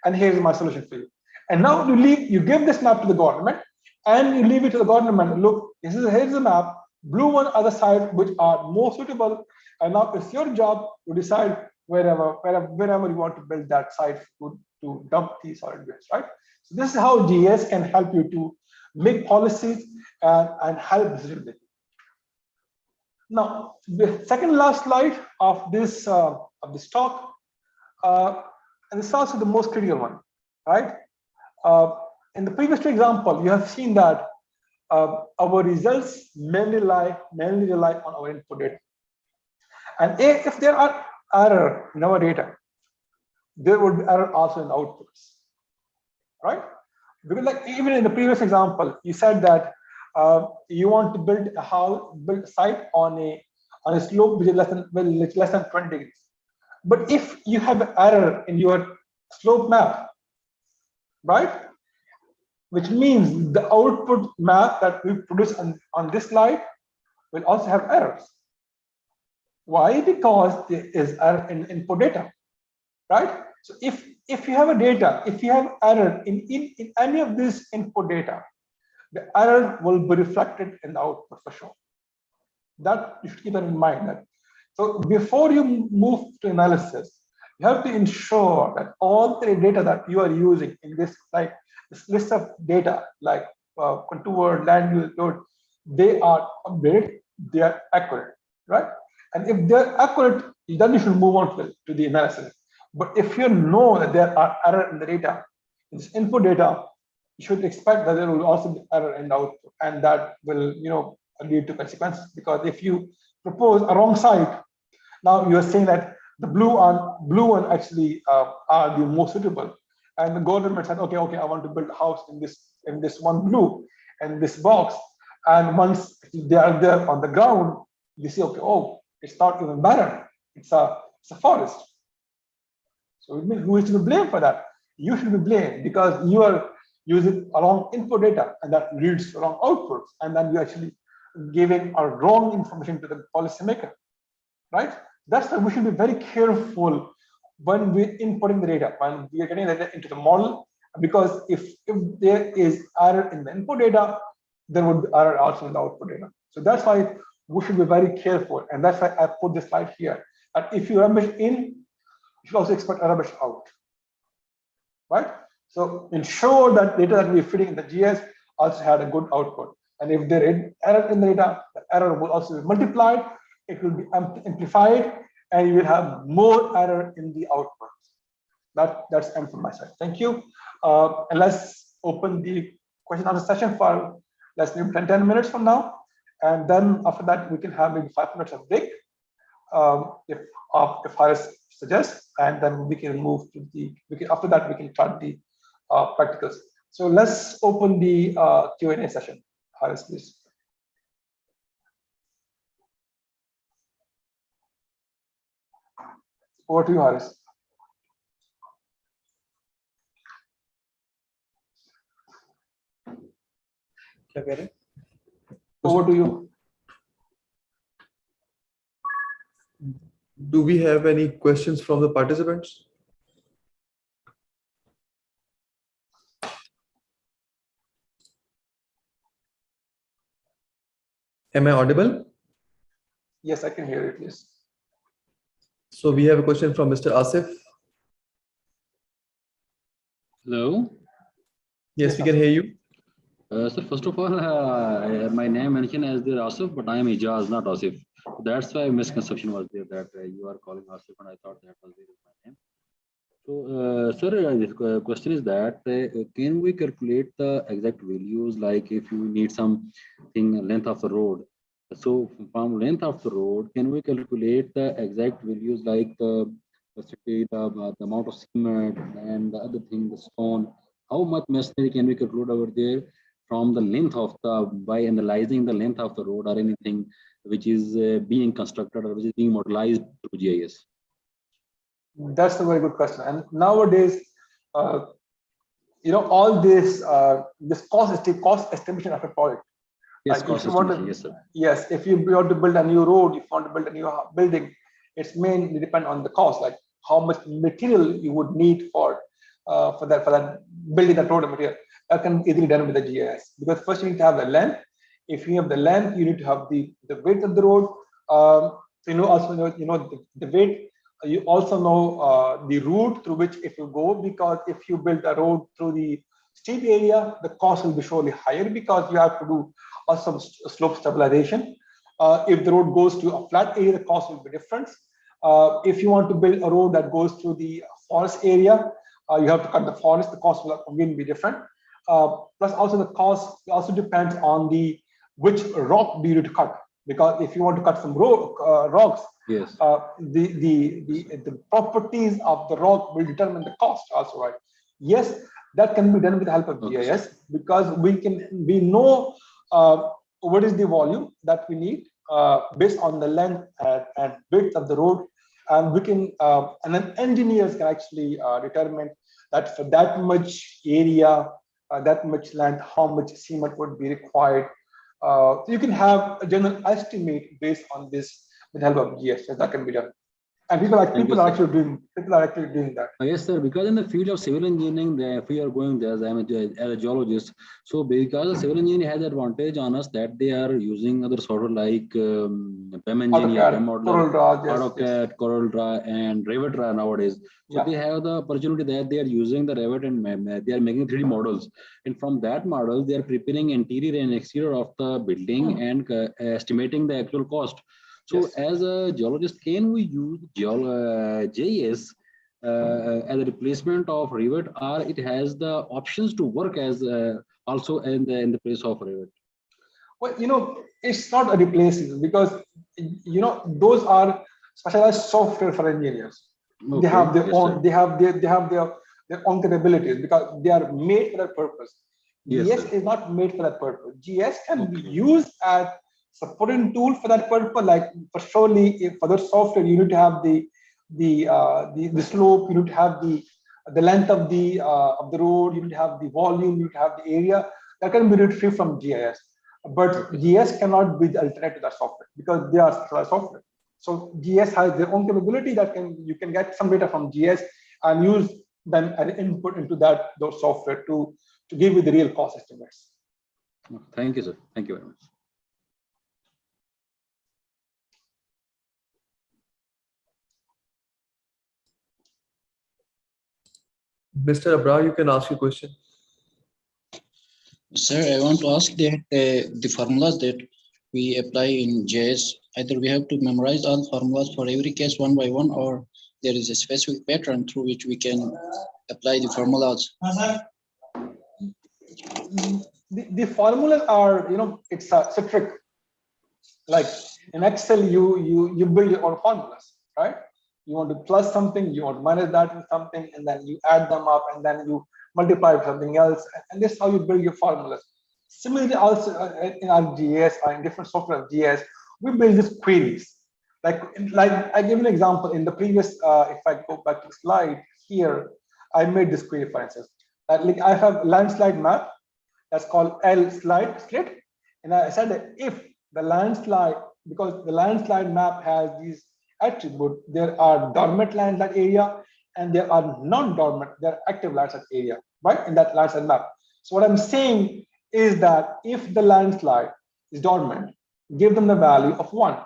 and here's my solution for you. And now you give this map to the government, and you leave it to the government. Look, here's the map. Blue one are the sites which are more suitable, and now it's your job to decide wherever you want to build that site to dump these solid waste, right? So this is how GIS can help you to make policies and help decision making. Now, the second last slide of this talk, and this is also the most critical one, right? In the previous example, you have seen that our results mainly rely on our input data. And if there are errors in our data, there would be error also in the outputs, right? Because like even in the previous example, you said that you want to build a site on a slope which is less than 20 degrees. But if you have an error in your slope map, right? Which means the output map that we produce on this slide will also have errors. Why? Because there is error in input data, right? So if you have error in any of this input data, the error will be reflected in the output for sure. That you should keep that in mind. That so before you move to analysis, you have to ensure that all the data that you are using in this, like this list of data, like contour, land use, load, they are updated, they are accurate, right? And if they're accurate, then you should move on to the analysis. But if you know that there are errors in the data, in this input data, you should expect that there will also be error in the output, and that will lead to consequences. Because if you propose a wrong site, now you are saying that the blue one actually are the most suitable, and the government said, okay, I want to build a house in this one blue and this box, and once they are there on the ground, you see, okay, oh, it's not even barren, it's a forest. So who is to be blamed for that? You should be blamed because you are using a wrong input data, and that leads to wrong outputs, and then you're actually giving a wrong information to the policymaker, right? That's why we should be very careful when we're inputting the data, when we are getting the data into the model, because if there is error in the input data, there would be error also in the output data. So that's why we should be very careful, and that's why I put this slide here. That if you rubbish in, you should also expect a rubbish out, right? So ensure that data that we're feeding in the GIS also had a good output. And if there is error in the data, the error will also be multiplied, it will be amplified, and you will have more error in the outputs. That's M from my side. Thank you. And let's open the question answer session for let's do 10 minutes from now. And then after that, we can have maybe 5 minutes of break, if Harris suggests, and then we can move to after that, we can start the practicals. So let's open the Q&A session. Haris, please. Over to you, Haris. Over to you. Do we have any questions from the participants? Am I audible? Yes, I can hear you, please. So we have a question from Mr. Asif. Hello. Yes, we can hear you. So first of all, my name mentioned as the Asif, but I am Ijaz, not Asif. That's why misconception was there that you are calling Asif, and I thought that was my name. So, sir, this question is that can we calculate the exact values, like if you need something length of the road? So from length of the road, can we calculate the exact values like let's say the amount of cement and the other thing, the stone? How much masonry can we calculate over there from the length of by analyzing the length of the road or anything which is being constructed or which is being modelized through GIS? That's a very good question. And nowadays, all this cost estimation of a project. Yes, Like cost if you want estimation, to, yes, sir. yes, if you want to build a new road, if you want to build a new building, it's mainly depend on the cost, like how much material you would need for that building that road material. That can be easily done with the GIS, because first you need to have the length. If you have the length, you need to have the width of the road. The weight. You also know the route through which it will go, because if you build a road through the steep area, the cost will be surely higher because you have to do some slope stabilization. If the road goes to a flat area, the cost will be different. If you want to build a road that goes through the forest area, you have to cut the forest, the cost will again be different. Plus also the cost also depends on which rock do you need to cut, because if you want to cut some rocks, yes, the properties of the rock will determine the cost also, right? Yes, that can be done with the help of GIS, because we know what is the volume that we need based on the length and width of the road, and we can and then engineers can actually determine that for that much area, that much land, how much cement would be required. You can have a general estimate based on this with the help of GIS. That can be done, and people are actually doing that. Yes, sir. Because in the field of civil engineering, if we are going there, as a geologist, so because the civil engineering has advantage on us that they are using other sort of like BEM engineer, BEM modeler, AutoCAD, CorelDRAW, and Revit nowadays. So they have the opportunity that they are using the Revit and they are making 3D models, and from that model they are preparing interior and exterior of the building and estimating the actual cost. So as a geologist, can we use GIS as a replacement of Revit, or it has the options to work as also in the place of Revit? Well, it's not a replacement, because those are specialized software for engineers. Okay. They have their own. They have their own capabilities, because they are made for that purpose. GIS is not made for that purpose. GIS can be used as supporting tool for that purpose. Like for surely for the software, you need to have the slope, you need to have the length of the road, you need to have the volume, you need to have the area. That can be retrieved from GIS. But GIS cannot be the alternative to that software, because they are specialized software. So GIS has their own capability that you can get some data from GIS and use them as input into those software to give you the real cost estimates. Thank you, sir. Thank you very much. Mr. Abrar, you can ask your question. Sir, I want to ask that the formulas that we apply in GIS, either we have to memorize all formulas for every case one by one, or there is a specific pattern through which we can apply the formulas. The formulas are, it's a trick. Like in Excel, you build your own formulas, right? You want to plus something, you want to minus that with something, and then you add them up, and then you multiply with something else, and this is how you build your formulas. Similarly, also in our GIS or in different software of GIS, we build these queries. Like I gave an example in the previous, if I go back to the slide here, I made this query, for instance. Like I have landslide map that's called L slide slit. And I said that if the landslide, because the landslide map has these attributes, there are dormant landslide area and there are non-dormant, there are active landslide area, right? In that landslide map. So what I'm saying is that if the landslide is dormant, give them the value of 1.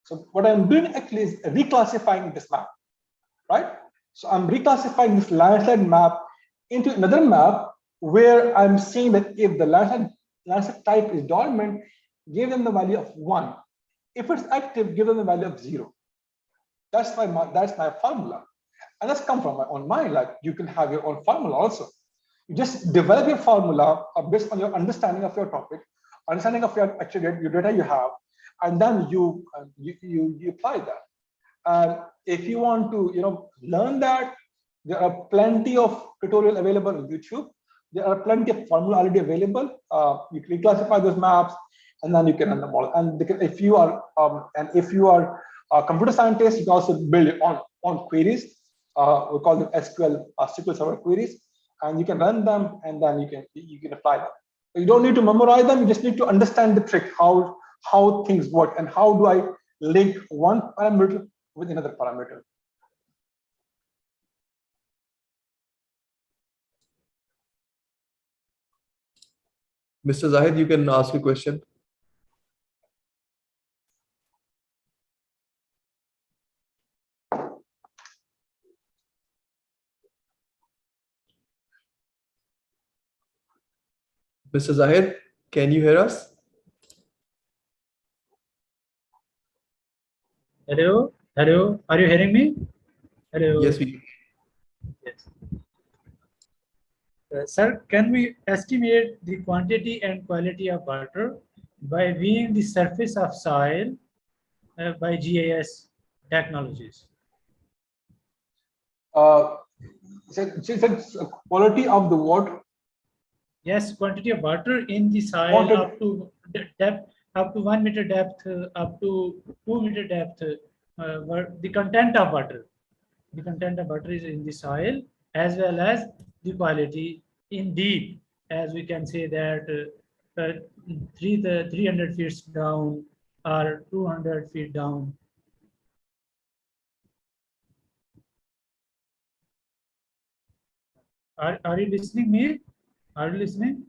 So what I'm doing actually is reclassifying this map, right? So I'm reclassifying this landslide map into another map where I'm saying that if the landslide type is dormant, give them the value of 1. If it's active, give them the value of 0. That's my formula. And that's come from my own mind. Like you can have your own formula also. You just develop your formula based on your understanding of your topic, understanding of your data you have, and then you apply that. And if you want to learn that, there are plenty of tutorial available on YouTube. There are plenty of formula already available. You can reclassify those maps, and then you can run the model. And if you are a computer scientist, you can also build your own queries. We call them SQL Server queries, and you can run them, and then you can apply them. You don't need to memorize them. You just need to understand the trick, how things work, and how do I link one parameter with another parameter. Mr. Zahid, you can ask a question. Mr. Zahid, can you hear us? Hello, hello. Are you hearing me? Hello. Yes, we. Yes. Sir, can we estimate the quantity and quality of water by viewing the surface of soil by GIS technologies? Quality of the water. Yes, quantity of water in the soil up to depth, up to 1 meter depth, up to 2 meter depth. The content of water. The content of water is in the soil, as well as the quality in deep, as we can say that 300 feet down or 200 feet down. Are you listening me? Are you listening?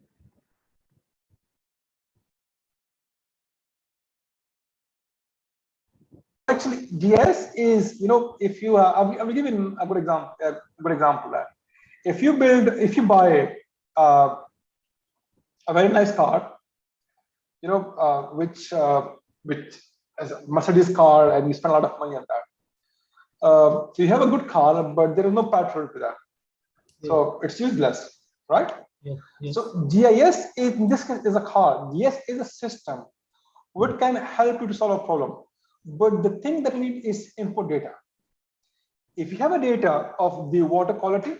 Actually, GIS is, if you I'm giving a good example that if you buy a very nice car, which as a Mercedes car, and you spend a lot of money on that. So you have a good car, but there is no petrol to that. Yeah. So it's useless, right? Yeah. Yes. So GIS in this case is a car. GIS is a system which can help you to solve a problem. But the thing that you need is input data. If you have a data of the water quality,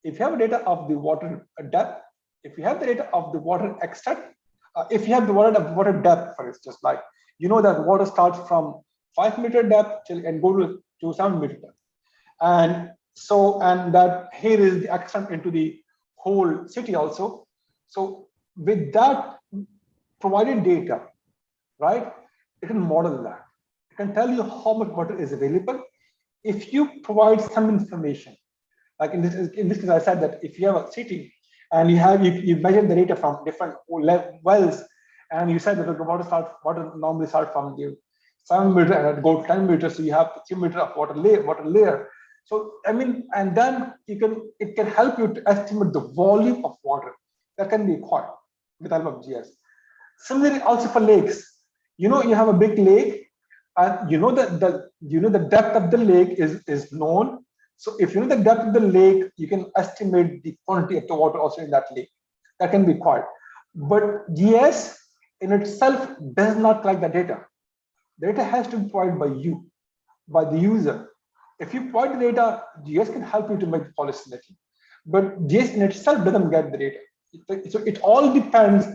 if you have a data of the water depth, if you have the data of the water extent, if you have the water depth, for instance, like that water starts from 5 meter depth and go to 7 meter depth, and that here is the extent into the whole city also. So with that provided data, right, it can model that. It can tell you how much water is available. If you provide some information, like in this case, I said that if you have a city and you measure the data from different wells, and you said that the water normally starts from the 7 meter and go to 10 meters, so you have 3 meter of water layer. So and then it can help you to estimate the volume of water that can be acquired with help of GIS. Similarly, also for lakes, you have a big lake, and the depth of the lake is known. So if you know the depth of the lake, you can estimate the quantity of the water also in that lake. That can be acquired. But GIS in itself does not collect the data. The data has to be provided by you, by the user. If you provide the data, GIS can help you to make the policy making. But GIS in itself doesn't get the data. So it all depends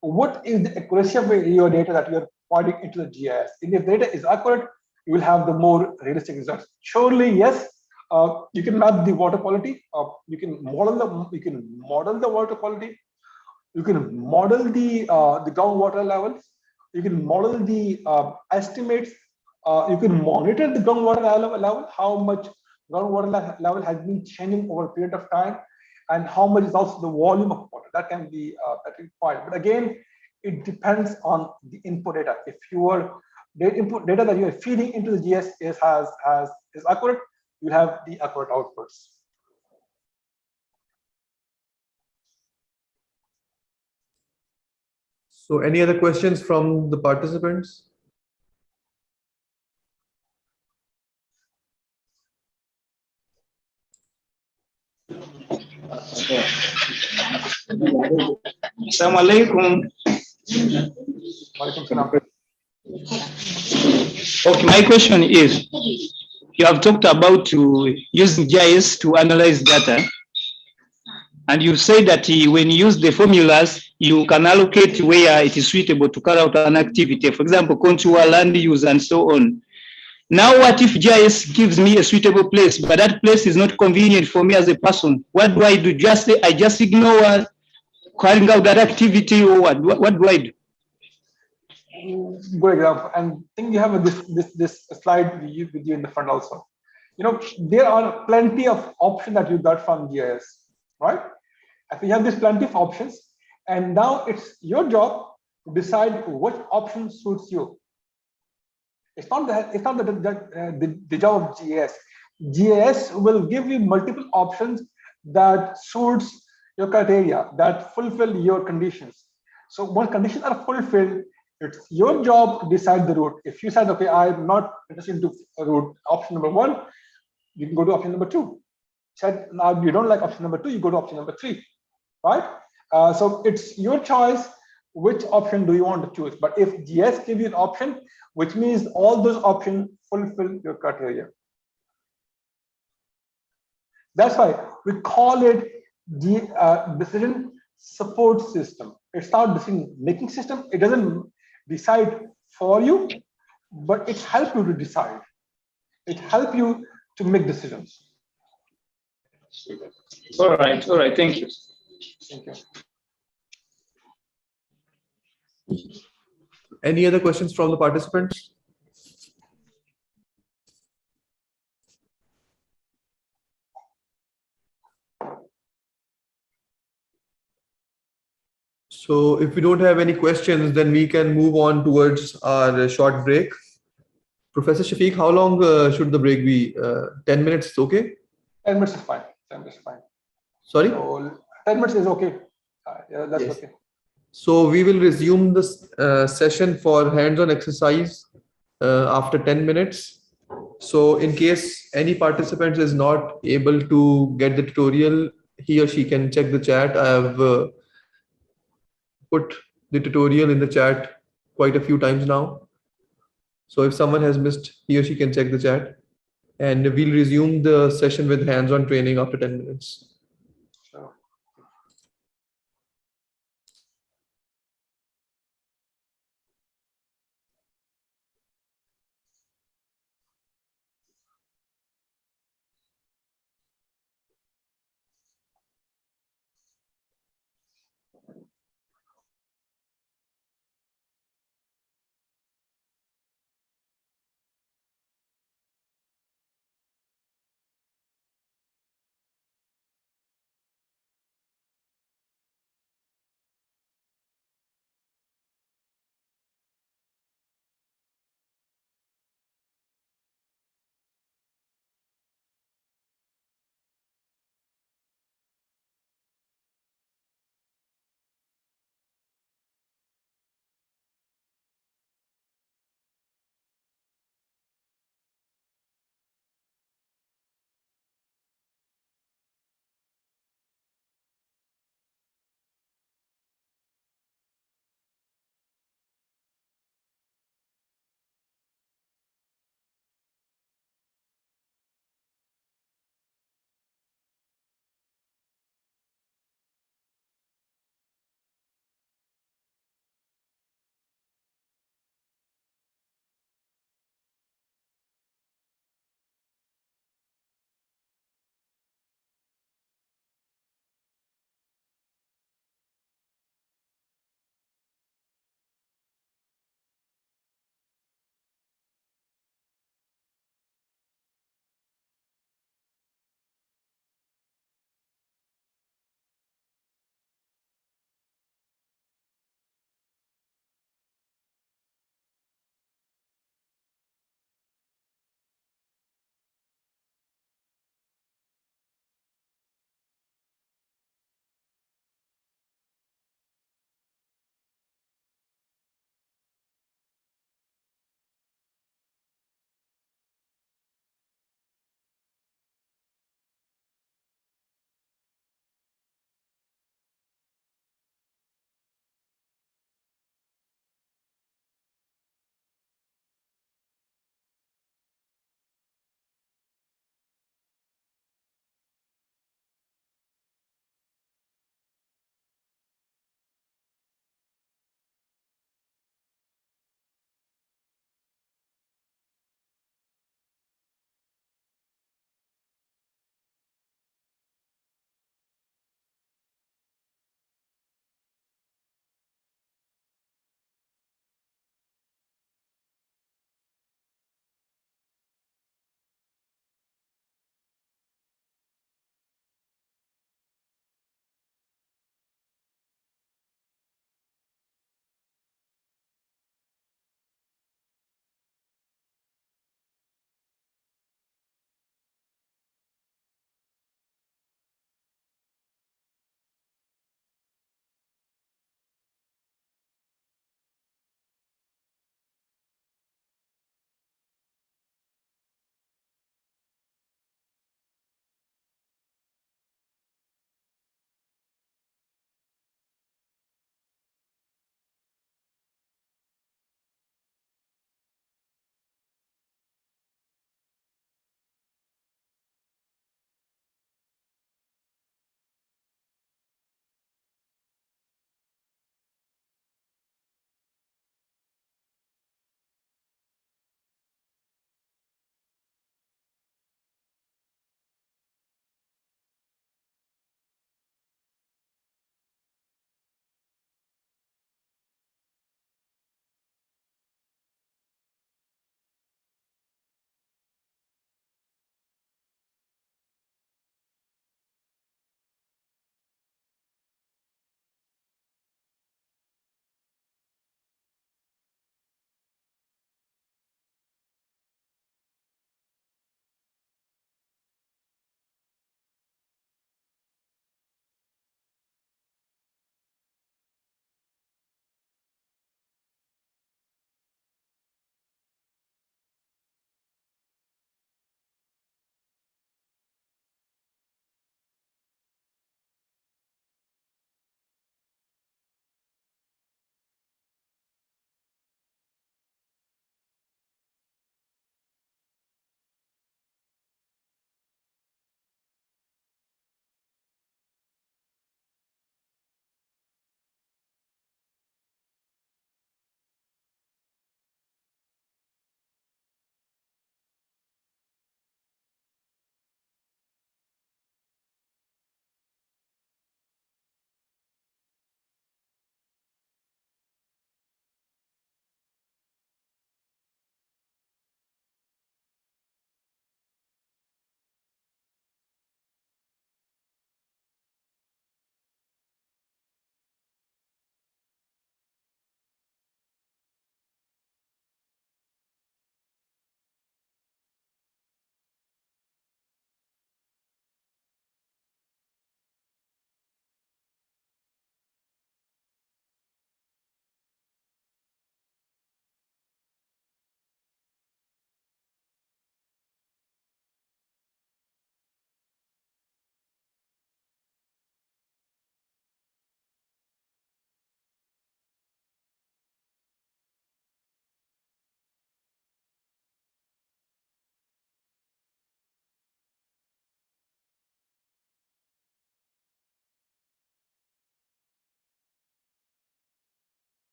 what is the accuracy of your data that you're pointing into the GIS. If the data is accurate, you will have the more realistic results. Surely, yes, you can map the water quality. You can model the water quality. You can model the groundwater levels. You can model the estimates. You can monitor the groundwater level, how much groundwater level has been changing over a period of time, and how much is also the volume of water. That can be required. But again, it depends on the input data. If your input data that you are feeding into the GIS is accurate, you have the accurate outputs. So any other questions from the participants? Assalamu alaikum. Okay, my question is, you have talked about using GIS to analyze data, and you say that when you use the formulas, you can allocate where it is suitable to carry out an activity, for example, contour, land use, and so on. Now, what if GIS gives me a suitable place, but that place is not convenient for me as a person? What do I do? I just ignore carrying out that activity, or what? What do I do? Good example. And I think you have this slide with you in the front also. You know, there are plenty of options that you got from GIS, right? I think you have this plenty of options, and now it's your job to decide which option suits you. It's not the job of GIS. GIS will give you multiple options that suits your criteria, that fulfill your conditions. So when conditions are fulfilled, it's your job to decide the route. If you said, okay, I'm not interested in route option number 1, you can go to option number 2. Said now you don't like option number 2, you go to option number 3, right? So it's your choice. Which option do you want to choose? But if GIS gives you an option, which means all those options fulfill your criteria. That's why we call it the decision support system. It's not decision-making system. It doesn't decide for you, but it helps you to decide. It helps you to make decisions. All right, thank you. Thank you. Any other questions from the participants? So if we don't have any questions, then we can move on towards our short break. Professor Shafiq, how long should the break be? 10 minutes, okay? 10 minutes is fine. 10 minutes is fine. Sorry? So 10 minutes is okay. Yeah, that's Yes. okay. So we will resume this session for hands-on exercise after 10 minutes. So in case any participant is not able to get the tutorial, he or she can check the chat. I have put the tutorial in the chat quite a few times now. So if someone has missed, he or she can check the chat. And we'll resume the session with hands-on training after 10 minutes.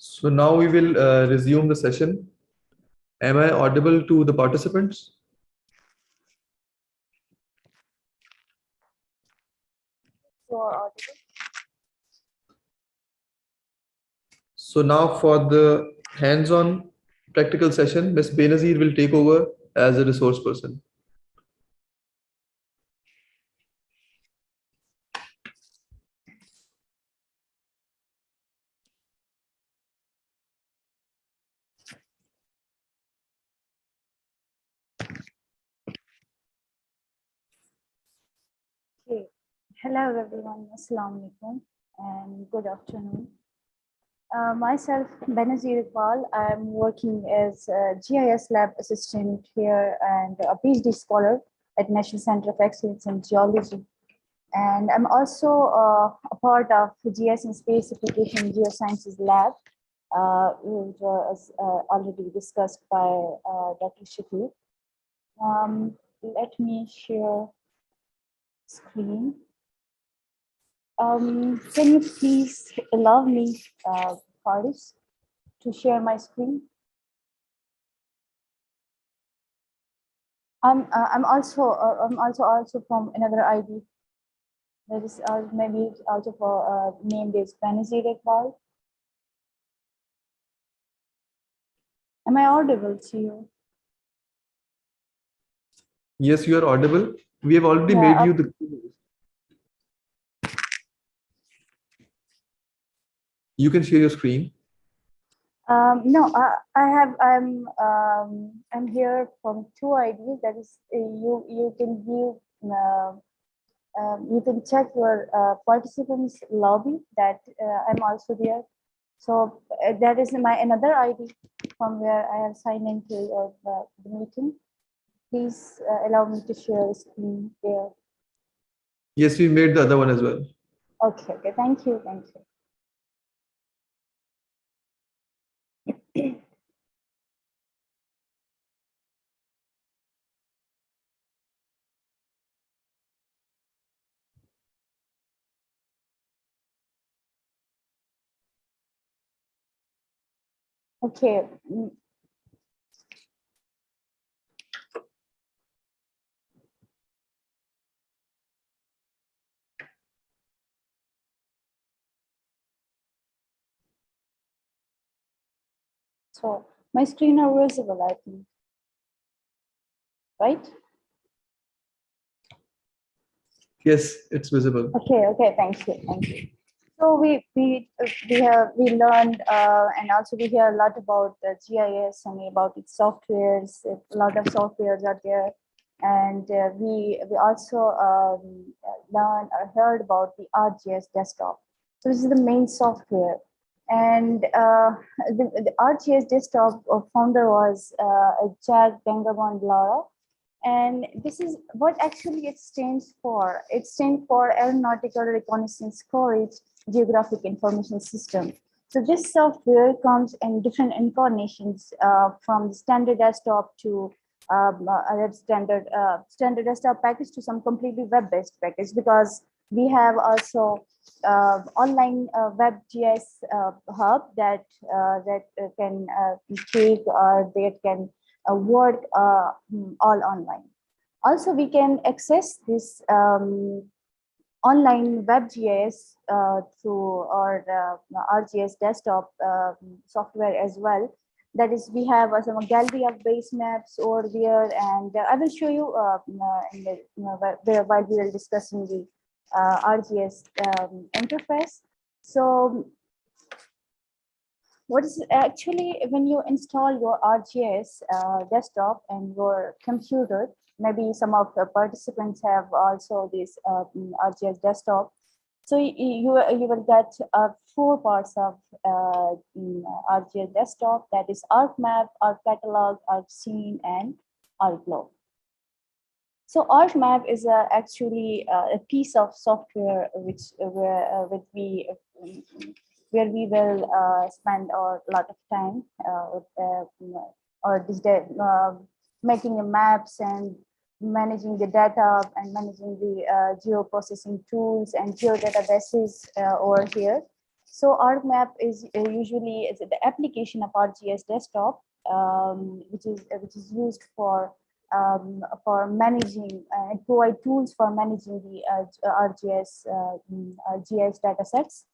So now we will resume the session. Am I audible to the participants? So now for the hands-on practical session, Ms. Benazir will take over as a resource person. Okay. Hello everyone, Assalamu alaikum and good afternoon. Myself, Benazir Iqbal. I'm working as a GIS lab assistant here and a PhD scholar at National Center of Excellence in Geology. And I'm also a part of the GIS and Space Application Geosciences Lab, which was already discussed by Dr. Shakir. Let me share screen. Can you please allow me, Faris, to share my screen? I'm also from another ID. That is maybe also for named as Benazir Iqbal. Am I audible to you? Yes, you are audible. We have already Yeah, made you the. You can share your screen. No, I'm here from two IDs. That is, you can view. You can check your participants lobby. That I'm also there. So that is my another ID from where I have signed into the meeting. Please allow me to share the screen there. Yes, we made the other one as well. Okay, okay, thank you, thank you. Okay. So my screen are visible, I think, right? Yes, it's visible. Okay, okay, thank you, thank you. So we learned and also we hear a lot about the GIS and about its softwares. A lot of softwares are there, and we also learned or heard about the ArcGIS desktop. So this is the main software, and the ArcGIS desktop founder was Jack Dengabon Lara. And this is what actually it stands for. It stands for Aeronautical Reconnaissance Storage Geographic Information System. So this software comes in different incarnations from the standard desktop to standard desktop package to some completely web-based package, because we have also online WebGIS hub that can take or that can work all online. Also, we can access this online WebGIS through our ArcGIS desktop software as well. That is, we have some gallery of base maps over there, and I will show you in the, while we are discussing the ArcGIS interface. So what is actually, when you install your ArcGIS desktop and your computer, maybe some of the participants have also this ArcGIS desktop. So you will get 4 parts of ArcGIS desktop, that is ArcMap, ArcCatalog, ArcScene, and ArcGlobe. So ArcMap is actually a piece of software where we will spend a lot of time making the maps and managing the data and managing the geoprocessing tools and geodatabases over here. So ArcMap is usually the application of ArcGIS desktop, which is used for managing and provide tools for managing the ArcGIS GIS data sets.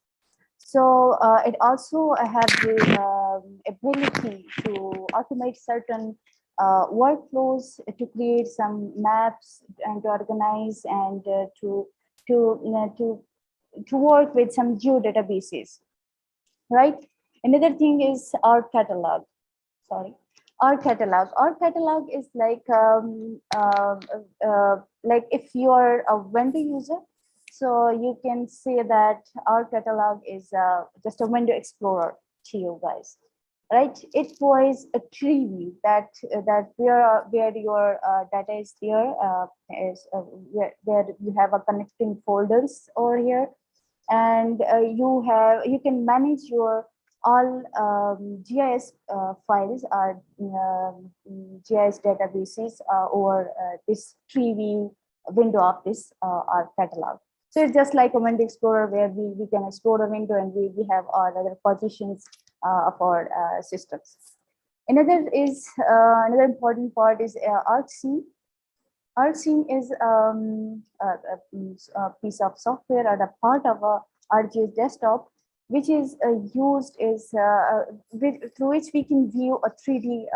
So it also have the ability to automate certain workflows, to create some maps and to organize and to work with some geodatabases, right? Another thing is our catalog. Sorry, our catalog. Our catalog is like if you are a window user, so you can say that our catalog is just a window explorer to you guys, right? It provides a tree view that where your data is there, where you have a connecting folders over here, and you can manage your all GIS files or GIS databases over this tree view window of this our catalog. So it's just like a window explorer where we can explore a window and we have all other positions of our systems. Another important part is ArcScene. ArcScene is a piece of software or a part of a ArcGIS desktop, which is used is through which we can view a 3D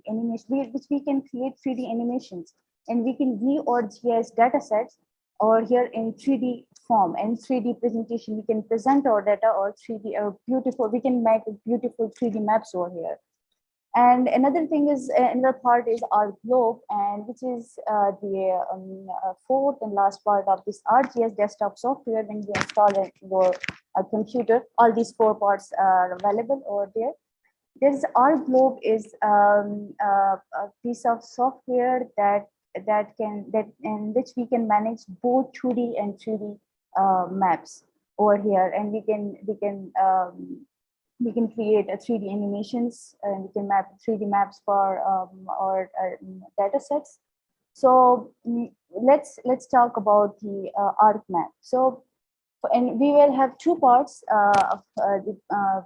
animation, which we can create 3D animations, and we can view our GIS data sets over here in 3D form and 3D presentation. We can present our data or 3D or beautiful. We can make beautiful 3D maps over here. And another thing is another part is our globe, and which is the fourth and last part of this ArcGIS desktop software. When you install it in your computer, all these four parts are available over there. There's our globe is a piece of software that in which we can manage both 2D and 3D maps over here, and we can create a 3D animations, and we can map 3D maps for our data sets. So let's talk about the ArcMap. So, and we will have two parts of the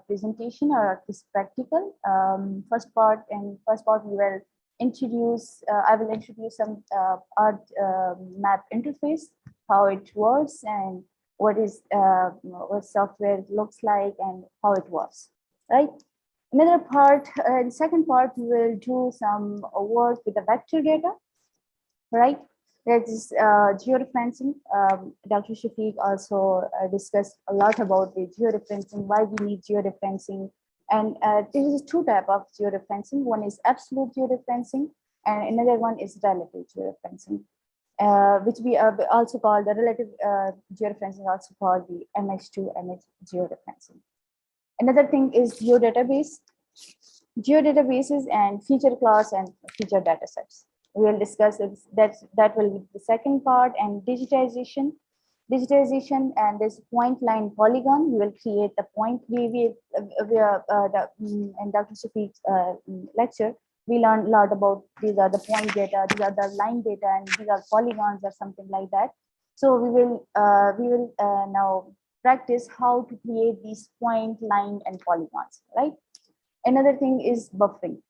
presentation, or this practical. First part we will introduce. I will introduce some ArcMap interface, how it works, and what software looks like and how it works, right? Another part, the second part, we will do some work with the vector data, right? That is georeferencing. Dr. Shafiq also discussed a lot about the georeferencing, why we need georeferencing. And there is two types of georeferencing. One is absolute georeferencing, and another one is relative georeferencing. Which we also call the relative georeferencing, also called the MH2 georeferencing. Another thing is geodatabases and feature class and feature data sets. We will discuss it. That will be the second part. And digitization, and this point, line, polygon. We will create the point. In Dr. Shafiq's lecture, we learned a lot about these are the point data, these are the line data, and these are polygons or something like that. So we will now practice how to create these point, line, and polygons, right? Another thing is buffering.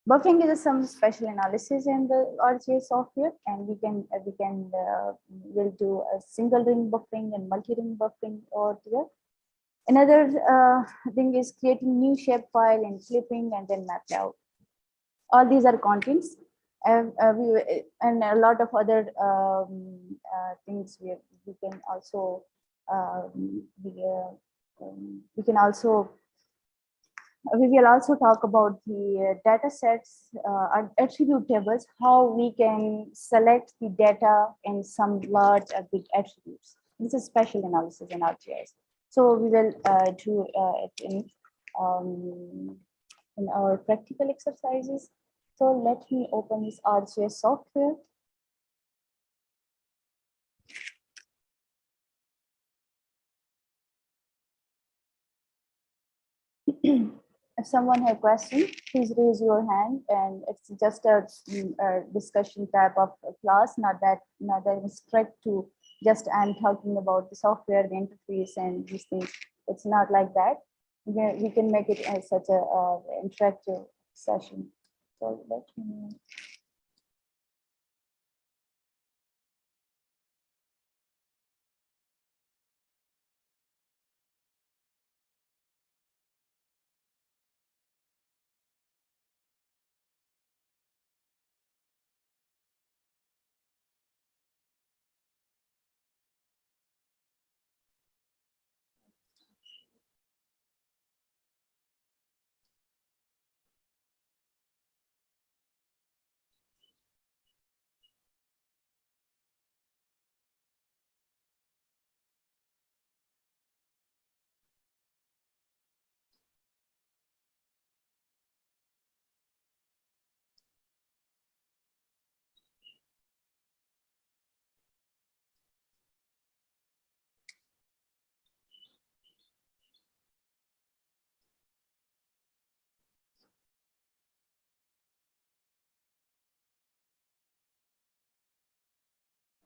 Buffering is some special analysis in the ArcGIS software, and we'll do a single ring buffering and multi-ring buffering over here. Another thing is creating new shapefile and clipping and then map out. All these are contents, and a lot of other things we can also we will also talk about the data sets, attribute tables, how we can select the data in some large big attributes. This is special analysis in ArcGIS. So we will do it in our practical exercises. So let me open this ArcGIS software. If someone has a question, please raise your hand, and it's just a discussion type of class, not that strict to just I'm talking about the software, the interface, and these things. It's not like that. We can make it as such a interactive session. So let me.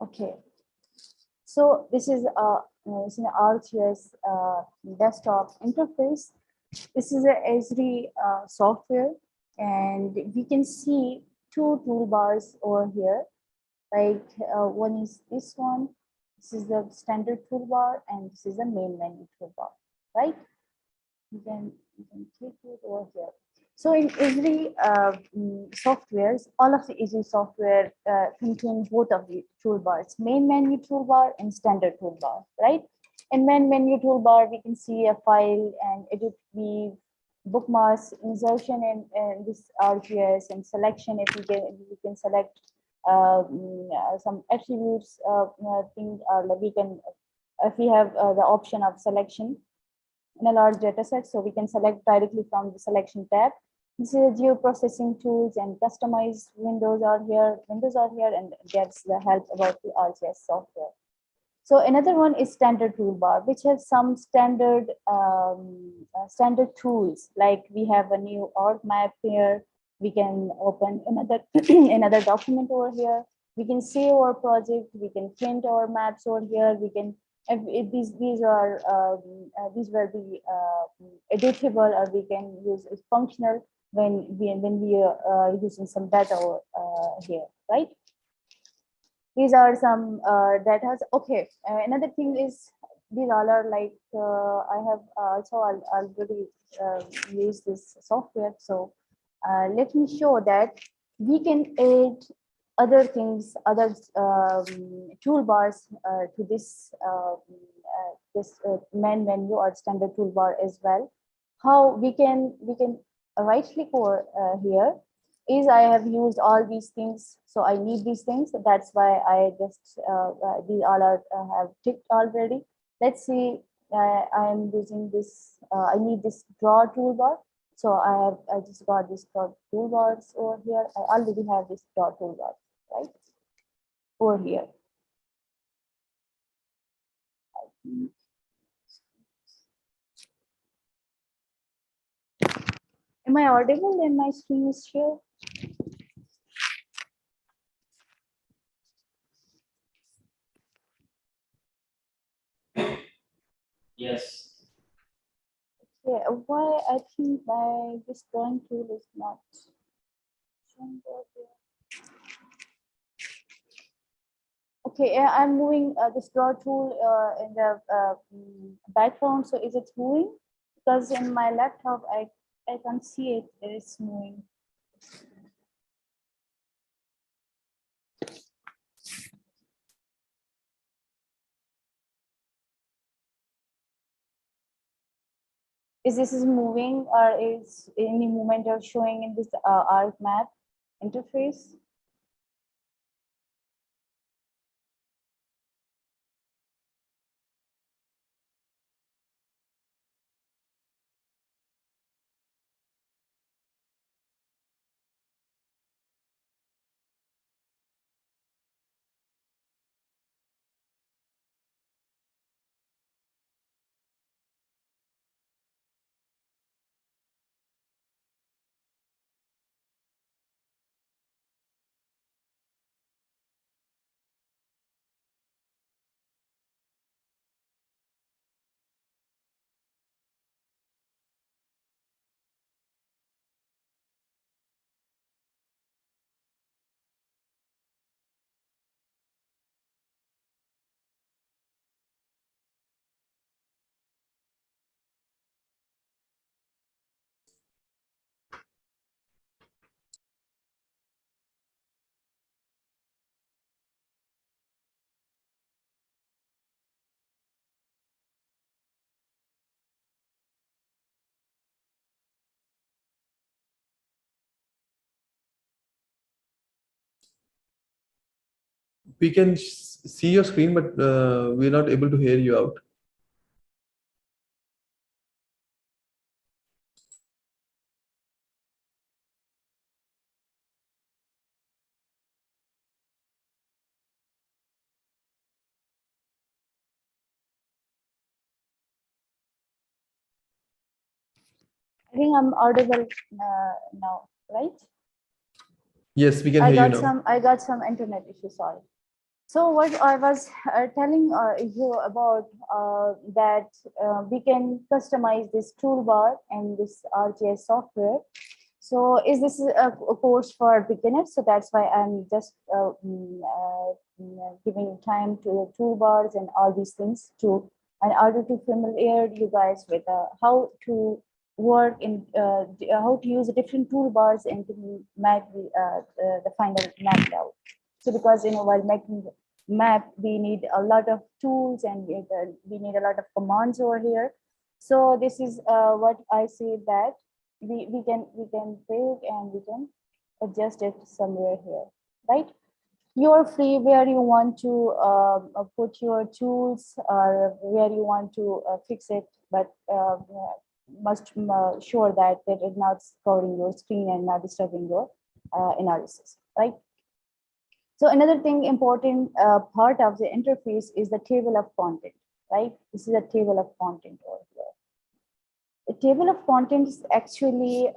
Okay, so this is an ArcGIS desktop interface. This is a Esri software, and we can see two toolbars over here. Like one is this one. This is the standard toolbar, and this is the main menu toolbar, right? You can click it over here. So in every softwares, all of the Esri software contain both of the toolbars, main menu toolbar and standard toolbar, right? In main menu toolbar, we can see a file and edit, weave, bookmarks, insertion in this ArcGIS, and selection. If we can select some attributes, things, like we can, if we have the option of selection in a large data set, so we can select directly from the selection tab. This is geoprocessing tools and customized windows are here. And gets the help about the ArcGIS software. So another one is standard toolbar, which has some standard standard tools. Like we have a new org map here. We can open another another document over here. We can save our project. We can print our maps over here. We can, if these will be editable, or we can use it functional when we are using some data here, right? These are some data. Okay, another thing is these all are like I have also already used this software. So let me show that we can add other things, other toolbars to this main menu or standard toolbar as well. How we can right click over here. Is I have used all these things, so I need these things. That's why I just these all are have ticked already. Let's see. I am using this. I need this draw toolbar. So I just got this draw toolbars over here. I already have this draw toolbar right over here. Am I audible? And my screen is shared. Yes. Yeah, why I think this drawing tool is not showing over here. Okay, I'm moving this draw tool in the background. So is it moving? Because in my laptop, I can't see it. It's moving. Is this moving, or is any movement are showing in this arc map interface? We can see your screen, but we're not able to hear you out. I think I'm audible now, right? Yes, we can hear you now. I got some internet issue, sorry. So what I was telling you about that we can customize this toolbar and this ArcGIS software. So is this a course for beginners? So that's why I'm just giving time to the toolbars and all these things to, in order to familiar you guys with how to work in how to use different toolbars and to make the final map out. So because while making map we need a lot of tools and we need a lot of commands over here. So this is what I say that we can take and we can adjust it somewhere here, right? You're free where you want to put your tools or where you want to fix it, but must sure that it's not covering your screen and not disturbing your analysis, right? So another thing important part of the interface is the table of content, right? This is a table of content over here. The table of contents actually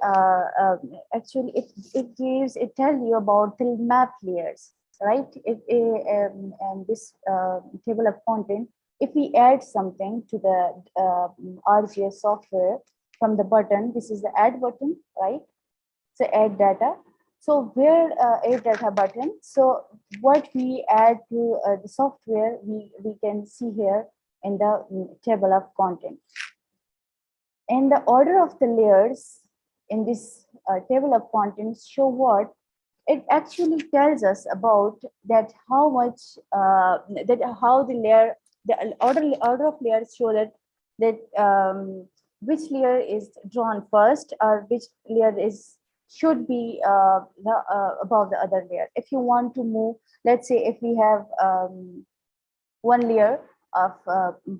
it tells you about the map layers, right? And this table of content, if we add something to the ArcGIS software from the button, this is the add button, right? So add data. So where add data button, so what we add to the software, we can see here in the table of content. And the order of the layers in this table of contents show what it actually tells us about that how much how the layer, the order of layers show that which layer is drawn first or which layer should be above the other layer. If you want to move, let's say if we have one layer of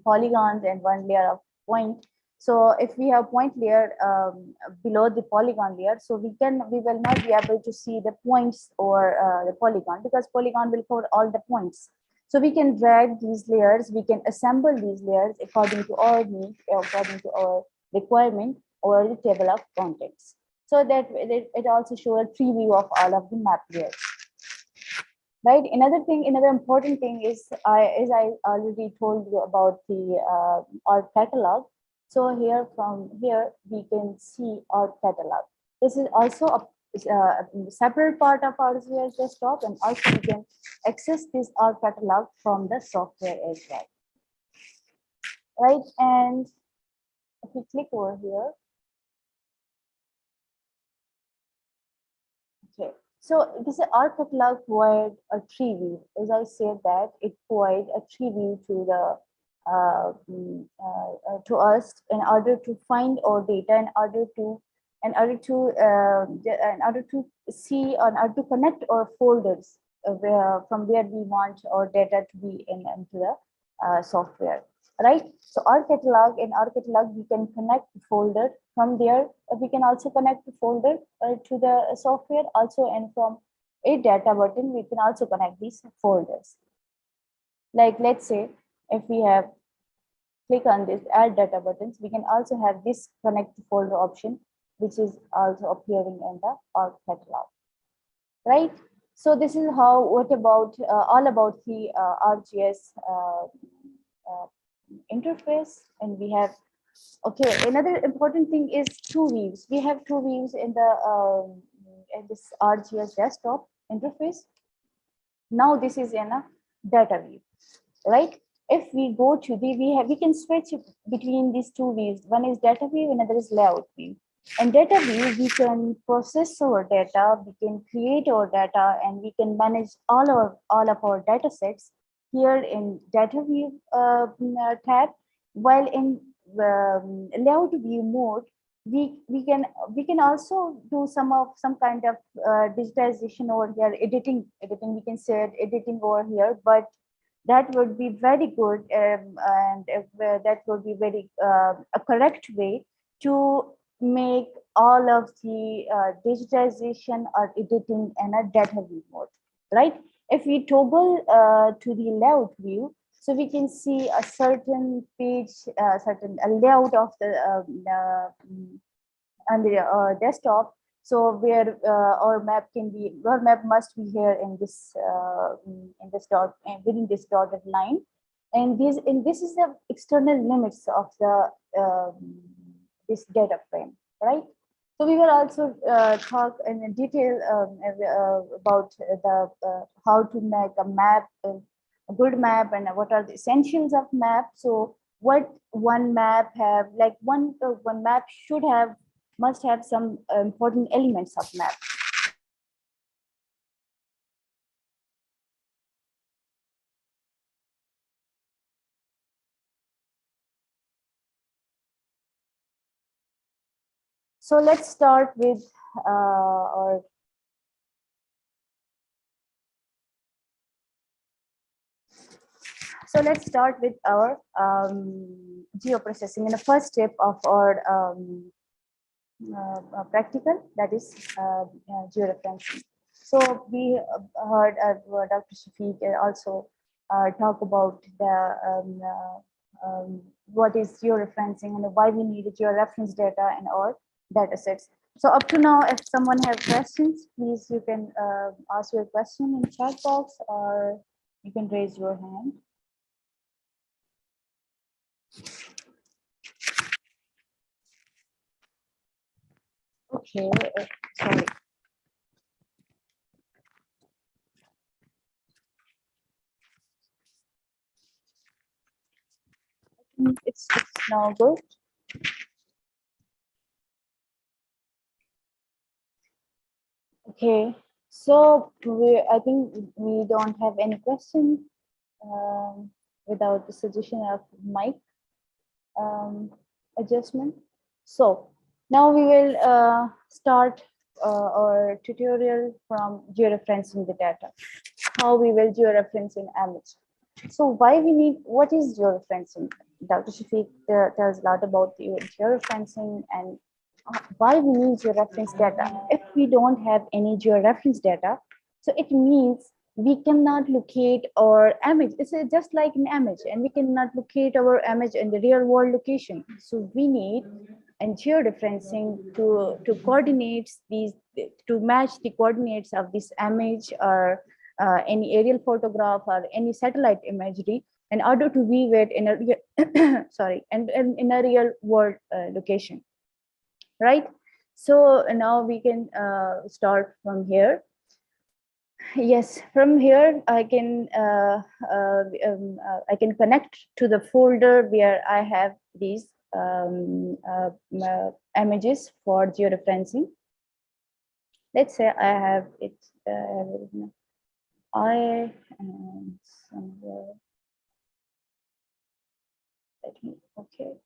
polygons and one layer of point. So if we have point layer below the polygon layer, so we will not be able to see the points or the polygon, because polygon will cover all the points. So we can drag these layers, we can assemble these layers according to our need, according to our requirement over the table of contents. So that it also shows a preview of all of the map layers. Right. Another important thing is, as I already told you about the our catalog. So from here we can see our catalog. This is also a separate part of our ArcGIS desktop, and also we can access this our catalog from the software as well. Right, and if we click over here. Okay. So this is our catalog provide a tree view. As I said that it provides a tree view to the to us in order to find our data, in order to see, or in order to connect our folders from where we want our data to be into the software. Right. So our catalog, we can connect the folder from there. We can also connect the folder to the software also, and from a data button we can also connect these folders. Like let's say if we have click on this add data buttons, we can also have this connect folder option, which is also appearing in the our catalog. Right. So this is how all about the ArcGIS interface. And we have, okay, another important thing is two views. We have two views in this ArcGIS desktop interface. Now this is in a data view, right? If we go to we can switch between these two views. One is data view, another is layout view. In data view, we can process our data, we can create our data, and we can manage all of our data sets here in data view tab. While in layout view mode, we can also do some kind of digitization over here, editing we can say editing over here, but that would be very good, and that would be very a correct way to make all of the digitization or editing in a data view mode, right? If we toggle to the layout view, so we can see a certain page, certain layout of the on the desktop. So where our map must be here in this dot, within this dotted line, and this is the external limits of the this data frame, right? So we will also talk in detail about the how to make a map, a good map, and what are the essentials of map. So what one map have, like one map must have some important elements of map. So let's start with our geoprocessing in the first step of our practical, that is georeferencing. So we heard Dr. Shafiq also talk about the what is georeferencing and why we need georeference data in our data sets. So up to now, if someone has questions, please you can ask your question in chat box, or you can raise your hand. Okay, sorry. It's now good. Okay, so I think we don't have any question without the suggestion of mic adjustment. So now we will start our tutorial from georeferencing the data, how we will georeference in image. So why we need, what is georeferencing? Dr. Shafiq tells a lot about the georeferencing and why we need georeference data. If we don't have any georeference data, so it means we cannot locate our image. It's just like an image, and we cannot locate our image in the real world location. So we need and georeferencing to coordinate these, to match the coordinates of this image or any aerial photograph or any satellite imagery in order to view it in a sorry, and in a real world location, right? So now we can start from here. Yes, from here I can connect to the folder where I have these images for georeferencing. Let's say I have it. I and somewhere. Let me okay it.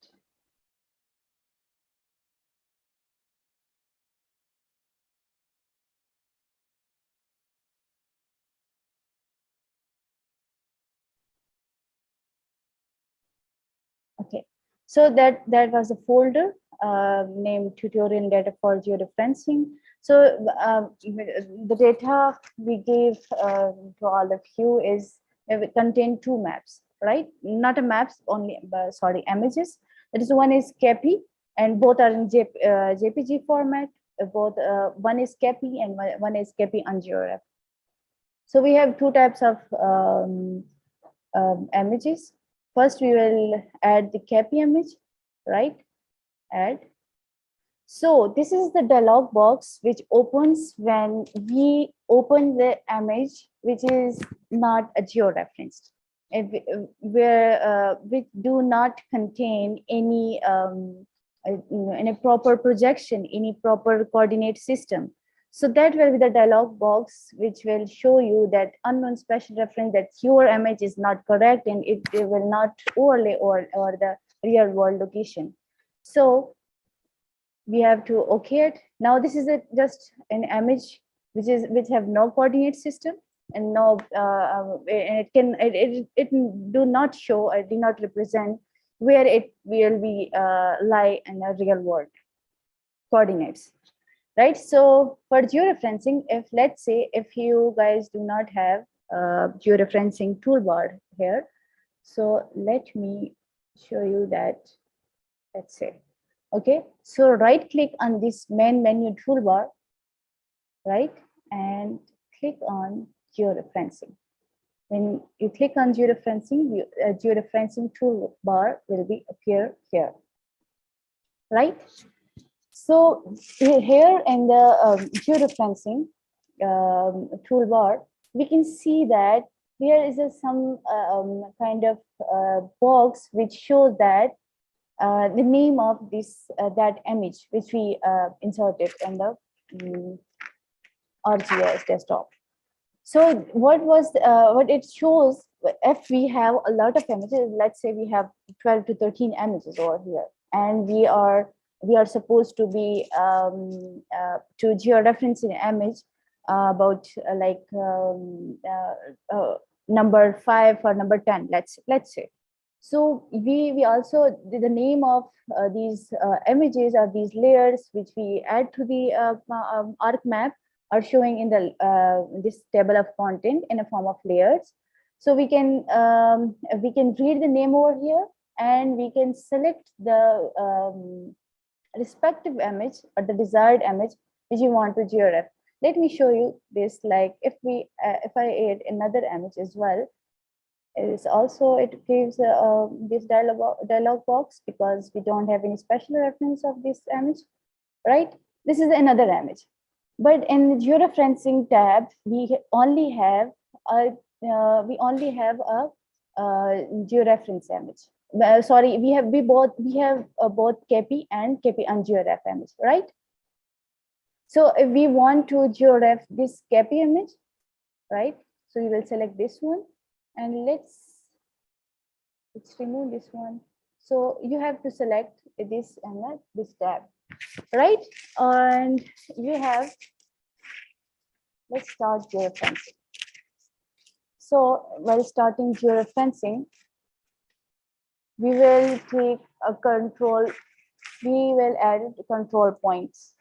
Okay, so that was a folder named tutorial data for georeferencing. So the data we gave to all of you is contain two maps, right? Not a maps only, sorry, images. That is, one is CAPI, and both are in JPG format. Both one is CAPI and one is CAPI on GeoRef. So we have two types of images. First, we will add the CAPI image, right? Add. So this is the dialog box which opens when we open the image which is not a georeferenced, where which do not contain any in a proper projection, any proper coordinate system. So that will be the dialog box which will show you that unknown special reference, that your image is not correct and it will not overlay or the real world location. So we have to okay it. Now this is just an image which have no coordinate system and no it do not show or do not represent where it will be lie in a real world coordinates, right? So for georeferencing, if let's say if you guys do not have georeferencing toolbar here, so let me show you that. Let's say, okay, so right click on this main menu toolbar, right, and click on georeferencing. When you click on georeferencing, georeferencing toolbar will be appear here, right? So here in the georeferencing toolbar, we can see that there is some kind of box which shows that the name of this that image which we inserted in the ArcGIS desktop. So what it shows, if we have a lot of images, let's say we have 12 to 13 images over here, and we are supposed to be to georeference an image about number 5 or number 10, let's say. So we also the name of these images or these layers which we add to the arc map are showing in the this table of content in a form of layers. So we can read the name over here, and we can select the respective image or the desired image which you want to georef. Let me show you this. Like if I add another image as well, it gives this dialog box because we don't have any special reference of this image, right? This is another image, but in the georeferencing tab we only have a georeference image. Sorry, we have both KP and KP ungeoref image, right? So if we want to georef this KP image, right? So we will select this one, and let's remove this one. So you have to select this and this tab, right? And you have, let's start georeferencing. So while starting georeferencing, we will take a control, we will add control points.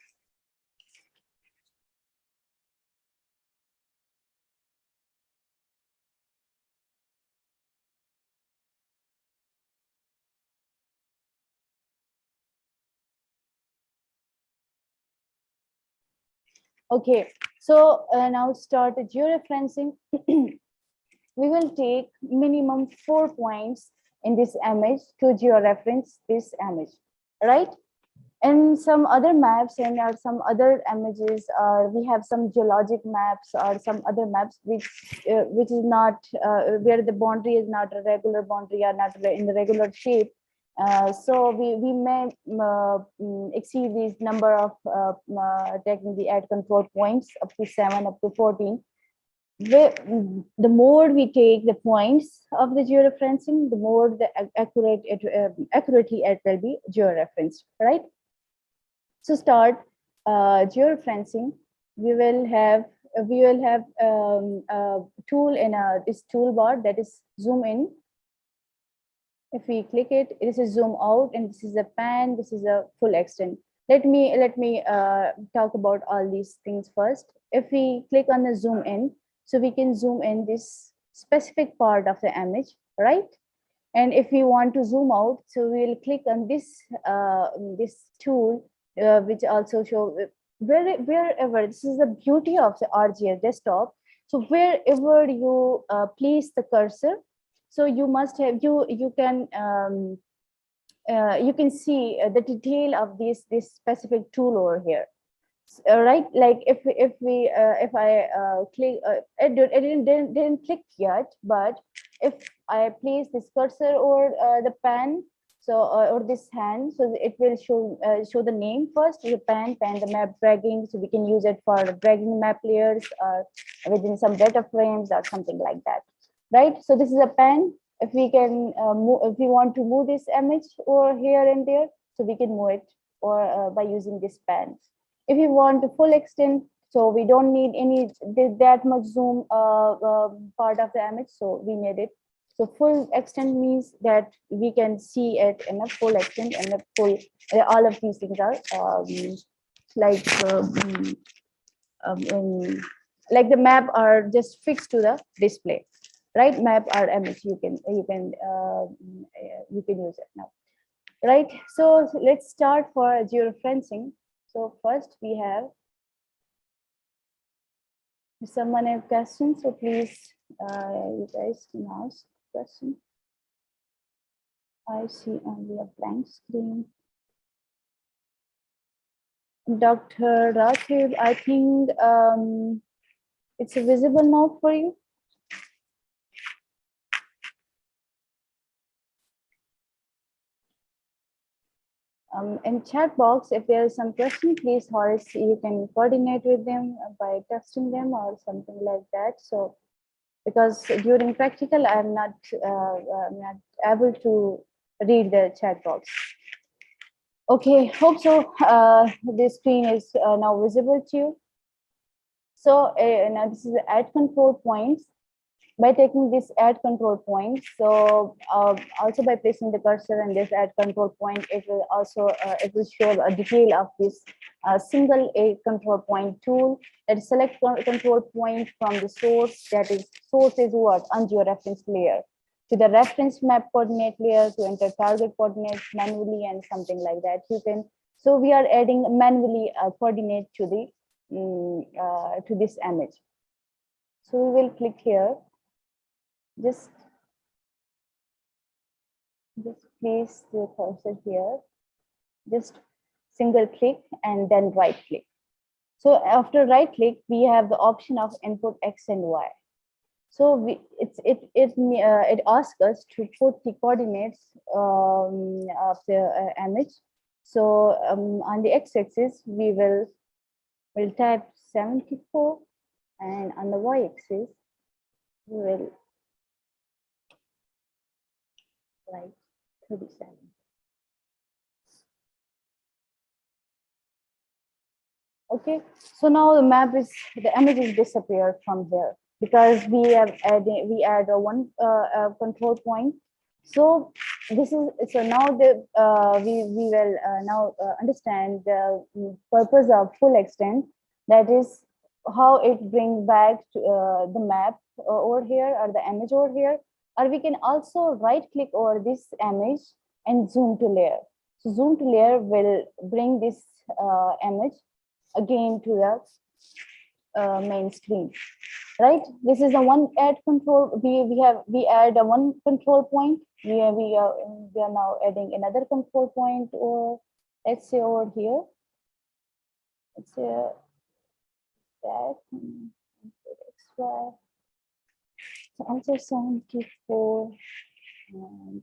Okay, so now start georeferencing. We will take minimum 4 points in this image to georeference this image, right? And some other maps and some other images, we have some geologic maps or some other maps which is not where the boundary is not a regular boundary or not in the regular shape. So we may exceed this number of taking the add control points up to 7, up to 14. The more we take the points of the georeferencing, the more the accurately it will be georeferenced, right? So start georeferencing. We will have a tool in this toolbar, that is zoom in. If we click it, it is a zoom out, and this is a pan, this is a full extent. Let me talk about all these things first. If we click on the zoom in, so we can zoom in this specific part of the image, right? And if we want to zoom out, so we'll click on this this tool, which also show wherever. This is the beauty of the ArcGIS desktop. So wherever you place the cursor, so you must have you can see the detail of this specific tool over here. Right, like if I click, it didn't click yet, but if I place this cursor or the pan, so or this hand, so it will show the name first, the pan, the map dragging, so we can use it for dragging map layers within some data frames or something like that, right? So this is a pan. If we can if we want to move this image over here and there, so we can move it or by using this band. If you want to full extent, so we don't need any that much zoom part of the image, so we made it. So full extent means that we can see it in a full extent and a full. All of these things are like like the map are just fixed to the display, right? Map or image, you can use it now, right? So let's start for georeferencing. So first we have. If someone have questions, so please, you guys can ask question. I see only a blank screen. Dr. Rathib, I think it's visible now for you. In chat box, if there is some question, please, Horace, you can coordinate with them by texting them or something like that. So, because during practical, I'm not able to read the chat box. Okay, hope so. This screen is now visible to you. So now this is the add control points. By taking this add control point, so also by placing the cursor and this add control point, it will also it will show a detail of this single a control point tool. That is select control point from the source. That is source is what on your reference layer to the reference map coordinate layer to enter target coordinates manually and something like that. You can. So we are adding manually a coordinate to the to this image. So we will click here. Just place the cursor here, just single click and then right click. So after right click, we have the option of input X and Y. So it asks us to put the coordinates of the image. So on the X-axis, we will type 74, and on the Y-axis, we will like 37. Okay, so now the map is, the image is disappeared from here because we add a one control point. So this is, so now the we will now understand the purpose of full extent, that is how it brings back to, the map over here or the image over here. Or we can also right click over this image and zoom to layer. So zoom to layer will bring this image again to the main screen, right? This is the one add control. We add a one control point. We are now adding another control point, or let's say over here. Let's say that XY. Also 74 and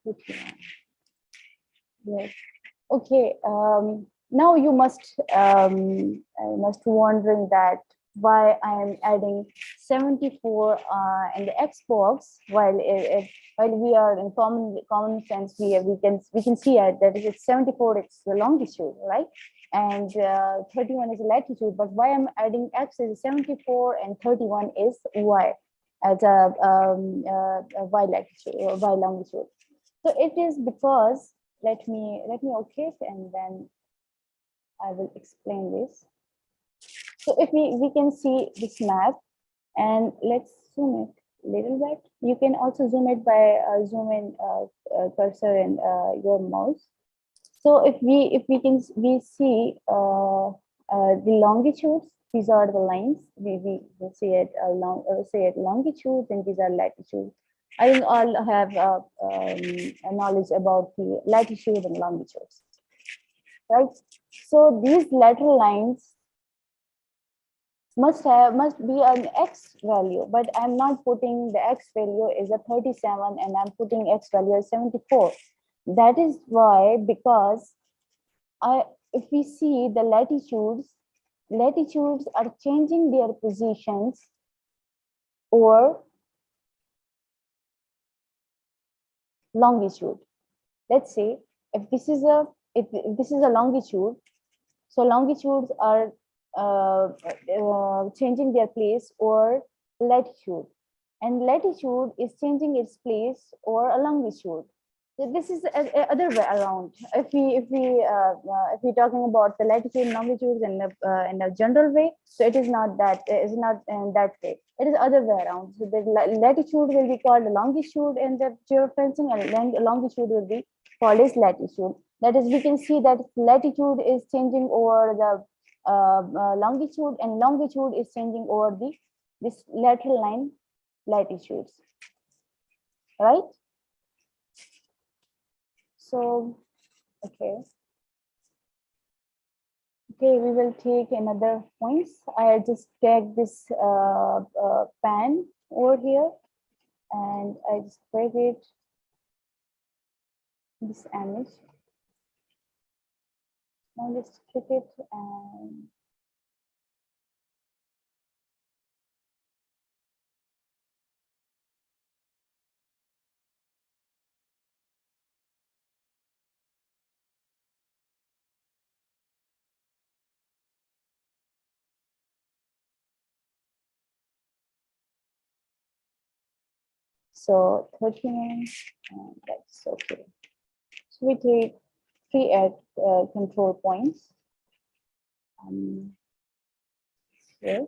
51. Yes. Okay. Now you must wondering that why I am adding 74 in the X box while we are in common sense we can see it that it's 74, it's the longitude, right? And 31 is the latitude. But why I'm adding X is 74 and 31 is Y as a Y latitude or Y longitude. So it is because let me okay, and then I will explain this. So if we can see this map, and let's zoom it a little bit. You can also zoom it by zoom in cursor and your mouse. So if we see the longitudes, these are the lines. We see it longitudes, and these are latitudes. I think all have a knowledge about the latitude and longitudes, right? So these lateral lines must be an X value, but I'm not putting the X value is a 37 and I'm putting X value as 74. That is why, because if we see the latitudes are changing their positions, or longitude. Let's say if this is a this is a longitude. So longitudes are changing their place or latitude, and latitude is changing its place or a longitude. So this is a other way around. If we talking about the latitude and longitude in a general way, so it is not that, it's not in that way. It is other way around. So the latitude will be called longitude in the geofencing, and longitude will be called as latitude. That is, we can see that latitude is changing over the longitude, and longitude is changing over this lateral line latitudes, right? So, okay, we will take another points. I just take this pen over here, and I just break it, this image. Now just click it and so 39, and that's okay. So we take 3 add control points. Here.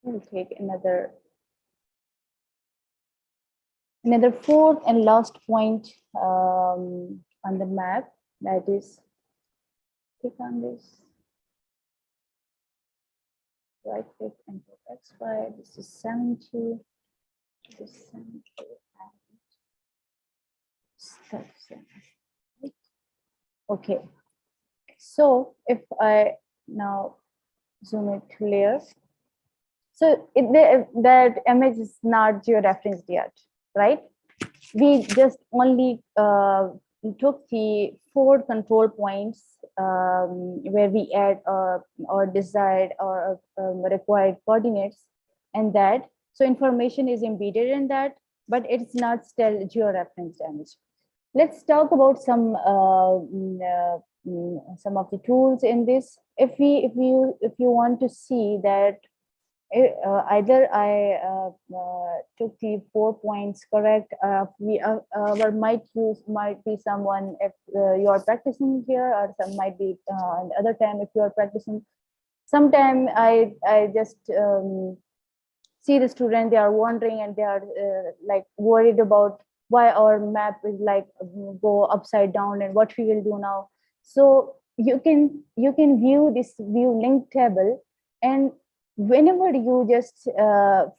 We'll take another 4th and last point on the map. That is, click on this, right click and go X5. This is 70. This is 70 and 37. Okay. So if I now zoom it to layers, so that image is not georeferenced yet, right? We just only took the 4 control points where we add or desired or required coordinates, and that, so information is embedded in that, but it's not still georeferenced image. Let's talk about some of the tools in this. If you want to see that either I took the 4 points correct, or might be someone, if you are practicing here, or some might be another time if you are practicing. Sometime I just see the student, they are wondering, and they are like worried about why our map is like go upside down and what we will do now. So you can view this view link table, and whenever you just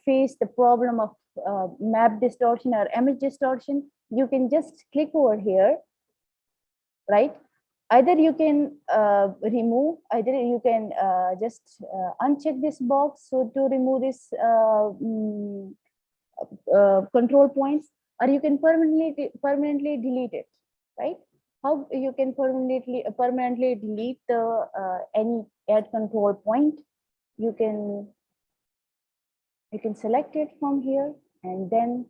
face the problem of map distortion or image distortion, you can just click over here, right? Either you can remove, either you can just uncheck this box, so to remove this control points, or you can permanently delete it, right? How you can permanently delete the any add control point? You can select it from here, and then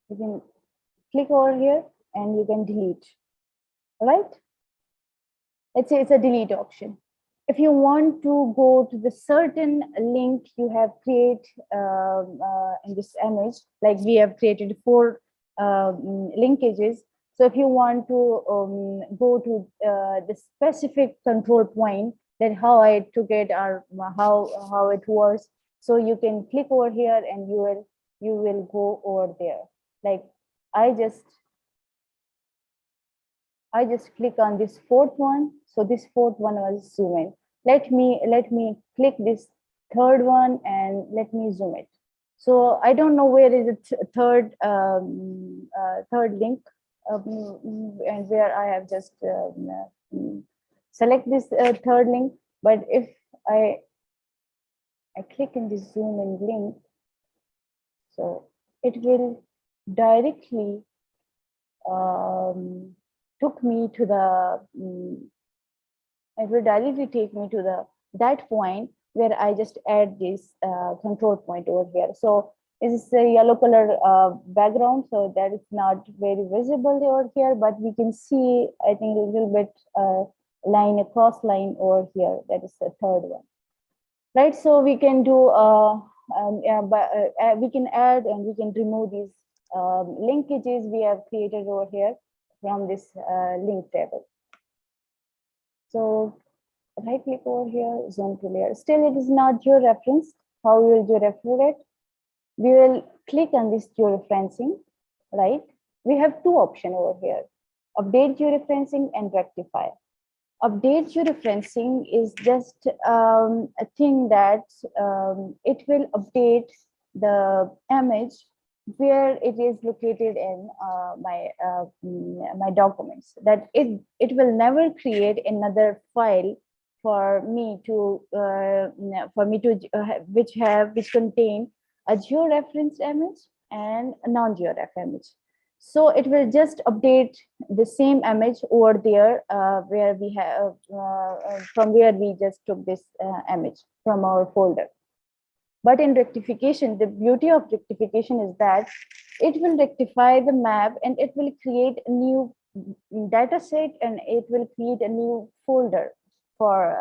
you can click over here and you can delete, right? Let's say it's a delete option. If you want to go to the certain link you have created in this image, like we have created 4 linkages. So if you want to go to the specific control point, that how I took it or how it was, so you can click over here and you will go over there. Like I just click on this 4th one. So this 4th one was zoom in. Let me click this 3rd one and let me zoom it. So I don't know where is it third link, and where I have just select this 3rd link. But if I click in this zoom in link, so it will directly took me to the it will directly take me to that point where I just add this control point over here. So is a yellow color background, so that is not very visible over here, but we can see, I think, a little bit line, a cross line over here. That is the third one, right? So we can do, we can add and we can remove these linkages we have created over here from this link table. So right click over here, zoom to layer. Still, it is not georeferenced. How will you refer it? We will click on this georeferencing, right? We have two options over here, update georeferencing and rectify. Update georeferencing is just a thing that it will update the image where it is located in my documents. That it will never create another file for me to which contain a georeferenced image and a non-georef image. So it will just update the same image over there where we have from where we just took this image from our folder. But in rectification, the beauty of rectification is that it will rectify the map and it will create a new data set and it will create a new folder for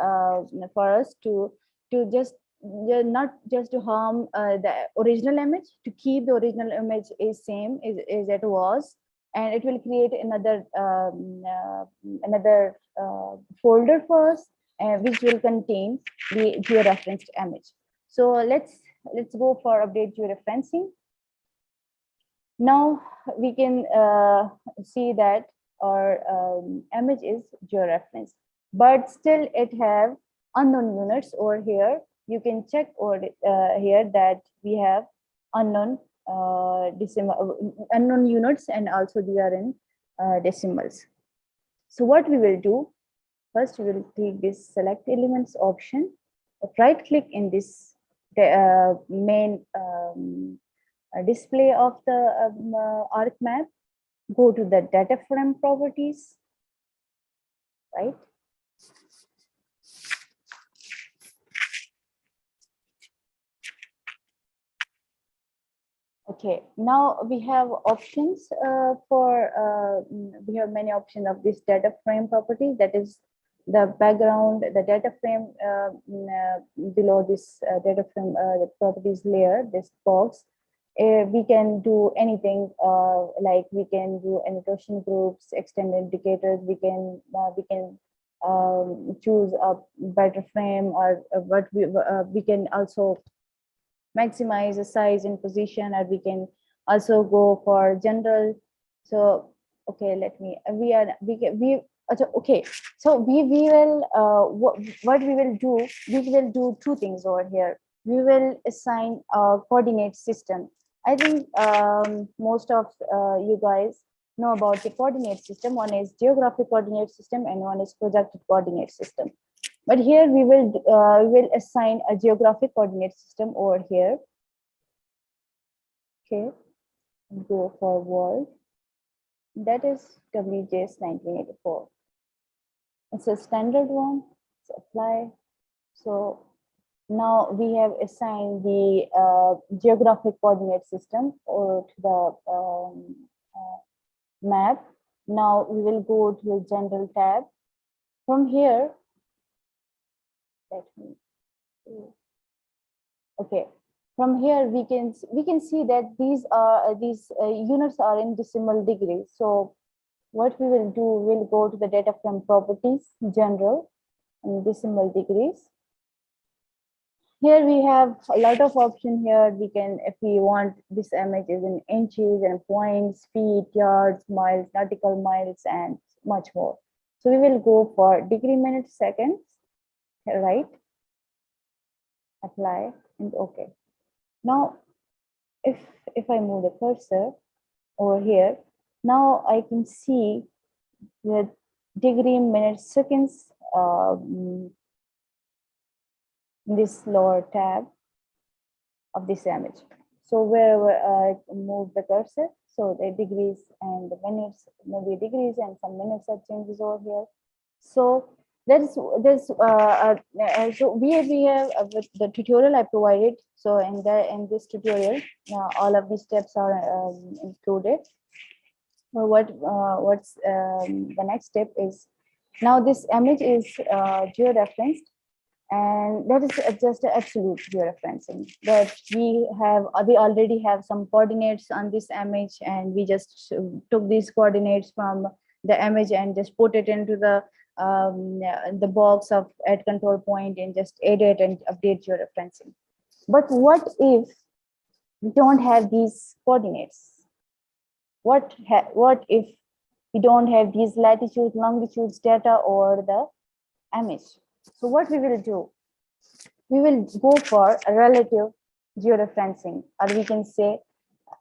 us to just not just to harm the original image, to keep the original image is same as it was, and it will create another folder for us which will contain the georeferenced image. So let's go for update georeferencing. Now we can see that our image is georeferenced, but still it have unknown units over here. You can check over here that we have unknown unknown units, and also they are in decimals. So what we will do, first we will take this select elements option, right click in this main display of the arc map, go to the data frame properties, right? Okay, now we have options we have many options of this data frame property, that is the background, the data frame below this data frame the properties layer, this box. We can do anything like we can do annotation groups, extend indicators. We can choose a better frame, or what we can also maximize the size and position, or we can also go for general. So okay, okay, so we will what we will do, we will do two things over here. We will assign a coordinate system. I think most of you guys know about the coordinate system. One is geographic coordinate system and one is projected coordinate system. But here we will assign a geographic coordinate system over here. Okay, go for world. That is WGS 1984. It's a standard one. Let's apply. So now we have assigned the geographic coordinate system to the map. Now we will go to the general tab. From here, okay, from here we can see that these units are in decimal degrees. So what we will do, we'll go to the data frame properties, general, and decimal degrees. Here we have a lot of options here. We can, if we want this image is in inches and points, feet, yards, miles, nautical miles, and much more. So we will go for degree, minutes, seconds, right? Apply and okay. Now, if I move the cursor over here, now I can see the degree, minutes, seconds in this lower tab of this image. So wherever I move the cursor, so the degrees and the minutes, maybe degrees and some minutes are changes over here. So there's so we have with the tutorial I provided. So in this tutorial, all of these steps are included. So what's the next step is, now this image is georeferenced, and that is just an absolute georeferencing, that we already have some coordinates on this image, and we just took these coordinates from the image and just put it into the box of add control point and just edit and update georeferencing. But what if we don't have these coordinates? What if we don't have these latitude, longitudes data or the image? So what we will do, we will go for a relative georeferencing, or we can say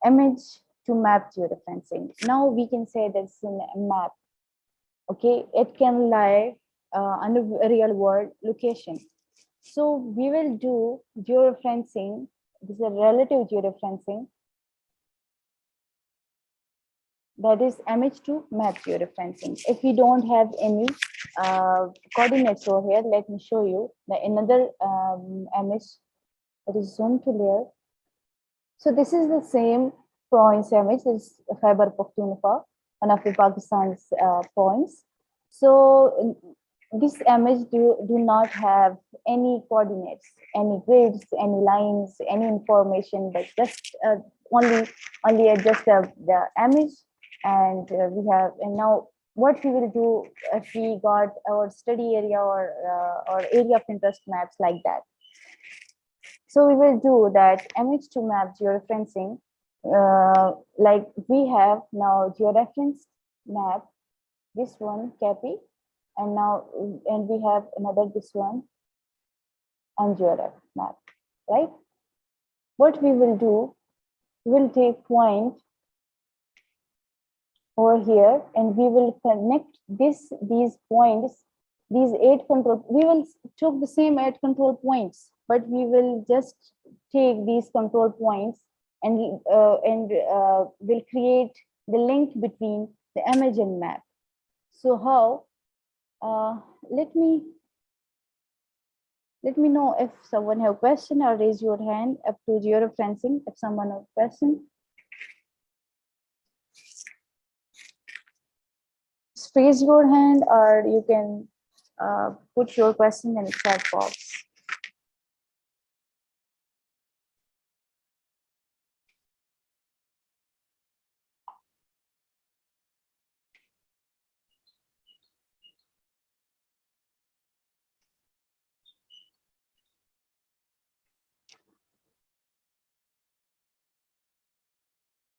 image to map georeferencing. Now we can say that's in a map. Okay, it can lie on a real world location. So we will do georeferencing. This is a relative georeferencing, that is image to map georeferencing. If we don't have any coordinates over here, let me show you another image that is zoomed to layer. So this is the same province image. This is Khyber Pakhtunkhwa, one of the Pakistan's province. So this image do not have any coordinates, any grids, any lines, any information, but just only just the image. And we have, and now what we will do if we got our study area or area of interest maps like that. So we will do that image to map georeferencing, like we have now georeferenced map, this one copy, and now we have another, this one on georef map, right? What we will do, we'll take point over here, and we will connect these points, these 8 control. We will took the same 8 control points, but we will just take these control points and will create the link between the image and map. So how? Let me know if someone have a question, or raise your hand up to georeferencing if someone have a question. Raise your hand, or you can put your question in the chat box.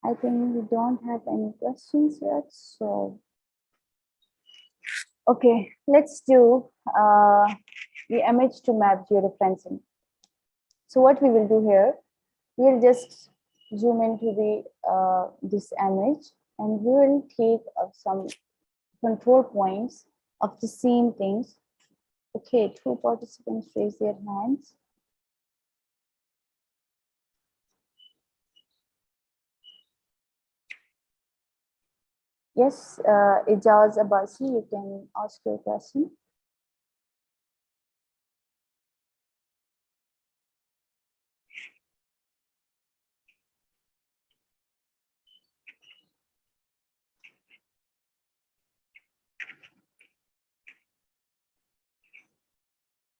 I think we don't have any questions yet, so okay, let's do the image to map georeferencing. So what we will do here, we'll just zoom into the this image, and we will take some control points of the same things. Okay, 2 participants raise their hands. Yes, Ijaz Abasi, you can ask your question.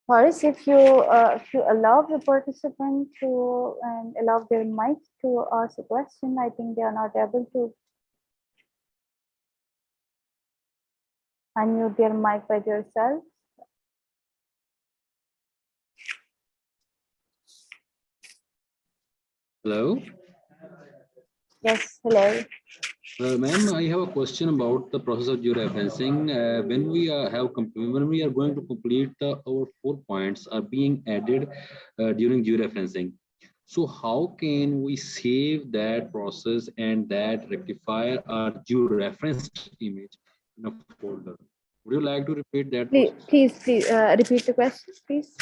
Faris, if you allow the participant to and allow their mic to ask a question, I think they are not able to unmute their mic by themselves. Hello. Yes, hello. Ma'am, I have a question about the process of georeferencing. When we are going to complete our 4 points are being added during georeferencing. So how can we save that process and that rectifier or georeferenced image in a folder? Would you like to repeat that? Please repeat the question, please.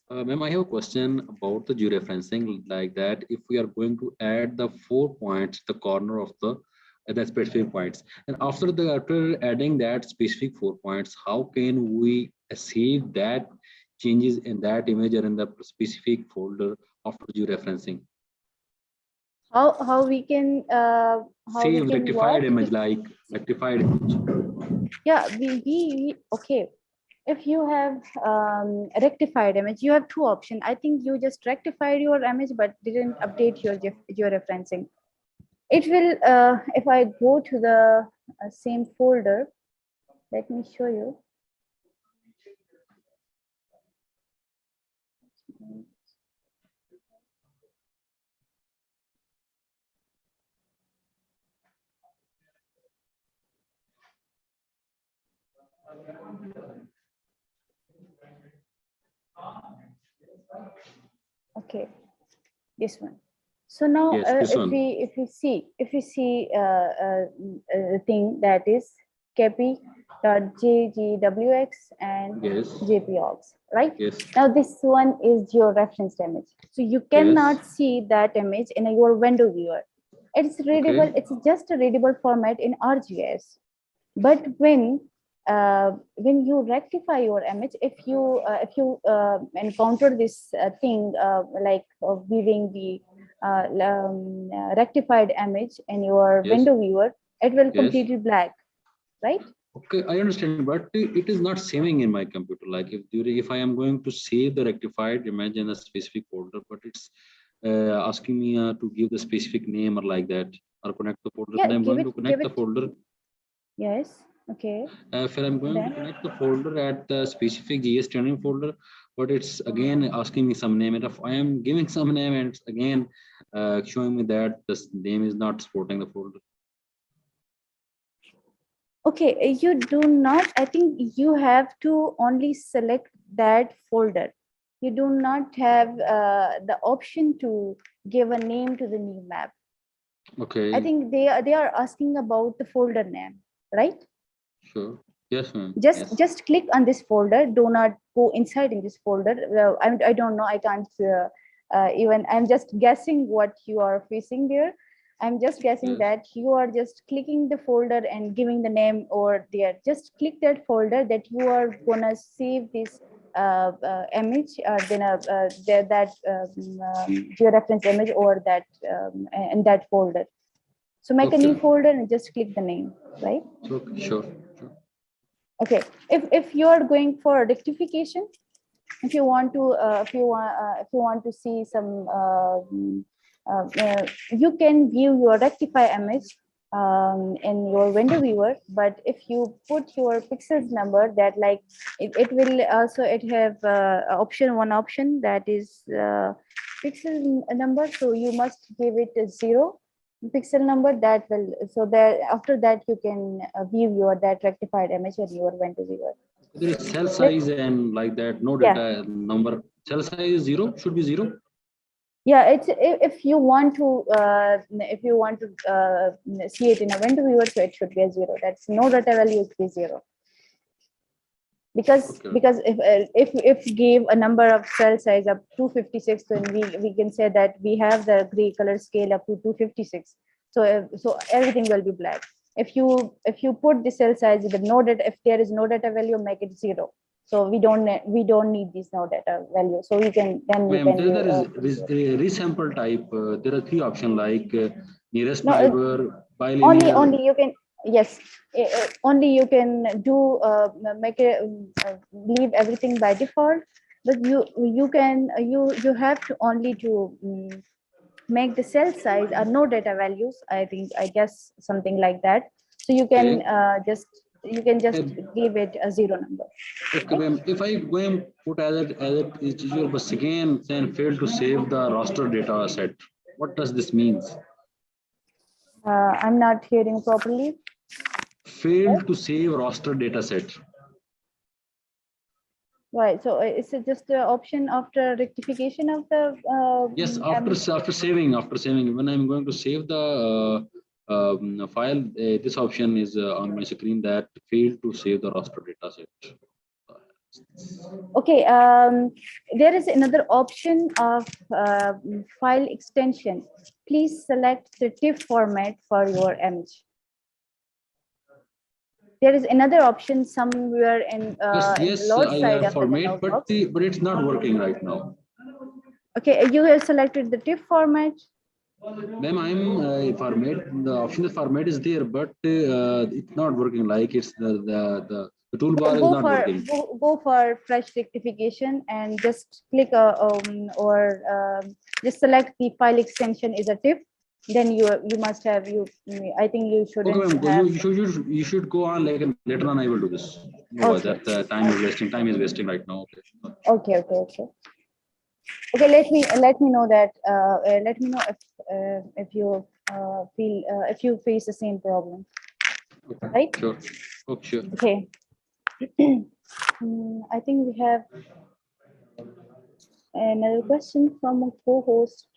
Ma'am, I have a question about the georeferencing, like that if we are going to add the 4 points, the corner of the the specific points. And after adding that specific 4 points, how can we save that changes in that image or in the specific folder after georeferencing? How we can Save rectified image, work? like rectified image. Yeah, we okay. If you have rectified image, you have two options. I think you just rectified your image but didn't update your georeferencing. It will, if I go to the same folder, let me show you. Okay, this one. So now, Yes, if we see the thing that is kp.ggwx and yes, jpox, right? yes, Now this one is your reference image. So you cannot see that image in your window viewer. It's readable. okay, It's just a readable format in ArcGIS. But when you rectify your image, if you encounter this thing like viewing the rectified image in your yes, window viewer, it will yes. completely black, right? Okay, I understand, but it is not saving in my computer. Like if I am going to save the rectified image in a specific folder, but it's asking me to give the specific name or like that, or connect the folder. Yeah, When I'm going to connect the folder, yes, okay. if I'm going to connect the folder at the specific GIS training folder, but it's again asking me some name, and if I am giving some name and it's again showing me that this name is not supporting the folder. Okay, you do not, I think you have to only select that folder. You do not have the option to give a name to the new map. Okay. I think they are asking about the folder name, right? Sure. Yes, ma'am. Just click on this folder. Do not go inside in this folder. I don't know. I can't even. I'm just guessing what you are facing there. I'm just guessing that you are just clicking the folder and giving the name over there. Just click that folder that you are gonna save this image or then that georeference image or that in that folder. So make a new folder and just click the name, right? Sure. Okay. If you are going for rectification, if you want to see some you can view your rectify image in your window viewer, but if you put your pixels number, that like it will also it have one option that is pixel number, so you must give it a 0 pixel number. That will, so that after that you can view your that rectified image in your window viewer. There is cell size and like that, no data number. Cell size 0 should be 0. Yeah, it's if you want to see it in a window viewer, so it should be a 0. That's no data value, it be 0. Because if give a number of cell size up 256, then we can say that we have the gray color scale up to 256. So so everything will be black. If you put the cell size with no data, if there is no data value, make it 0. So we don't need this no data value. So you can then you can resample type. There are 3 options like nearest neighbor, bilinear. Only you can, yes, only you can do make it leave everything by default, but you have to only to make the cell size or no data values. I guess something like that. So you can just give it a 0 number. Okay, ma'am. If I go and put as it is usual, but again then fail to save the raster data set. What does this means? I'm not hearing properly. Fail to save raster data set. Right. So is it just an option after rectification of the? Yes, after saving. When I'm going to save the file, this option is on my screen that failed to save the raster data set. Okay. There is another option of file extension. Please select the TIFF format for your image. there is another option somewhere in in the Yes, lower I side have of the format, dialog box. but it's not working right now. Okay, you have selected the TIFF format. Ma'am, I'm format. The option of format is there, but it's not working. Like it's the toolbar is not working. Go for fresh rectification and just click just select the file extension is a TIFF. Then you must have I think you shouldn't Okay, ma'am. have. You should go on like later on. I will do this. No, Okay. that time is wasting. Time is wasting right now. Okay. Okay, let me know that. Let me know if you feel if you face the same problem. Okay. Right? Sure. Okay, sure. Okay. I think we have another question from a co-host.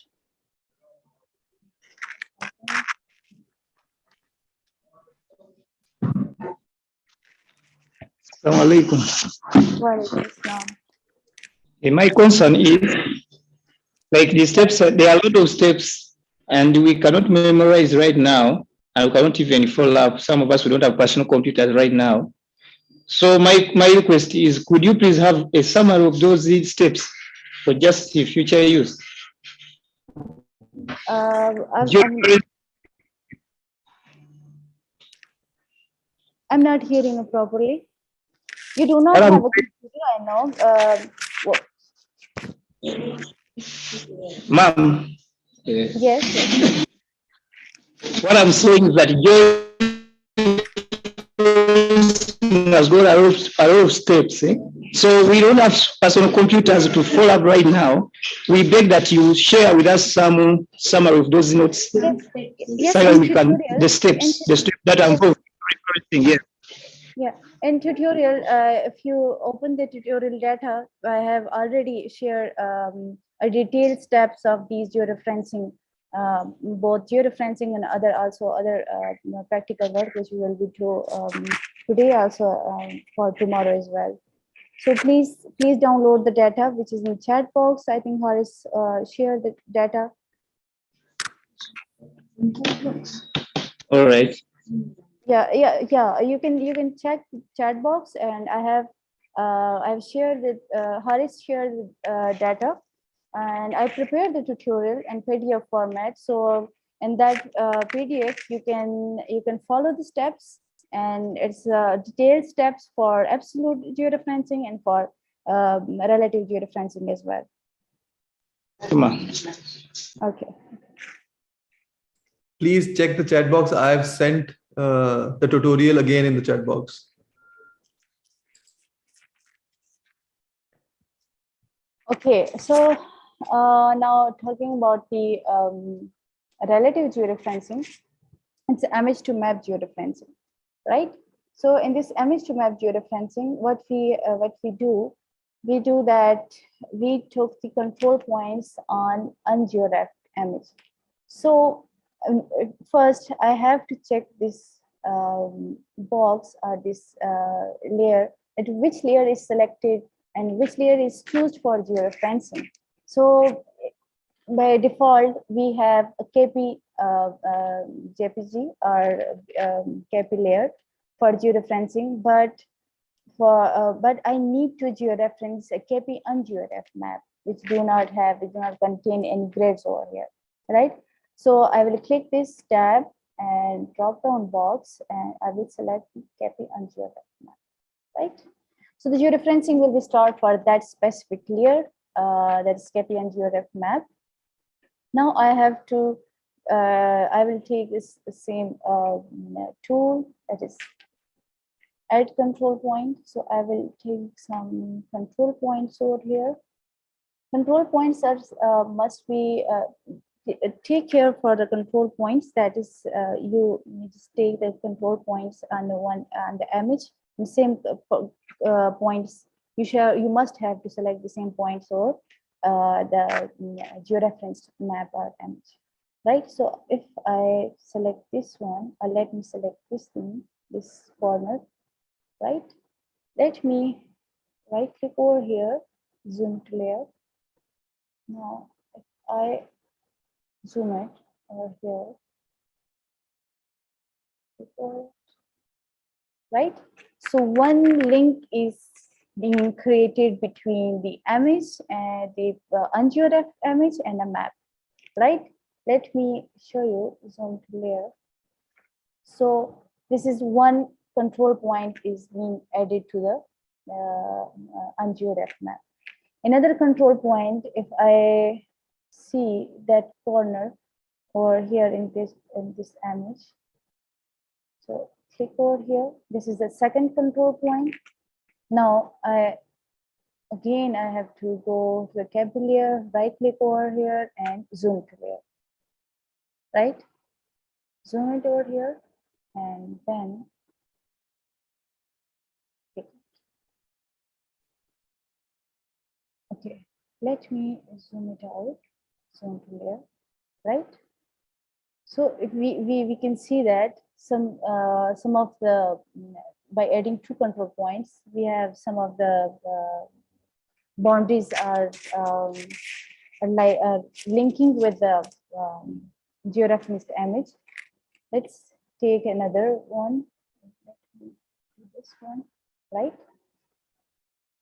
Assalamu alaikum. My concern is, like the steps, there are a lot of steps, and we cannot memorize right now, and we cannot even follow up. Some of us, we don't have personal computers right now. So my request is, could you please have a summary of those steps for just the future use? I'm not hearing it properly. You do not have a computer, I know. Ma'am. Yes. What I'm saying is that has got a lot of steps. So we don't have personal computers to follow up right now. We beg that you share with us some summary of those notes. Yes, so that we can the steps that I'm yeah. Yeah, in tutorial, if you open the tutorial data, I have already shared a detailed steps of these georeferencing, both georeferencing and other practical work which we will be doing today also for tomorrow as well. So please download the data which is in the chat box. I think Horace shared the data. All right. Yeah. You can check the chat box, and I've shared it. Haris shared data, and I prepared the tutorial in PDF format. So in that PDF, you can follow the steps, and it's detailed steps for absolute georeferencing and for relative georeferencing as well. Okay. Please check the chat box. I've sent the tutorial again in the chat box. Okay, so now talking about the relative georeferencing, it's image to map georeferencing, right? So in this image to map georeferencing, what we do that we took the control points on ungeoref image. So first I have to check this box or this layer, at which layer is selected and which layer is chosen for georeferencing. So by default, we have a KP JPG or KP layer for georeferencing, but I need to georeference a KP ungeoref map, which do not contain any grids over here, right? So I will click this tab and drop down box, and I will select KP ungeoref map, right? So the georeferencing will be stored for that specific layer, that is KP ungeoref map. Now I have to, I will take this same tool, that is add control point. So I will take some control points over here. Control points are must be take care for the control points. That is, you just take the control points on the image, the same points. You must have to select the same points or the georeferenced map or image, right? So if I select this one, let me select this thing, this corner, right? Let me right click over here, zoom to layer. Now if I zoom it over here, right? So one link is being created between the image and the ungeographed image and a map, right? Let me show you zoom to layer. So this is one control point is being added to the ungeographed map. Another control point, if I see that corner over here in this image, so click over here. This is the second control point. Now I have to go to the cap layer, right click over here and zoom to layer, right? Zoom it over here and then click. Okay, let me zoom it out, zoom to layer, right? So if we can see that some of the, by adding two control points, we have some of the boundaries are like linking with the georeferenced image. Let's take another one. This one, right?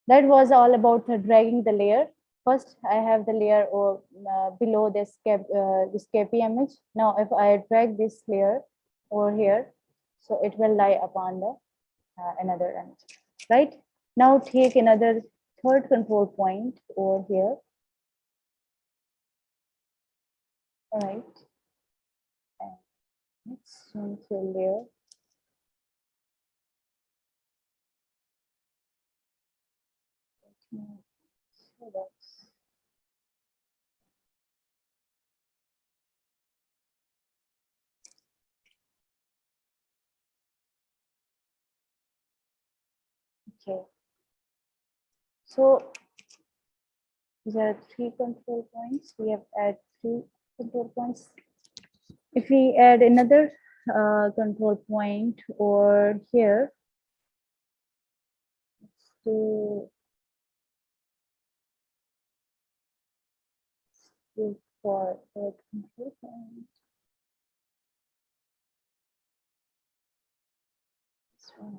That was all about dragging the layer. First, I have the layer or below this KP image. Now, if I drag this layer over here, so it will lie upon the another image, right? Now, take another third control point over here. All right. And let's zoom to a layer. So that's okay. So these are three control points. We have added three control points. If we add another control point over here, let's do for add control point. This one.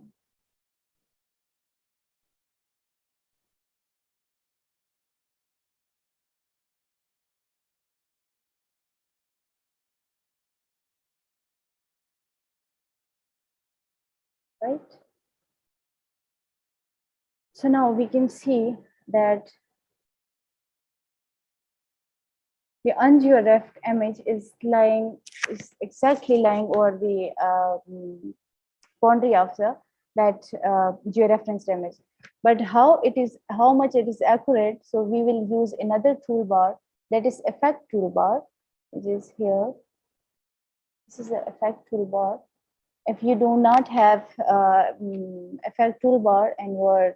Right? So now we can see that the ungeographed image is exactly lying over the boundary of the georeferenced image. But how much it is accurate? So we will use another toolbar, that is effect toolbar, which is here. This is the effect toolbar. If you do not have effect toolbar and your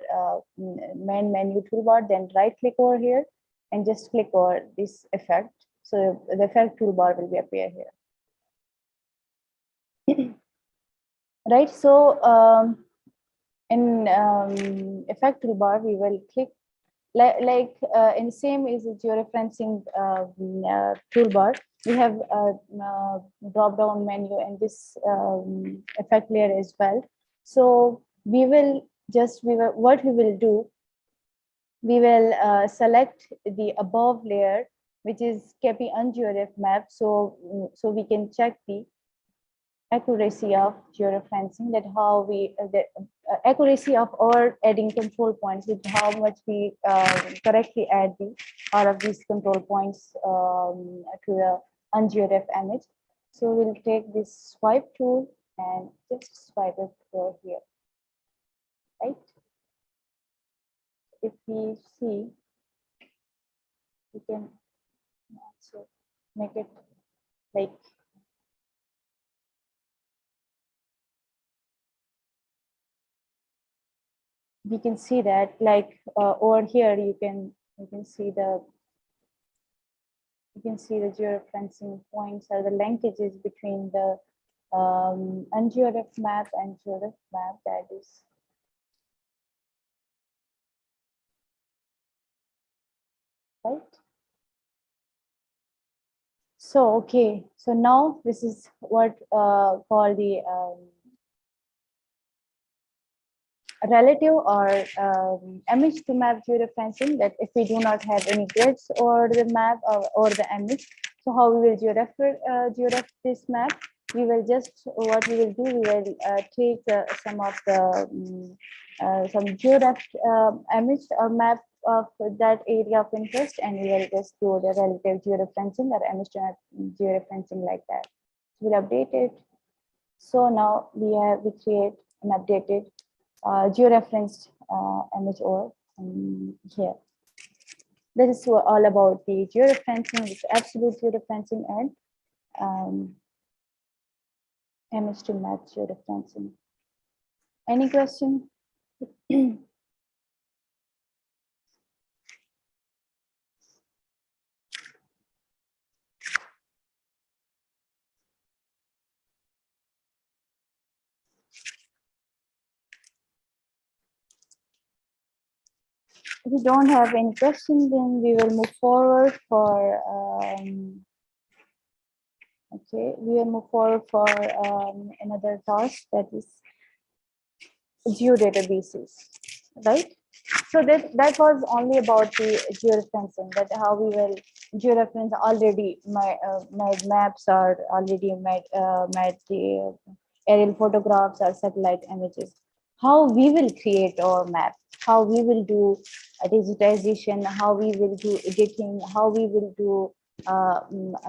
main menu toolbar, then right click over here and just click over this effect. So the effect toolbar will be appear here. Right. So in effect toolbar, we will click like in same is georeferencing toolbar. We have a drop down menu in this effect layer as well. So we will what we will do, we will select the above layer, which is KP ungeographed map. So we can check the accuracy of georeferencing, that how we the accuracy of our adding control points, with how much we correctly add all of these control points to the ungeographed image. So we'll take this swipe tool and just swipe it over here, right? If we see, we can also make it like we can see that like over here you can see the georeferencing points are the linkages between the ungeographed map and geographed map, that is right. So okay, so now this is what called the relative or image to map georeferencing, that if we do not have any grids or the map or the image, so how we will georef this map? We will just, what we will do, we will take some of the some georef image or map of that area of interest, and we will just do the relative georeferencing or image to map georeferencing like that. We'll update it. So now we create an updated georeferenced image over here. That is all about the georeferencing, with absolute georeferencing and image to map georeferencing. Any question? If we don't have any questions, then we will move forward for okay, we will move forward for another task, that is geodatabases, right? So that was only about the georeferencing, that how we will georeference already made maps, or already made the aerial photographs or satellite images. How we will create our map, how we will do digitization, how we will do editing, how we will do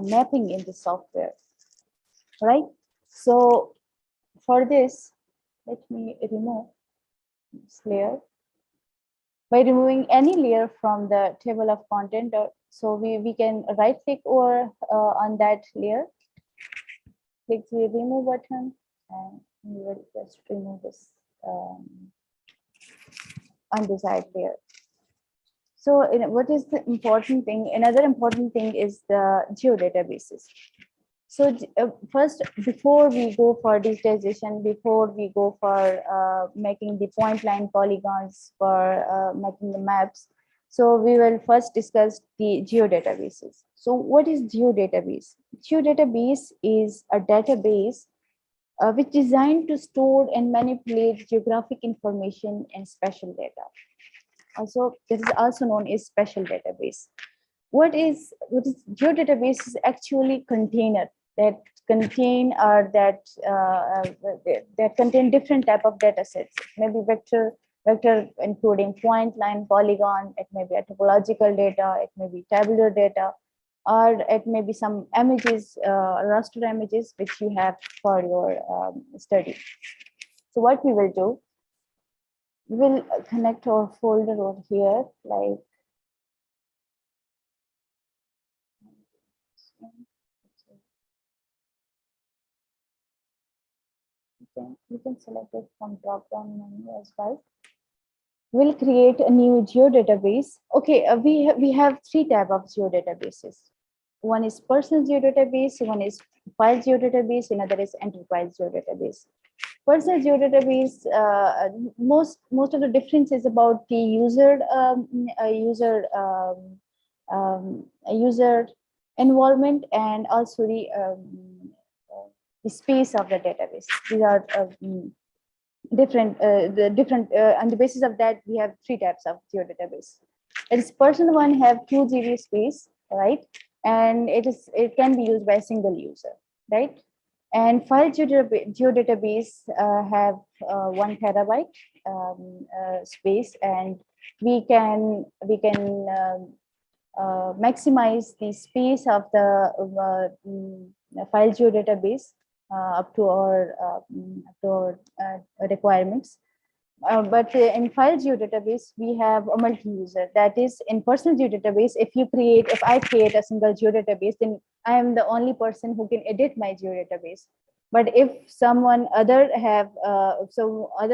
mapping in the software, right? So for this, let me remove this layer. By removing any layer from the table of content, so we can right click over on that layer, click the remove button, and we will just remove this undesired layer. So what is the important thing? Another important thing is the geodatabases. So first, before we go for digitization, before we go for making the point line polygons, for making the maps, so we will first discuss the geodatabases. So what is geodatabase? Geodatabase is a database which is designed to store and manipulate geographic information and spatial data. Also, this is also known as spatial database. What is geodatabase? Is actually container that contain that contain different type of data sets. Maybe vector including point, line, polygon. It may be a topological data. It may be tabular data, or it may be some images, raster images, which you have for your study. So what we will do, we will connect our folder over here, like you can select it from drop down menu as well. We'll create a new geodatabase. Okay, we have three types of geodatabases. One is personal geodatabase, one is file geodatabase, another is enterprise geodatabase. Personal geodatabase, most of the difference is about the user involvement, and also the space of the database. These are different. On the basis of that, we have three types of geodatabase. Its personal one have 2 GB space, right? And it can be used by a single user, right? And file geodatabase have 1 terabyte space, and we can maximize the space of the file geodatabase up to our requirements. But in file geodatabase, we have a multi-user. That is, in personal geodatabase, if I create a single geodatabase, then I am the only person who can edit my geodatabase. But if someone other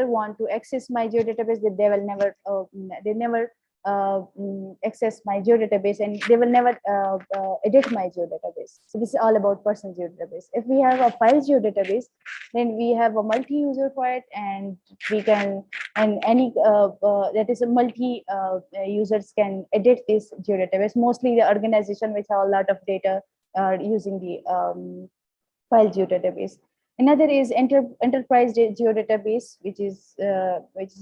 want to access my geodatabase, they will never access my geodatabase, and they will never edit my geodatabase. So this is all about personal geodatabase. If we have a file geodatabase, then we have a multi-user for it, and we can, and any that is a multi users can edit this geodatabase. Mostly the organization which have a lot of data are using the file geodatabase. Another is enterprise geodatabase, which is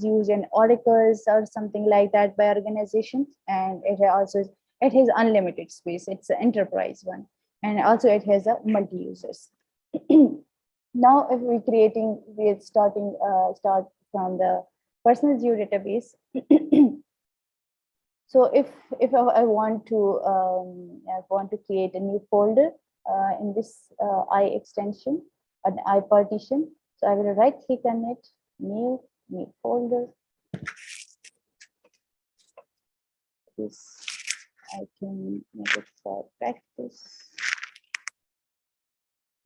used in oracles or something like that by organizations, and it has unlimited space. It's an enterprise one, and also it has a multi users. Now, if we're starting start from the personal geodatabase. So if I want to create a new folder in this I extension, an I partition, so I will right click on it, new folder. This I can make it for practice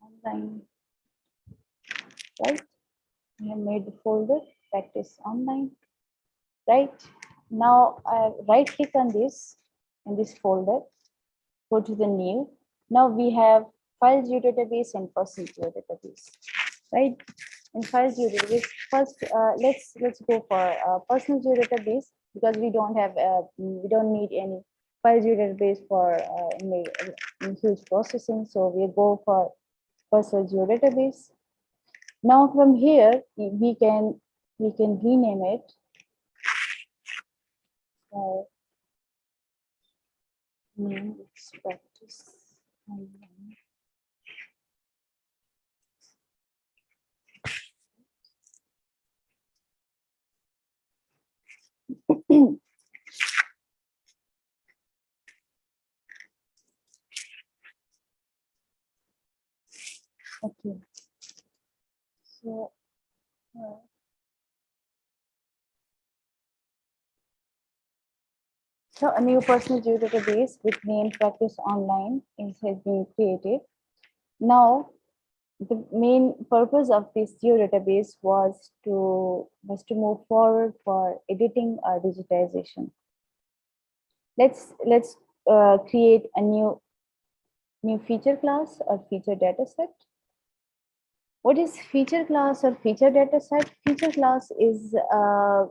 online, right? I have made the folder practice online, right? Now I right click on this in this folder, go to the new. Now we have file geodatabase and personal geodatabase, right? In file geodatabase, first let's go for personal geodatabase, because we don't need any file geodatabase for in huge processing. So we go for personal geodatabase. Now from here we can rename it. Let's practice online. Okay. So a new personal geodatabase with name Practice Online has been created. Now, the main purpose of this geodatabase was to move forward for editing or digitization. Let's create a new feature class or feature dataset. What is feature class or feature dataset? Feature class is,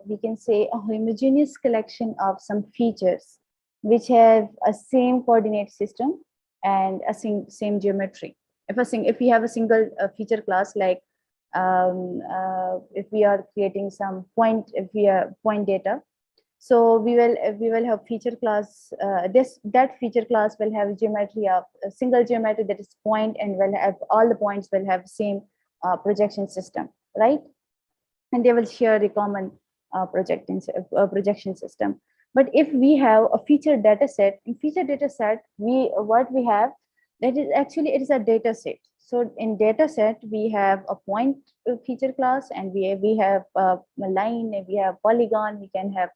we can say, a homogeneous collection of some features which have a same coordinate system and a same geometry. If we have a single feature class, like if we are creating some point data, so we will have feature class. That feature class will have geometry of a single geometry, that is point, and will have all the points will have same projection system, right? And they will share the common projection system. But if we have a feature data set, in feature data set, what we have, that is actually, it is a data set. So in data set, we have a point feature class, and we have a line, and we have polygon, we can have,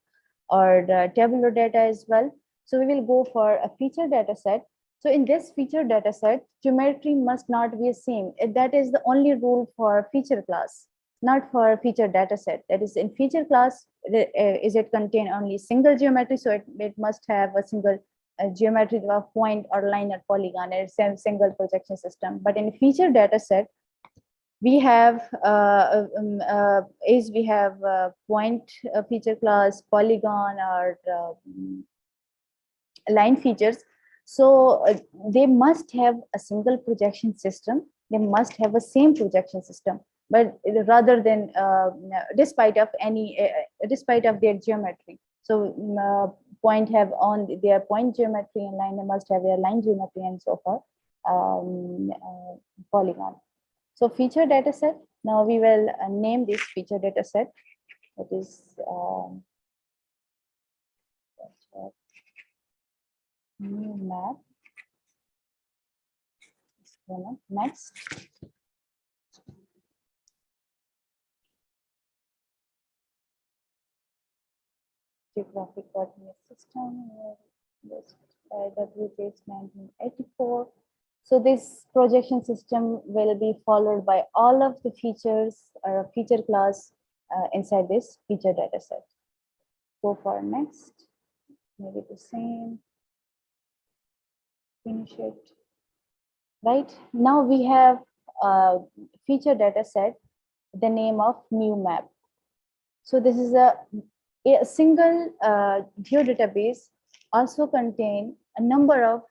or the tabular data as well. So we will go for a feature data set. So in this feature data set, geometry must not be the same. That is the only rule for feature class, not for feature data set. That is, in feature class, is it contain only single geometry, so it must have a single geometry of point or line or polygon, and it's a single projection system. But in feature data set, we have point feature class, polygon, or line features. So they must have a single projection system. They must have a same projection system, but rather than despite of their geometry. So point have on their point geometry, and line must have their line geometry, and so forth. Polygon. So feature data set. Now we will name this feature data set. That is new map. Next. Geographic coordinate system. WJS 1984. So this projection system will be followed by all of the features or feature class inside this feature data set. Go for next. Maybe the same. Finish it. Right now we have a feature data set, the name of new map. So this is a single geodatabase, also contain a number of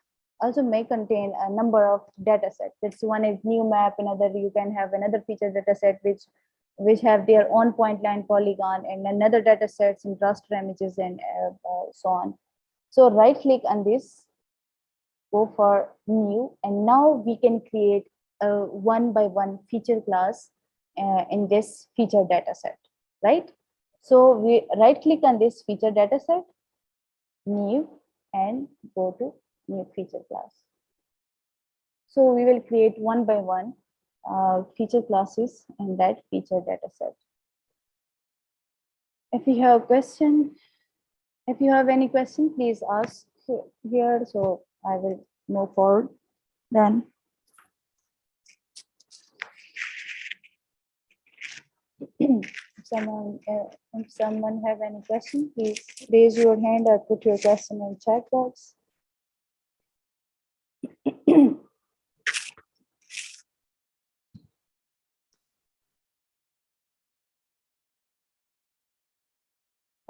also may contain a number of data sets. That's one is new map, another you can have another feature data set which have their own point line polygon, and another data sets and raster images and so on. So right click on this, go for new, and now we can create a one by one feature class in this feature data set, right? So we right click on this feature data set, new, and go to new feature class. So we will create one by one feature classes in that feature data set. If you have a question, if you have any question, please ask here, so I will move forward then. If someone have any question, please raise your hand or put your question in chat box.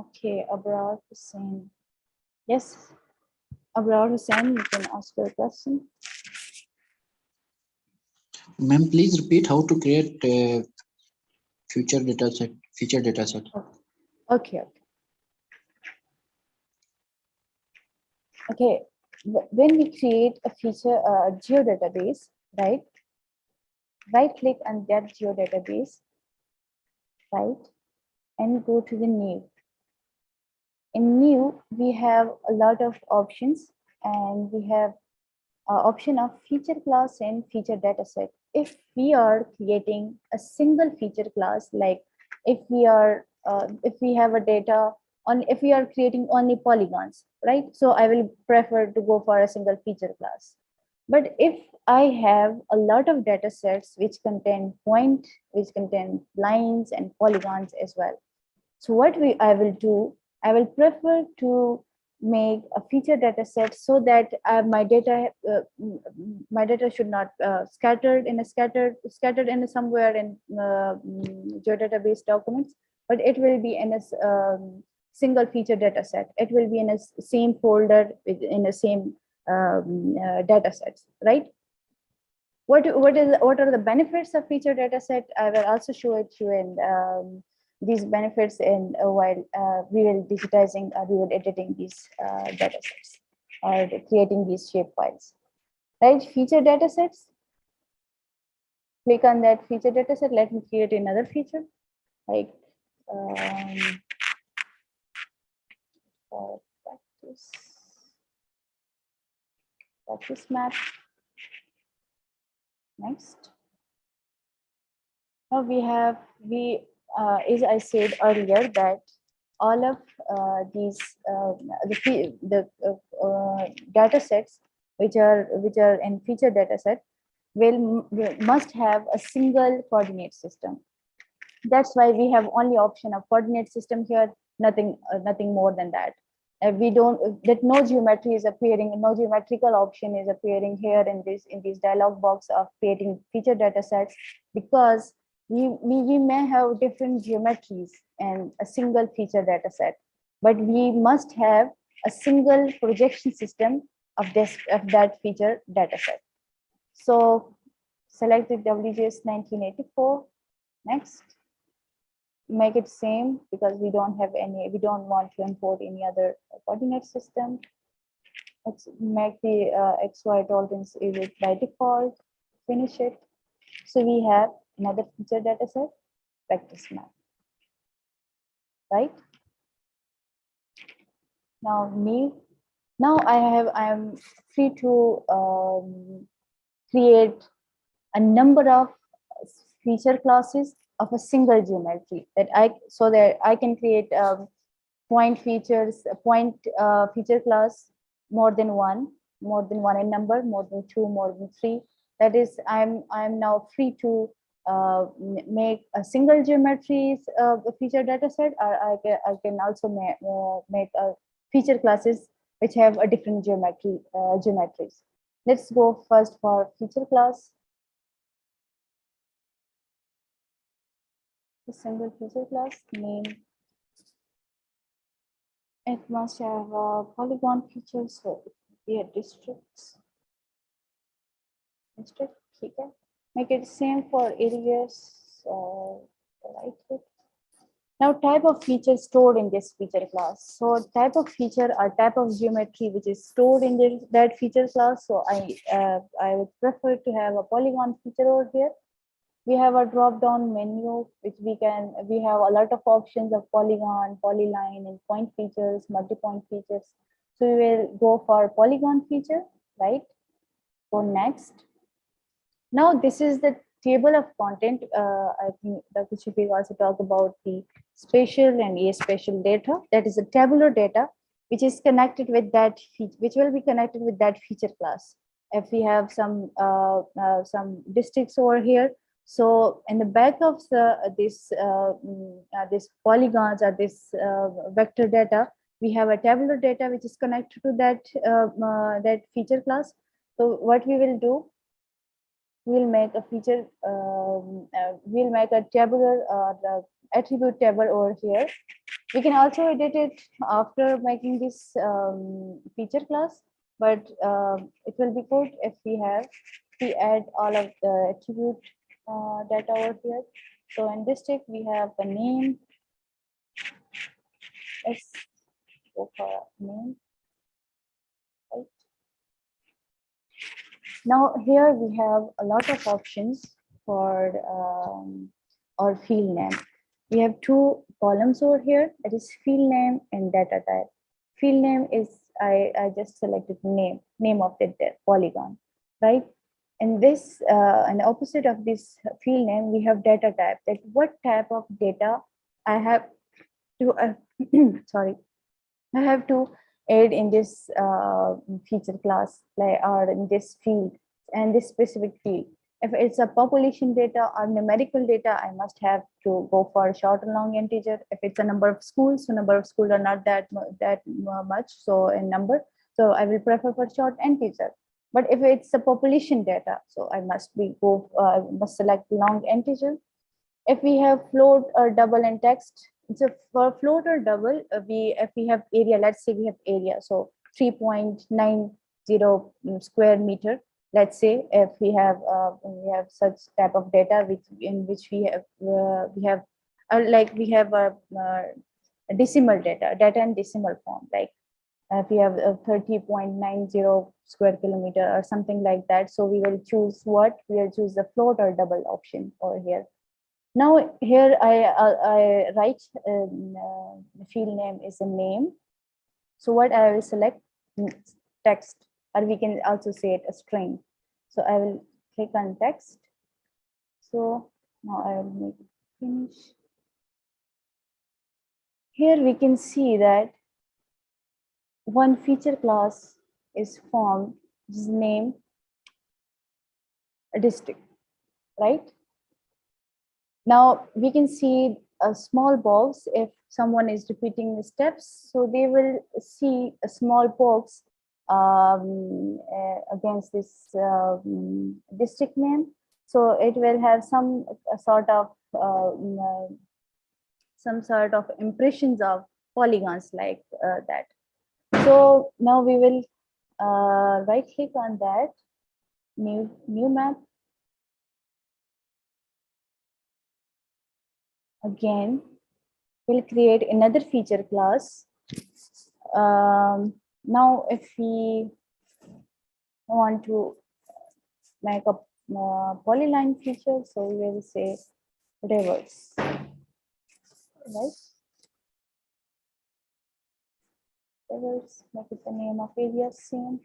Okay, Abrar Hussain. Yes, Abrar Hussain, you can ask your question. Ma'am, please repeat how to create a feature data set. Okay. Okay, when we create a feature, geodatabase, right? Right click on that geodatabase, right? And go to the new. In new, we have a lot of options, and we have option of feature class and feature dataset. If we are creating a single feature class, like if we have a data on, if we are creating only polygons, right? So I will prefer to go for a single feature class. But if I have a lot of data sets which contain which contain lines and polygons as well. So what I will do, I will prefer to make a feature data set so that my data should not scattered in somewhere in geodatabase documents, but it will be in a single feature data set. It will be in a same folder in the same data sets, right? What are the benefits of feature data set? I will also show it to you in these benefits in while we will digitizing, we will editing these data sets or creating these shape files, right? Feature data sets. Click on that feature data set. Let me create another feature, like for practice map. Next. Now as I said earlier, that all of these data sets which are in feature data set must have a single coordinate system. That's why we have only option of coordinate system here, nothing more than that. We don't, that no geometry is appearing, no geometrical option is appearing here in this dialog box of creating feature data sets, because we may have different geometries in a single feature data set, but we must have a single projection system of that feature data set. So select the WGS 1984. Next. Make it same, because we don't want to import any other coordinate system. Let's make the XY tolerance is it by default. Finish it. So we have another feature data set, practice map. Right? Now I'm free to create a number of feature classes of a single geometry so that I can create point feature class more than one in number, more than two, more than three. That is, I'm now free to make a single geometries feature data set, or I can also make feature classes which have a different geometries. Let's go first for feature class. A single feature class name. It must have polygon features, so here districts. district. Okay. Make it same for areas. Right click. Now type of feature stored in this feature class. So type of feature or type of geometry which is stored in that feature class. So I would prefer to have a polygon feature over here. We have a drop down menu which we have a lot of options of polygon, polyline, and point features, multi-point features. So we will go for polygon feature, right? Go next. Now this is the table of content. I think Dr. Shafik also talked about the spatial and spatial data. That is a tabular data which is connected with that which will be connected with that feature class. If we have some districts over here, so in the back of this polygons or this vector data, we have a tabular data which is connected to that feature class. So what we will do, we'll make a feature, we'll make a tabular attribute table over here. We can also edit it after making this feature class, but it will be good if we add all of the attribute data over here. So in this tick, we have the name. Let's go for name. Right. Now here we have a lot of options for our field name. We have two columns over here, that is field name and data type. Field name is, I just selected name of the polygon, right? And this, and opposite of this field name, we have data type, that what type of data I have to, sorry, I have to add in this feature class, like, or in this field and this specific field. If it's a population data or numerical data, I must have to go for short and long integer. If it's a number of schools, so number of schools are not that much, so in number, so I will prefer for short integer. But if it's a population data, so I must must select long integer. If we have float or double and text, so for float or double, if we have area, let's say we have area, so 3.90 square meter. Let's say if we have such type of data in which we have a decimal data in decimal form, like if we have 30.90 square kilometer or something like that. So we will choose the float or double option over here. Now here I write the field name is a name. So what I will select, text, or we can also say it a string. So I will click on text. So now I will make it finish. Here we can see that one feature class is formed, which is name a district, right? Now we can see a small box if someone is repeating the steps, so they will see a small box against this district name. So it will have some sort of impressions of polygons like that. So now we will right click on that, new map. Again, we'll create another feature class. Now, if we want to make a polyline feature, so we will say rivers, right? Rivers, make it the name of area same.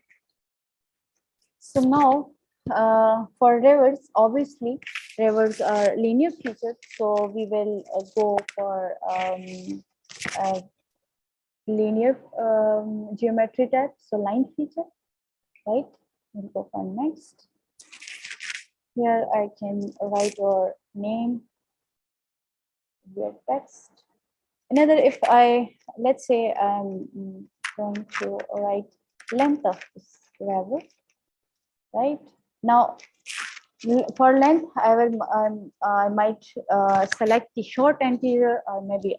So now, for rivers, obviously, rivers are linear features, so we will go for linear geometry type, so line feature, right? We'll go for next. Here I can write our name, your text. Another, if let's say I'm going to write length of this river, right? Now, for length, I might select the short integer or maybe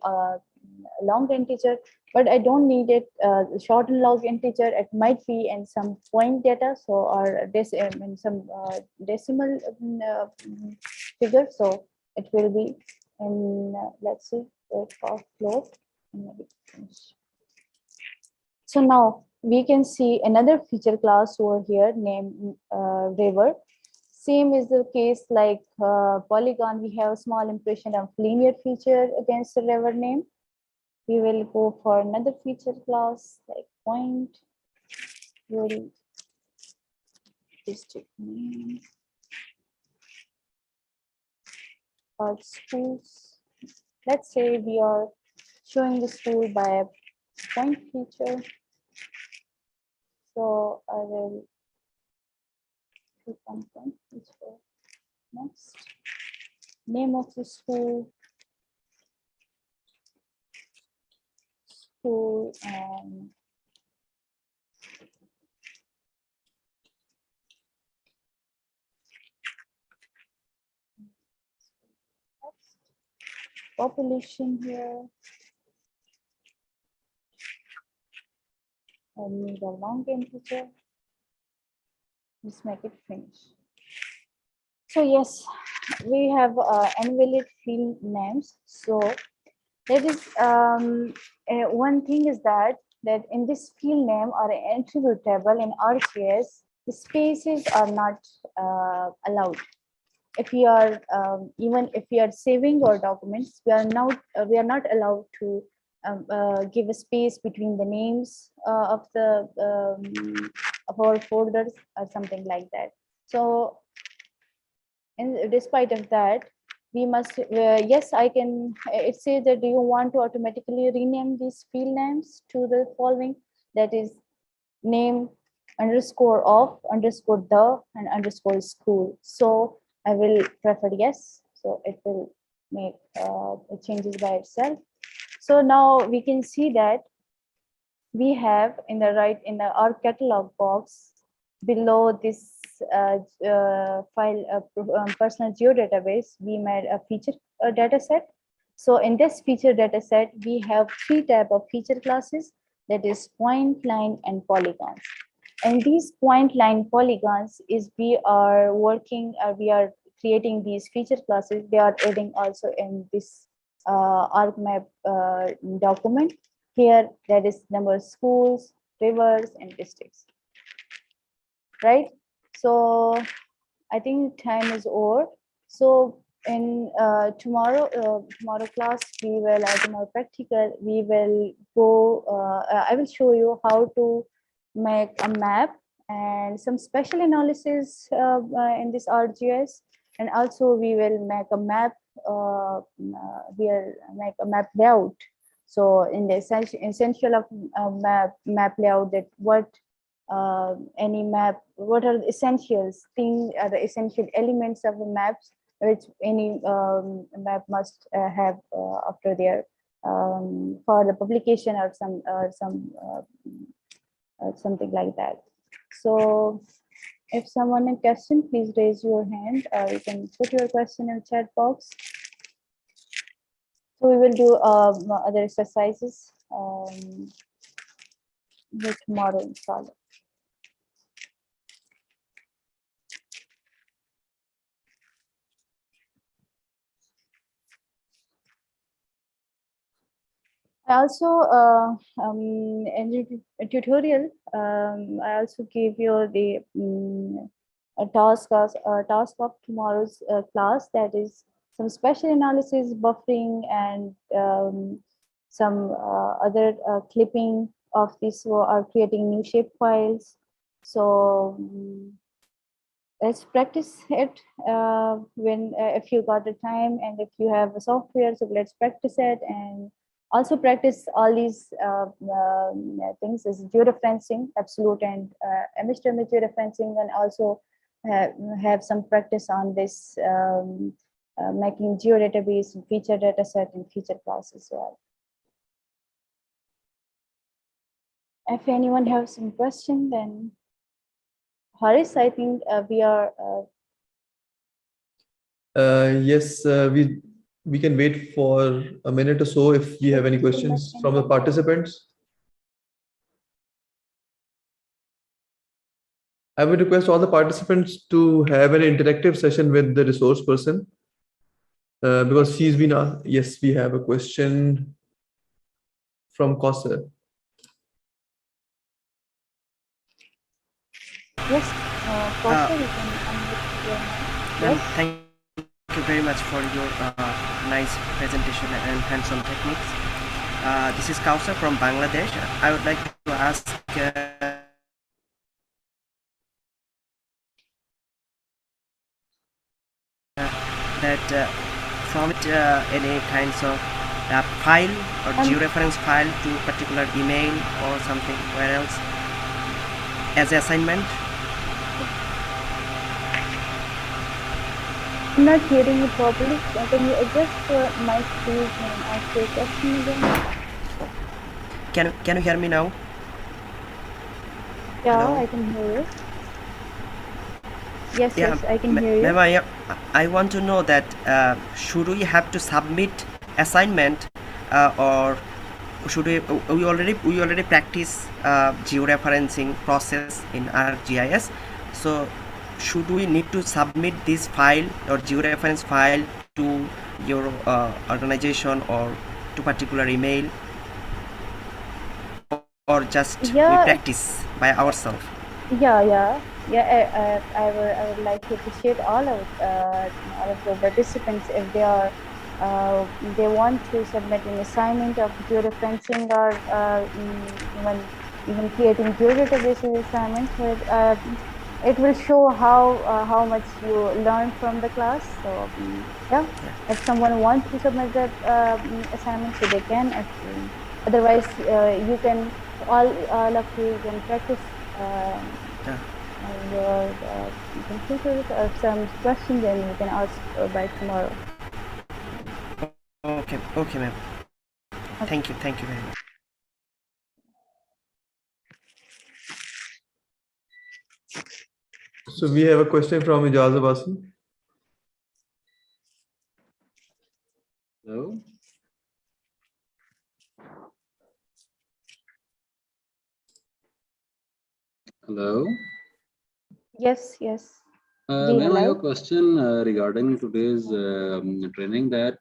long integer, but I don't need it short and long integer. It might be in some point data, so or in some decimal figure. So it will be in let's see, float. So now we can see another feature class over here named river. Same is the case like polygon. We have a small impression of linear feature against the river name. We will go for another feature class like point. Will district name or schools. Let's say we are showing the school by a point feature. So I will click on point feature. Next, name of the school, and population here. I need a long integer. Let's make it finish. So yes, we have invalid field names. So that is one thing is that in this field name or attribute table in ArcGIS, the spaces are not allowed. If we are even if we are saving our documents, we are not allowed to give a space between the names of the of our folders or something like that. So despite of that, we must yes, I can. It says that do you want to automatically rename these field names to the following, that is name underscore of underscore the and underscore school. So I will prefer yes. So it will make changes by itself. So now we can see that we have in the our catalog box below this file personal geodatabase, we made a feature data set. So in this feature data set, we have 3 types of feature classes, that is point, line, and polygons. And these point, line, polygons is we are creating these feature classes. They are adding also in this ArcMap document. Here, that is number of schools, rivers, and districts. Right? So I think time is over. So in tomorrow class, we will, as more practical, we will go, I will show you how to make a map and some special analysis in this ArcGIS. And also we will make a map, make a map layout. So in the essential of map layout, that what any map, what are the essentials things, are the essential elements of the maps which any map must have after their for the publication or something like that. So if someone has a question, please raise your hand, or you can put your question in the chat box. So we will do other exercises tomorrow, inshallah. I also in the tutorial, I also give you the a task of tomorrow's class, that is some special analysis, buffering, and some other clipping of this, or creating new shape files. So let's practice it when if you got the time and if you have a software. So let's practice it, and also practice all these things is georeferencing, absolute and image to image georeferencing, and also have some practice on this making geodatabase and feature data set and feature class as well. If anyone has some question, then Haris, I think we are. Yes, we we can wait for a minute or so if we have any questions from the participants. I would request all the participants to have an interactive session with the resource person because she's been asked. Yes, we have a question from Costa. Yes, Costa, you can unmute your mic. Yes. Thank you very much for your nice presentation and hands-on techniques. This is Kausar from Bangladesh. I would like to ask that from it any kinds of file or georeference file to particular email or something where else as assignment. I'm not hearing you properly. Can you adjust your mic please and ask your question again? Can you hear me now? Yeah, Hello? I can hear you. Yes, Yeah, yes, I can hear you. Ma'am, I want to know that should we have to submit assignment or should we already practice georeferencing process in ArcGIS, so should we need to submit this file or georeference file to your organization or to particular email, or just we practice by ourselves? Yeah. I would like to appreciate all of the participants if they are they want to submit an assignment of georeferencing or even creating geodatabases assignments. But it will show how much you learned from the class. So yeah, if someone wants to submit that assignment, so they can. Otherwise, you can all of you can practice. Your computers or some questions, and you can ask by tomorrow. Okay, ma'am. Okay. Thank you very much. So we have a question from Ijaz Abbasi. Hello. Hello. Yes. Ma'am, I have a question regarding today's training. That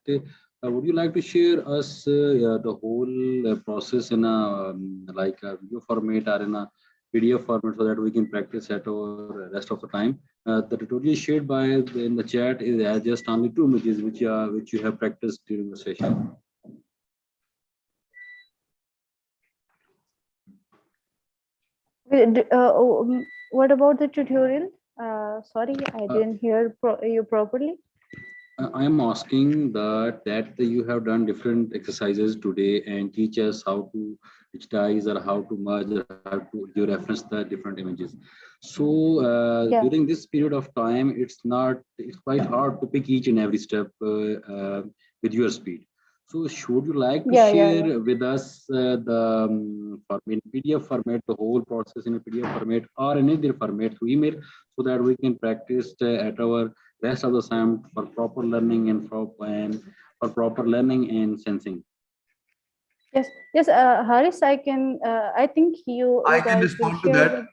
would you like to share us the whole process in a like a video format or in a PDF format so that we can practice at our rest of the time? The tutorial shared by in the chat is just only 2 images which you have practiced during the session. What about the tutorial? Sorry, I didn't hear you properly. I am asking that you have done different exercises today and teach us how to digitize or how to merge or how to reference the different images. So during this period of time, it's quite hard to pick each and every step with your speed. So should you like to share with us the in PDF format, the whole process in a PDF format or in other format through email, so that we can practice at our rest of the time for proper learning and for proper learning and sensing? Yes, Haris, I can. I think I can respond to that.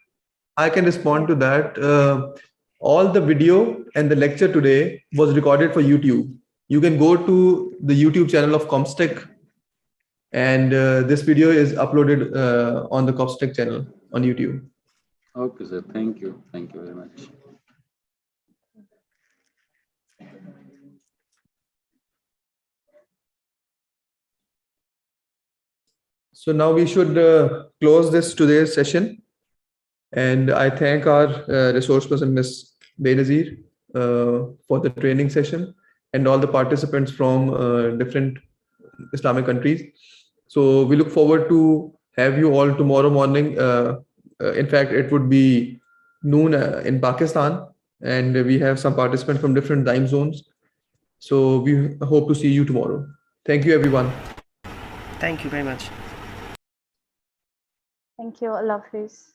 I can respond to that. All the video and the lecture today was recorded for YouTube. You can go to the YouTube channel of Comstech, and this video is uploaded on the Comstech channel on YouTube. Okay, sir. Thank you. Thank you very much. So now we should close this today's session. And I thank our resource person, Ms. Benazir, for the training session and all the participants from different Islamic countries. So we look forward to have you all tomorrow morning. In fact, it would be noon in Pakistan, and we have some participants from different time zones. So we hope to see you tomorrow. Thank you, everyone. Thank you very much. Thank you. Allah Hafiz.